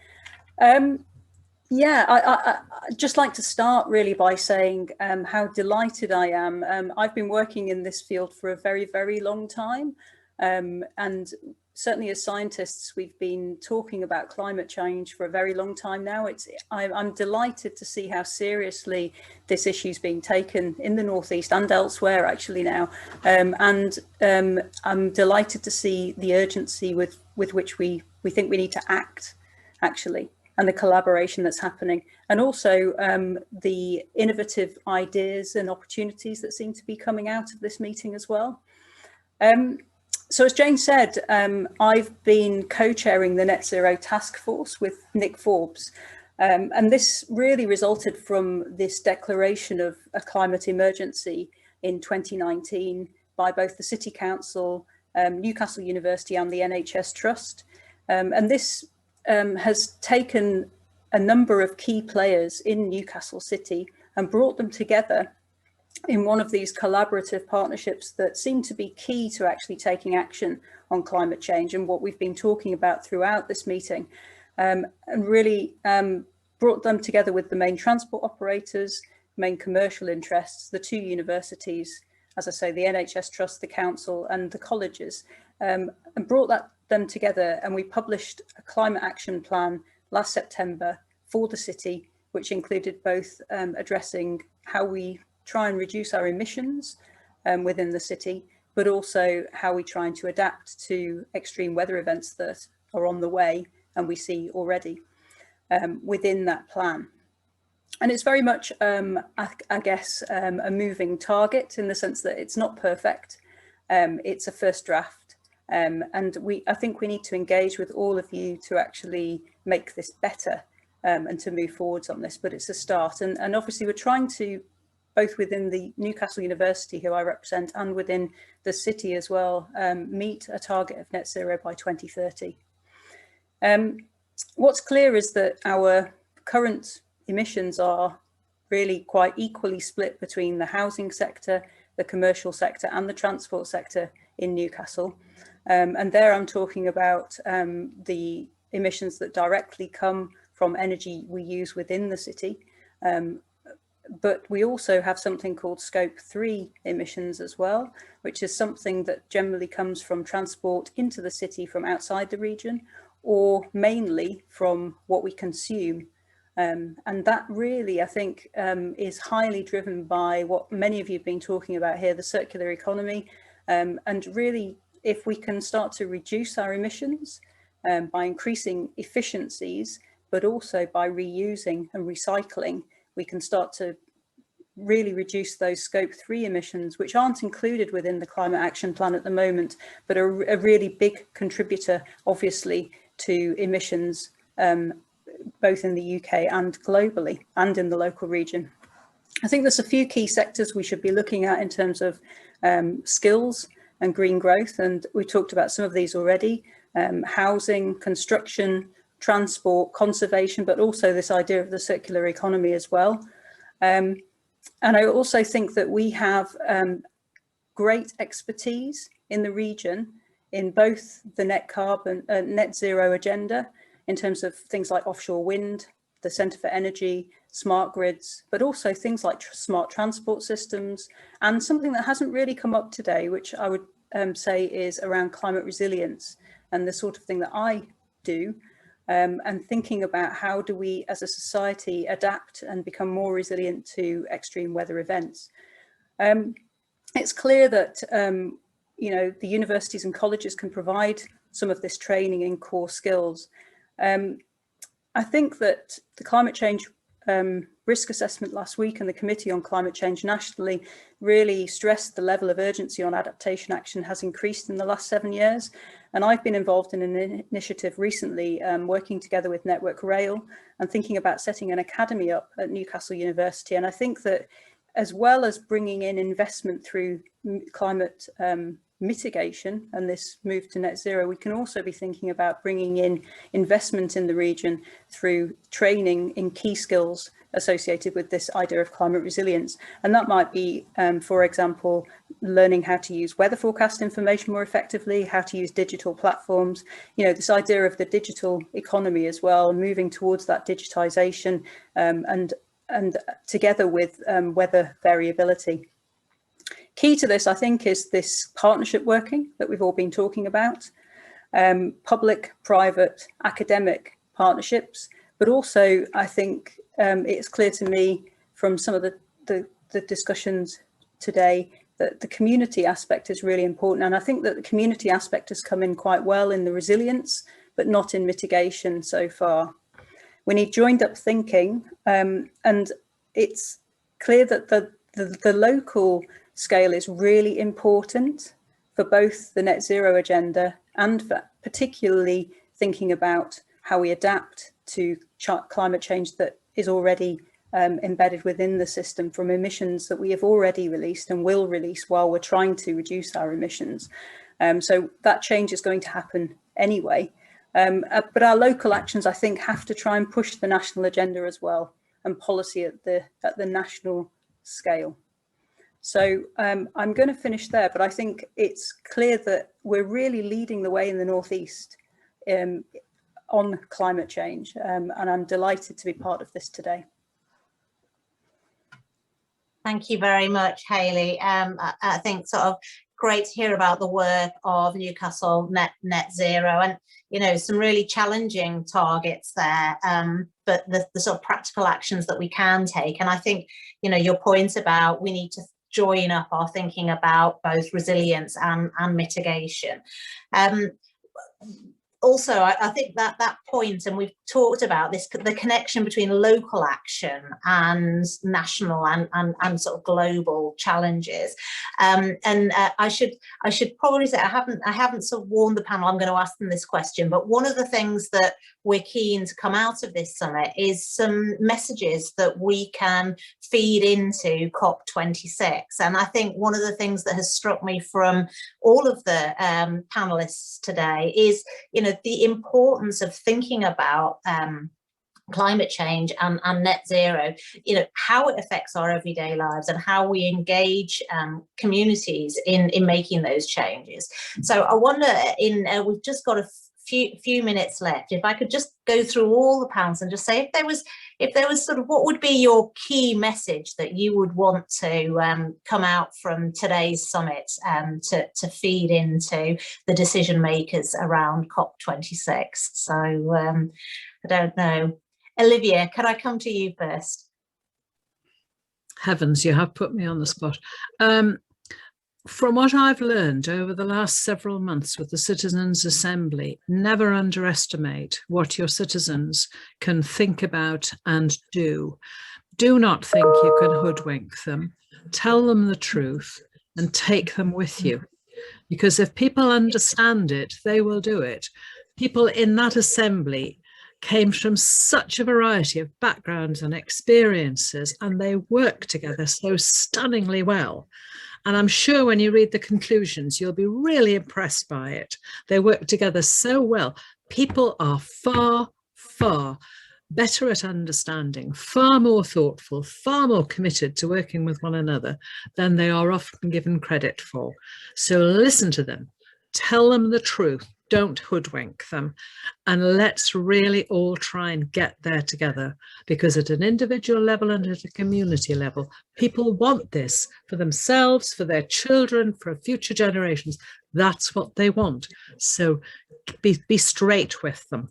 Yeah, I'd just like to start really by saying how delighted I am. I've been working in this field for a very, very long time. And certainly as scientists, we've been talking about climate change for a very long time now. I'm delighted to see how seriously this issue is being taken in the Northeast and elsewhere actually now. I'm delighted to see the urgency with which we think we need to act actually, and the collaboration that's happening, and also the innovative ideas and opportunities that seem to be coming out of this meeting as well. So as Jane said, I've been co-chairing the Net Zero Task Force with Nick Forbes. And this really resulted from this declaration of a climate emergency in 2019 by both the City Council, Newcastle University and the NHS Trust. And this has taken a number of key players in Newcastle City and brought them together in one of these collaborative partnerships that seem to be key to actually taking action on climate change and what we've been talking about throughout this meeting, and really brought them together with the main transport operators, main commercial interests, the two universities, as I say, the NHS Trust, the council and the colleges, and brought them together, and we published a climate action plan last September for the city, which included both addressing how we try and reduce our emissions within the city, but also how we're trying to adapt to extreme weather events that are on the way and we see already within that plan. And it's very much, I guess, a moving target in the sense that it's not perfect. It's a first draft. And I think we need to engage with all of you to actually make this better and to move forwards on this, but it's a start. And obviously we're trying to, both within the Newcastle University, who I represent, and within the city as well, meet a target of net zero by 2030. What's clear is that our current emissions are really quite equally split between the housing sector, the commercial sector and the transport sector in Newcastle. And there I'm talking about the emissions that directly come from energy we use within the city. But we also have something called Scope 3 emissions as well, which is something that generally comes from transport into the city from outside the region, or mainly from what we consume. And that really, I think, is highly driven by what many of you have been talking about here, the circular economy. And really, if we can start to reduce our emissions by increasing efficiencies, but also by reusing and recycling, we can start to really reduce those Scope 3 emissions, which aren't included within the Climate Action Plan at the moment, but are a really big contributor, obviously, to emissions, both in the UK and globally and in the local region. I think there's a few key sectors we should be looking at in terms of skills and green growth, and we talked about some of these already, housing, construction, transport, conservation, but also this idea of the circular economy as well. And I also think that we have great expertise in the region in both the net zero agenda in terms of things like offshore wind, the Centre for Energy, smart grids, but also things like smart transport systems, and something that hasn't really come up today, which I would say is around climate resilience and the sort of thing that I do, and thinking about how do we as a society adapt and become more resilient to extreme weather events. It's clear that you know, the universities and colleges can provide some of this training in core skills. I think that the climate change risk assessment last week and the Committee on Climate Change nationally really stressed the level of urgency on adaptation action has increased in the last 7 years. And I've been involved in an initiative recently working together with Network Rail and thinking about setting an academy up at Newcastle University. And I think that as well as bringing in investment through climate mitigation and this move to net zero, we can also be thinking about bringing in investment in the region through training in key skills associated with this idea of climate resilience. And that might be, for example, learning how to use weather forecast information more effectively, how to use digital platforms, you know, this idea of the digital economy as well, moving towards that digitization and together with weather variability. Key to this, I think, is this partnership working that we've all been talking about, public, private, academic partnerships, but also I think it's clear to me from some of the discussions today that the community aspect is really important. And I think that the community aspect has come in quite well in the resilience, but not in mitigation so far. We need joined up thinking, and it's clear that the local scale is really important for both the net zero agenda and for particularly thinking about how we adapt to climate change that is already embedded within the system from emissions that we have already released and will release while we're trying to reduce our emissions. So that change is going to happen anyway. But our local actions, I think, have to try and push the national agenda as well, and policy at the national scale. So I'm going to finish there, but I think it's clear that we're really leading the way in the Northeast on climate change, and I'm delighted to be part of this today. Thank you very much, Hayley. I think sort of great to hear about the work of Newcastle Net Zero, and you know, some really challenging targets there, but the sort of practical actions that we can take. And I think, you know, your point about we need to join up our thinking about both resilience and mitigation. Also, I think that point, and we've talked about this, the connection between local action and national and sort of global challenges. I should probably say I haven't sort of warned the panel I'm going to ask them this question, but one of the things that we're keen to come out of this summit is some messages that we can feed into COP26. And I think one of the things that has struck me from all of the panelists today is, you know, the importance of thinking about climate change and net zero, you know, how it affects our everyday lives and how we engage communities in making those changes. So I wonder, we've just got a few minutes left, if I could just go through all the panels and just say, if there was sort of, what would be your key message that you would want to come out from today's summit to feed into the decision makers around COP26? So I don't know. Olivia, could I come to you first? Heavens, you have put me on the spot. From what I've learned over the last several months with the Citizens' Assembly, never underestimate what your citizens can think about and do. Do not think you can hoodwink them. Tell them the truth and take them with you. Because if people understand it, they will do it. People in that assembly came from such a variety of backgrounds and experiences, and they work together so stunningly well. And I'm sure when you read the conclusions, you'll be really impressed by it. They work together so well. People are far, far better at understanding, far more thoughtful, far more committed to working with one another than they are often given credit for. So listen to them, tell them the truth, don't hoodwink them, and let's really all try and get there together, because at an individual level and at a community level, people want this for themselves, for their children, for future generations. That's what they want. So be straight with them.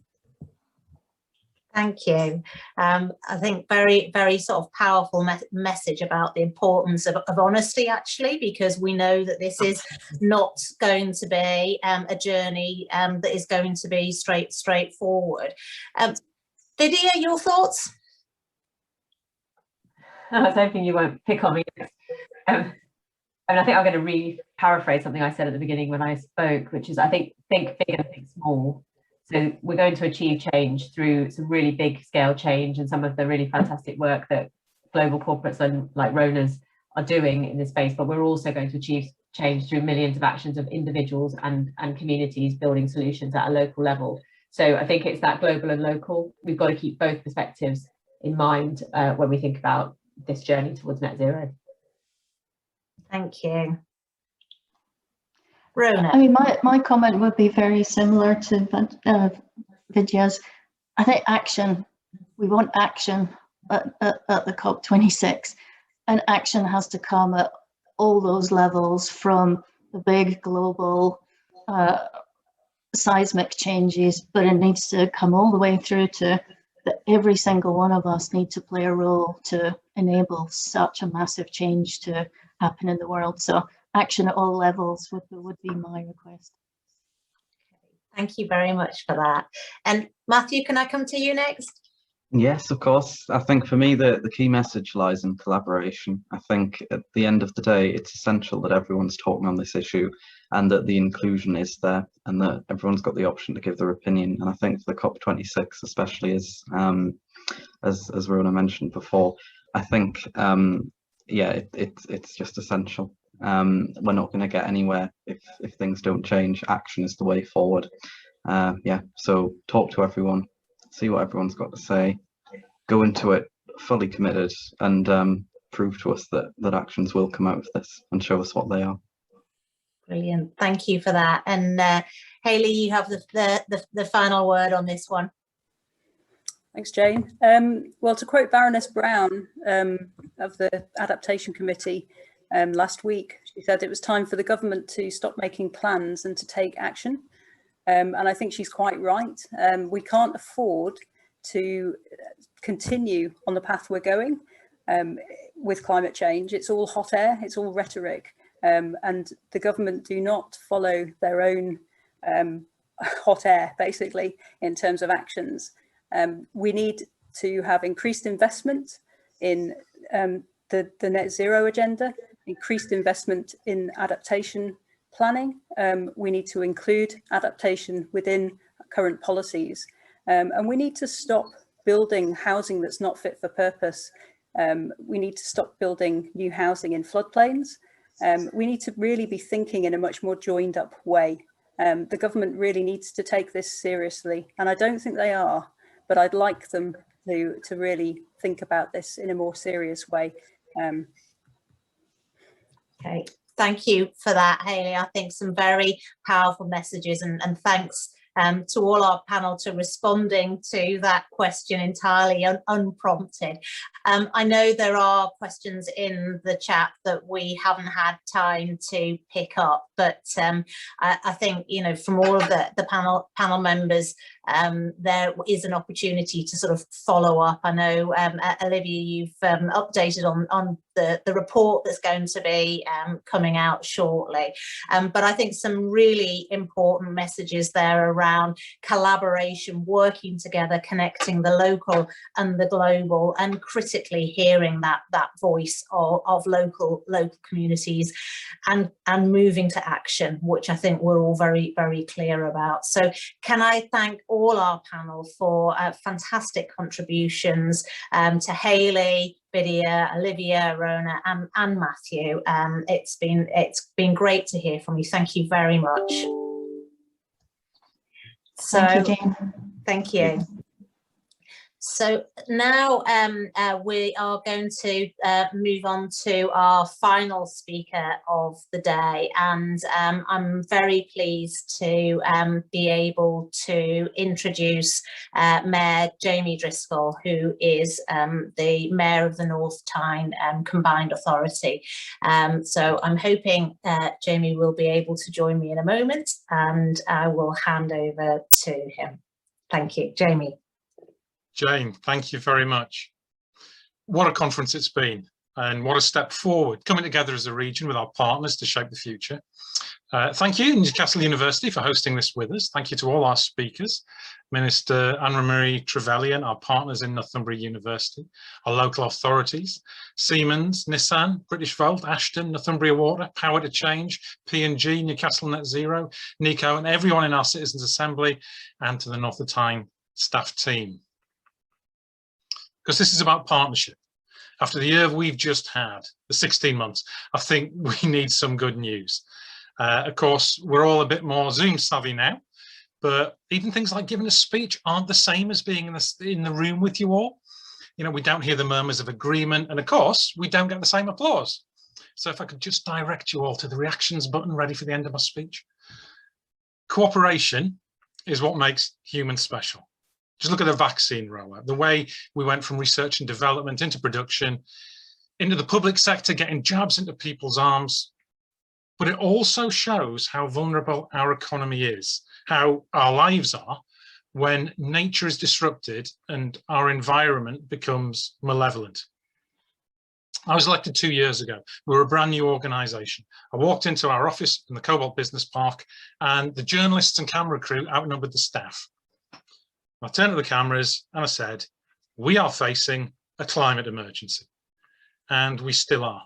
Thank you. I think very, very sort of powerful message about the importance of honesty, actually, because we know that this is not going to be a journey that is going to be straightforward. Vidya, your thoughts? I was hoping you won't pick on me. And I think I'm going to re-paraphrase something I said at the beginning when I spoke, which is, I think big and think small. So we're going to achieve change through some really big scale change and some of the really fantastic work that global corporates like Rona's are doing in this space, but we're also going to achieve change through millions of actions of individuals and communities building solutions at a local level. So I think it's that global and local. We've got to keep both perspectives in mind when we think about this journey towards net zero. Thank you. Rona. I mean, my comment would be very similar to Vidya's. I think action, we want action at the COP26, and action has to come at all those levels, from the big global seismic changes, but it needs to come all the way through to that every single one of us need to play a role to enable such a massive change to happen in the world. So action at all levels would be my request. Thank you very much for that. And Matthew, can I come to you next? Yes, of course. I think for me, the key message lies in collaboration. I think at the end of the day, it's essential that everyone's talking on this issue and that the inclusion is there and that everyone's got the option to give their opinion. And I think for the COP26, especially as Rona mentioned before, I think, yeah, it's just essential. We're not going to get anywhere if things don't change. Action is the way forward. Yeah, so talk to everyone, see what everyone's got to say, go into it fully committed, and prove to us that actions will come out of this and show us what they are. Brilliant, thank you for that. And Hayley, you have the final word on this one. Thanks, Jane. Well, to quote Baroness Brown of the Adaptation Committee last week, she said it was time for the government to stop making plans and to take action. And I think she's quite right. We can't afford to continue on the path we're going with climate change. It's all hot air, it's all rhetoric, and the government do not follow their own hot air, basically, in terms of actions. We need to have increased investment in the net zero agenda, increased investment in adaptation planning. We need to include adaptation within current policies, and we need to stop building housing that's not fit for purpose. We need to stop building new housing in floodplains. We need to really be thinking in a much more joined up way. The government really needs to take this seriously, and I don't think they are, but I'd like them to really think about this in a more serious way. Okay, thank you for that, Hayley. I think some very powerful messages, and thanks to all our panel to responding to that question entirely unprompted. I know there are questions in the chat that we haven't had time to pick up, but I think, you know, from all of the panel members, there is an opportunity to sort of follow up. I know, Olivia, you've updated on the report that's going to be coming out shortly. But I think some really important messages there around collaboration, working together, connecting the local and the global, and critically hearing that voice of local communities, and moving to action, which I think we're all very, very clear about. So can I thank all our panel for fantastic contributions, to Hayley, Vidya, Olivia, Rona, and Matthew. It's been great to hear from you. Thank you very much. So, Thank you, Jane. Thank you. So now we are going to move on to our final speaker of the day, and I'm very pleased to be able to introduce Mayor Jamie Driscoll, who is the Mayor of the North Tyne Combined Authority. So I'm hoping Jamie will be able to join me in a moment, and I will hand over to him. Thank you, Jamie. Jane, thank you very much. What a conference it's been, and what a step forward, coming together as a region with our partners to shape the future. Thank you, Newcastle University, for hosting this with us. Thank you to all our speakers, Minister Anne-Marie Trevelyan, our partners in Northumbria University, our local authorities, Siemens, Nissan, British Volt, Ashton, Northumbria Water, Power to Change, P&G, Newcastle Net Zero, NICO, and everyone in our Citizens Assembly, and to the North of Tyne staff team. Because this is about partnership. After the year we've just had, the 16 months, I think we need some good news. Of course, we're all a bit more Zoom savvy now, but even things like giving a speech aren't the same as being in the room with you all. You know, we don't hear the murmurs of agreement, and of course, we don't get the same applause. So if I could just direct you all to the reactions button ready for the end of my speech. Cooperation is what makes humans special. Just look at the vaccine rollout, the way we went from research and development into production, into the public sector, getting jabs into people's arms. But it also shows how vulnerable our economy is, how our lives are when nature is disrupted and our environment becomes malevolent. I was elected 2 years ago. We were a brand new organisation. I walked into our office in the Cobalt Business Park, and the journalists and camera crew outnumbered the staff. I turned to the cameras and I said, we are facing a climate emergency, and we still are.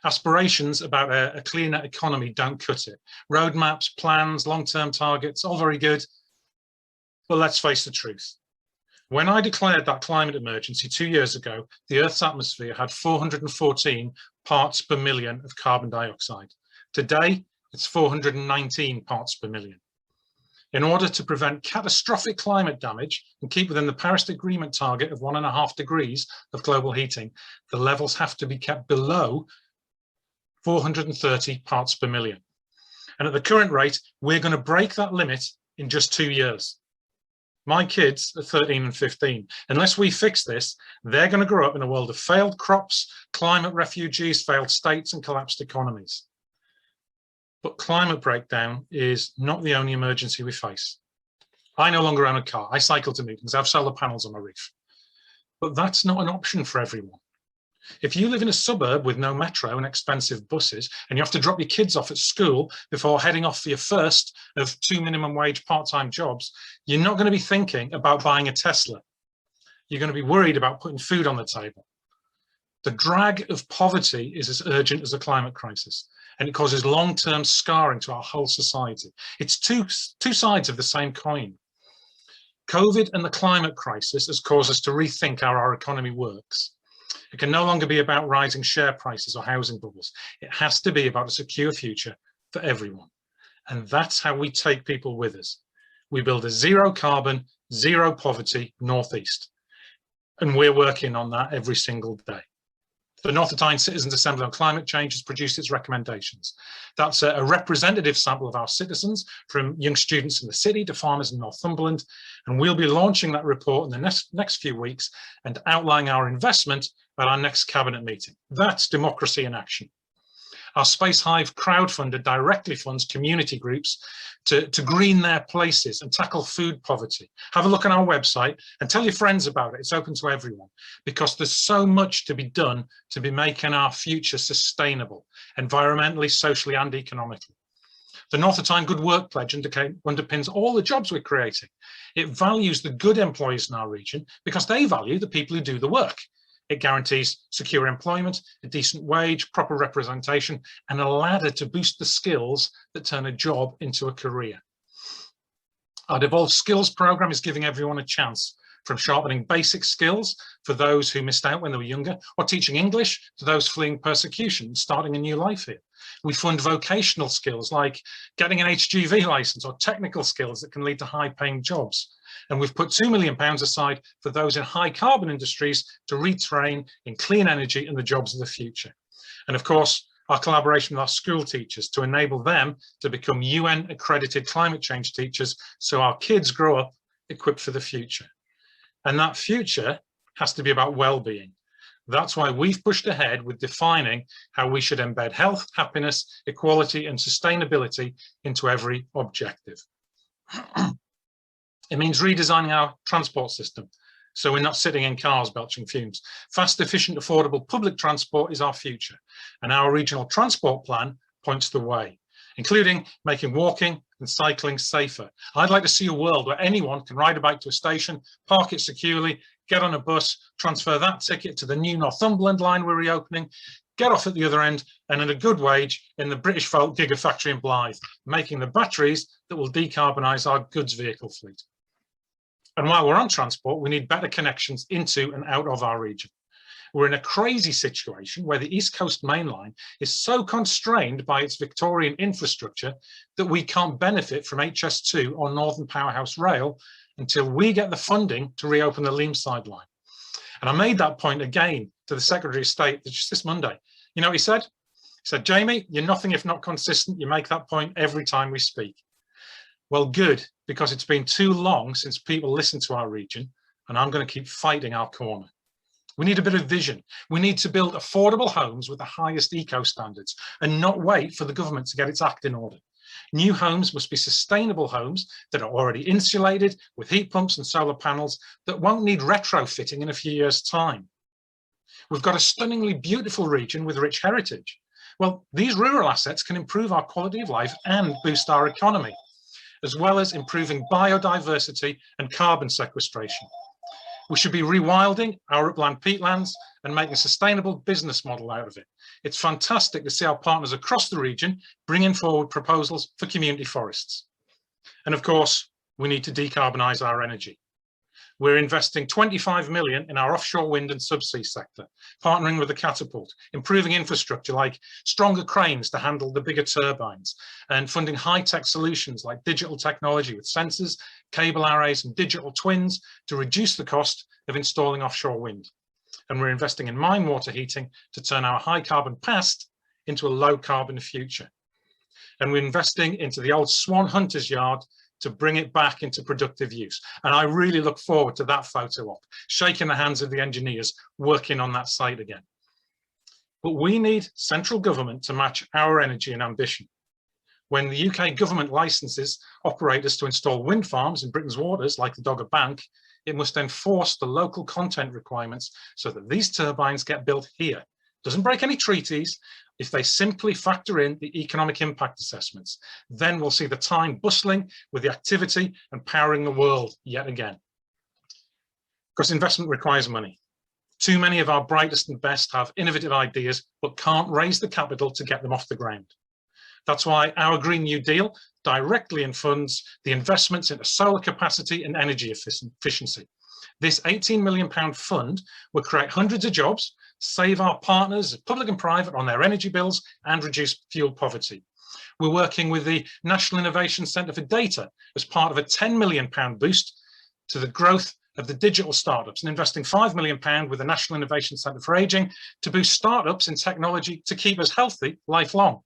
Aspirations about a clear net economy don't cut it. Roadmaps, plans, long-term targets, all very good, but let's face the truth. When I declared that climate emergency 2 years ago, the Earth's atmosphere had 414 parts per million of carbon dioxide. Today, it's 419 parts per million. In order to prevent catastrophic climate damage and keep within the Paris Agreement target of 1.5 degrees of global heating, the levels have to be kept below 430 parts per million. And at the current rate, we're going to break that limit in just 2 years. My kids are 13 and 15. Unless we fix this, they're going to grow up in a world of failed crops, climate refugees, failed states, and collapsed economies. But climate breakdown is not the only emergency we face. I no longer own a car. I cycle to meetings. I have solar panels on my roof. But that's not an option for everyone. If you live in a suburb with no metro and expensive buses, and you have to drop your kids off at school before heading off for your first of 2 minimum wage part-time jobs, you're not going to be thinking about buying a Tesla. You're going to be worried about putting food on the table. The drag of poverty is as urgent as the climate crisis, and it causes long-term scarring to our whole society. It's two sides of the same coin. COVID and the climate crisis has caused us to rethink how our economy works. It can no longer be about rising share prices or housing bubbles. It has to be about a secure future for everyone. And that's how we take people with us. We build a zero carbon, zero poverty Northeast. And we're working on that every single day. The North of Tyne Citizens Assembly on Climate Change has produced its recommendations. That's a representative sample of our citizens, from young students in the city to farmers in Northumberland. And we'll be launching that report in the next few weeks and outlining our investment at our next cabinet meeting. That's democracy in action. Our Space Hive crowdfunder directly funds community groups to green their places and tackle food poverty. Have a look on our website and tell your friends about it. It's open to everyone, because there's so much to be done to be making our future sustainable, environmentally, socially, and economically. The North of Tyne Good Work Pledge underpins all the jobs we're creating. It values the good employees in our region because they value the people who do the work. It guarantees secure employment, a decent wage, proper representation, and a ladder to boost the skills that turn a job into a career. Our Devolved Skills programme is giving everyone a chance from sharpening basic skills for those who missed out when they were younger, or teaching English to those fleeing persecution and starting a new life here. We fund vocational skills like getting an HGV license or technical skills that can lead to high-paying jobs. And we've put £2 million aside for those in high carbon industries to retrain in clean energy and the jobs of the future. And of course, our collaboration with our school teachers to enable them to become UN accredited climate change teachers so our kids grow up equipped for the future. And that future has to be about well-being. That's why we've pushed ahead with defining how we should embed health, happiness, equality and sustainability into every objective. It means redesigning our transport system so we're not sitting in cars belching fumes. Fast, efficient, affordable public transport is our future, and our regional transport plan points the way, including making walking and cycling safer. I'd like to see a world where anyone can ride a bike to a station, park it securely, get on a bus, transfer that ticket to the new Northumberland line we're reopening, get off at the other end and at a good wage in the British Folk Gigafactory in Blythe, making the batteries that will decarbonise our goods vehicle fleet. And while we're on transport, we need better connections into and out of our region. We're in a crazy situation where the East Coast Main Line is so constrained by its Victorian infrastructure that we can't benefit from HS2 or Northern Powerhouse Rail until we get the funding to reopen the Leamside line. And I made that point again to the Secretary of State just this Monday. You know what he said? He said, Jamie, you're nothing if not consistent. You make that point every time we speak. Well, good, because it's been too long since people listen to our region, and I'm going to keep fighting our corner. We need a bit of vision. We need to build affordable homes with the highest eco standards and not wait for the government to get its act in order. New homes must be sustainable homes that are already insulated with heat pumps and solar panels that won't need retrofitting in a few years' time. We've got a stunningly beautiful region with rich heritage. Well, these rural assets can improve our quality of life and boost our economy, as well as improving biodiversity and carbon sequestration. We should be rewilding our upland peatlands and making a sustainable business model out of it. It's fantastic to see our partners across the region bringing forward proposals for community forests. And of course, we need to decarbonise our energy. We're investing 25 million in our offshore wind and subsea sector, partnering with the Catapult, improving infrastructure like stronger cranes to handle the bigger turbines, and funding high-tech solutions like digital technology with sensors, cable arrays and digital twins to reduce the cost of installing offshore wind. And we're investing in mine water heating to turn our high carbon past into a low carbon future. And we're investing into the old Swan Hunters Yard to bring it back into productive use. And I really look forward to that photo op, shaking the hands of the engineers working on that site again. But we need central government to match our energy and ambition. When the UK government licenses operators to install wind farms in Britain's waters, like the Dogger Bank, it must enforce the local content requirements so that these turbines get built here. Doesn't break any treaties. If they simply factor in the economic impact assessments, then we'll see the Tyne bustling with the activity and powering the world yet again. Because investment requires money. Too many of our brightest and best have innovative ideas, but can't raise the capital to get them off the ground. That's why our Green New Deal directly funds the investments into solar capacity and energy efficiency. This £18 million fund will create hundreds of jobs, save our partners, public and private, on their energy bills and reduce fuel poverty. We're working with the National Innovation Centre for Data as part of a £10 million boost to the growth of the digital startups, and investing £5 million with the National Innovation Centre for Ageing to boost startups in technology to keep us healthy lifelong.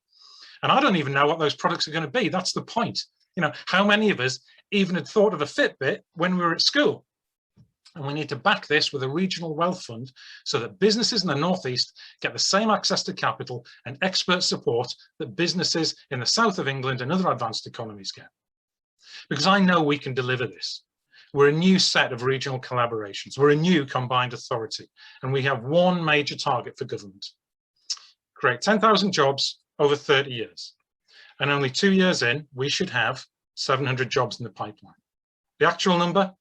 And I don't even know what those products are going to be. That's the point. You know, how many of us even had thought of a Fitbit when we were at school? And we need to back this with a regional wealth fund so that businesses in the Northeast get the same access to capital and expert support that businesses in the south of England and other advanced economies get. Because I know we can deliver this. We're a new set of regional collaborations. We're a new combined authority, and we have one major target for government: create 10,000 jobs over 30 years. And only 2 years in, we should have 700 jobs in the pipeline. The actual number,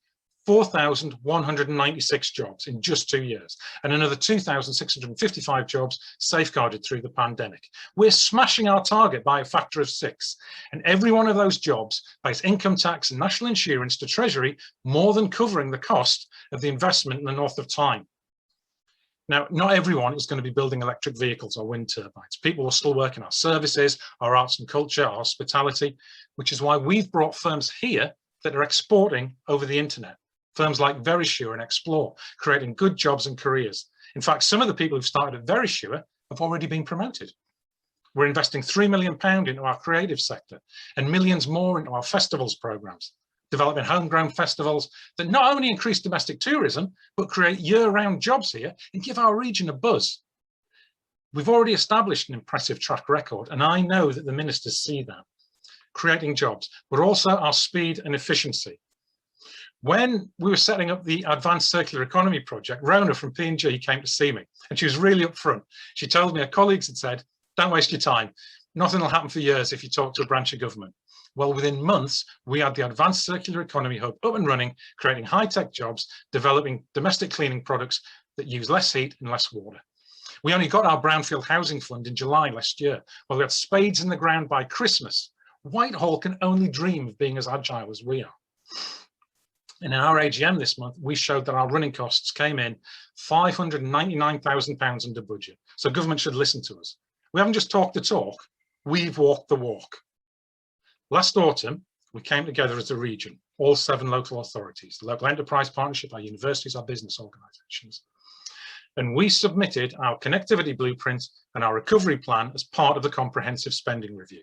4,196 jobs in just 2 years, and another 2,655 jobs safeguarded through the pandemic. We're smashing our target by a factor of 6, and every one of those jobs pays income tax and national insurance to Treasury, more than covering the cost of the investment in the north of Tyne. Now, not everyone is going to be building electric vehicles or wind turbines. People will still work in our services, our arts and culture, our hospitality, which is why we've brought firms here that are exporting over the internet. Firms like Verisure and Explore, creating good jobs and careers. In fact, some of the people who've started at Verisure have already been promoted. We're investing £3 million into our creative sector and millions more into our festivals programs, developing homegrown festivals that not only increase domestic tourism, but create year-round jobs here and give our region a buzz. We've already established an impressive track record, and I know that the ministers see that, creating jobs, but also our speed and efficiency. When we were setting up the Advanced Circular Economy project, Rona from P&G came to see me, and she was really upfront. She told me her colleagues had said, don't waste your time. Nothing will happen for years if you talk to a branch of government. Well, within months, we had the Advanced Circular Economy Hub up and running, creating high-tech jobs, developing domestic cleaning products that use less heat and less water. We only got our Brownfield Housing Fund in July last year. Well, we had spades in the ground by Christmas. Whitehall can only dream of being as agile as we are. And in our AGM this month, we showed that our running costs came in £599,000 under budget. So government should listen to us. We haven't just talked the talk, we've walked the walk. Last autumn, we came together as a region, all 7 local authorities, the local enterprise partnership, our universities, our business organisations. And we submitted our connectivity blueprint and our recovery plan as part of the comprehensive spending review.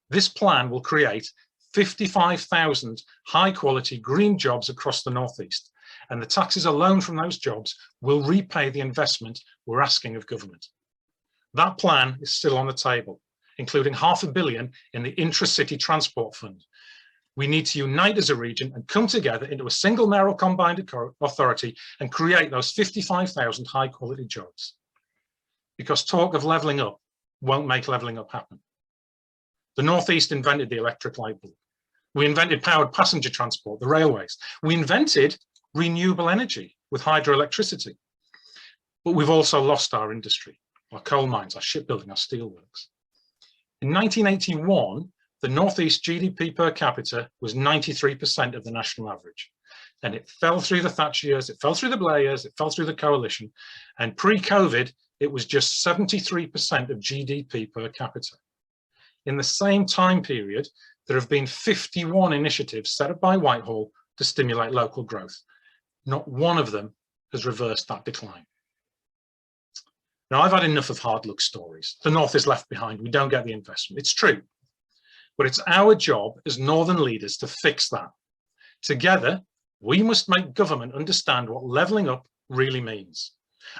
This plan will create 55,000 high-quality green jobs across the Northeast, and the taxes alone from those jobs will repay the investment we're asking of government. That plan is still on the table, including £500 million in the intra-city transport fund. We need to unite as a region and come together into a single mayoral combined authority and create those 55,000 high-quality jobs. Because talk of levelling up won't make levelling up happen. The Northeast invented the electric light bulb. We invented powered passenger transport, the railways. We invented renewable energy with hydroelectricity. But we've also lost our industry, our coal mines, our shipbuilding, our steelworks. In 1981, the Northeast GDP per capita was 93% of the national average. And it fell through the Thatcher years, it fell through the Blair years, it fell through the coalition. And pre-COVID, it was just 73% of GDP per capita. In the same time period, there have been 51 initiatives set up by Whitehall to stimulate local growth. Not one of them has reversed that decline. Now, I've had enough of hard luck stories. The North is left behind, we don't get the investment. It's true, but it's our job as Northern leaders to fix that. Together, we must make government understand what levelling up really means.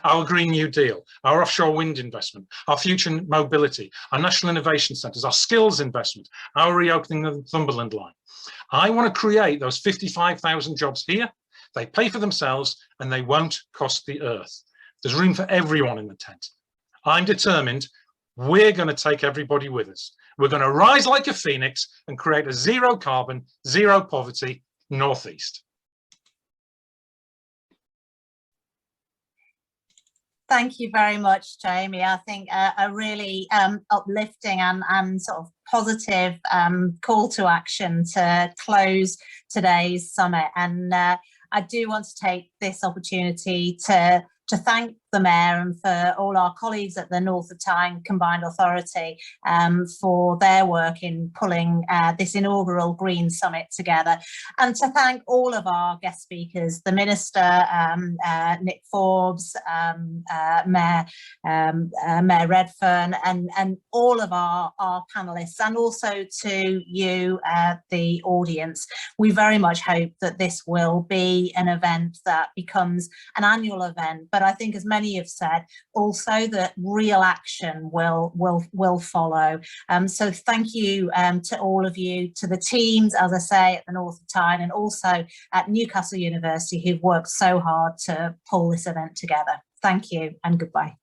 Our Green New Deal, our offshore wind investment, our future mobility, our national innovation centres, our skills investment, our reopening of the Northumberland line. I want to create those 55,000 jobs here. They pay for themselves and they won't cost the earth. There's room for everyone in the tent. I'm determined we're going to take everybody with us. We're going to rise like a phoenix and create a zero carbon, zero poverty Northeast. Thank you very much, Jamie. I think a really uplifting and sort of positive call to action to close today's summit. And I do want to take this opportunity to thank the Mayor and for all our colleagues at the North of Tyne Combined Authority for their work in pulling this inaugural Green Summit together, and to thank all of our guest speakers, the Minister, Nick Forbes, Mayor Redfern, and all of our panellists, and also to you, the audience. We very much hope that this will be an event that becomes an annual event, but I think, as many have said, also that real action will follow. So thank you to all of you, to the teams, as I say, at the North of Tyne, and also at Newcastle University, who've worked so hard to pull this event together. Thank you and goodbye.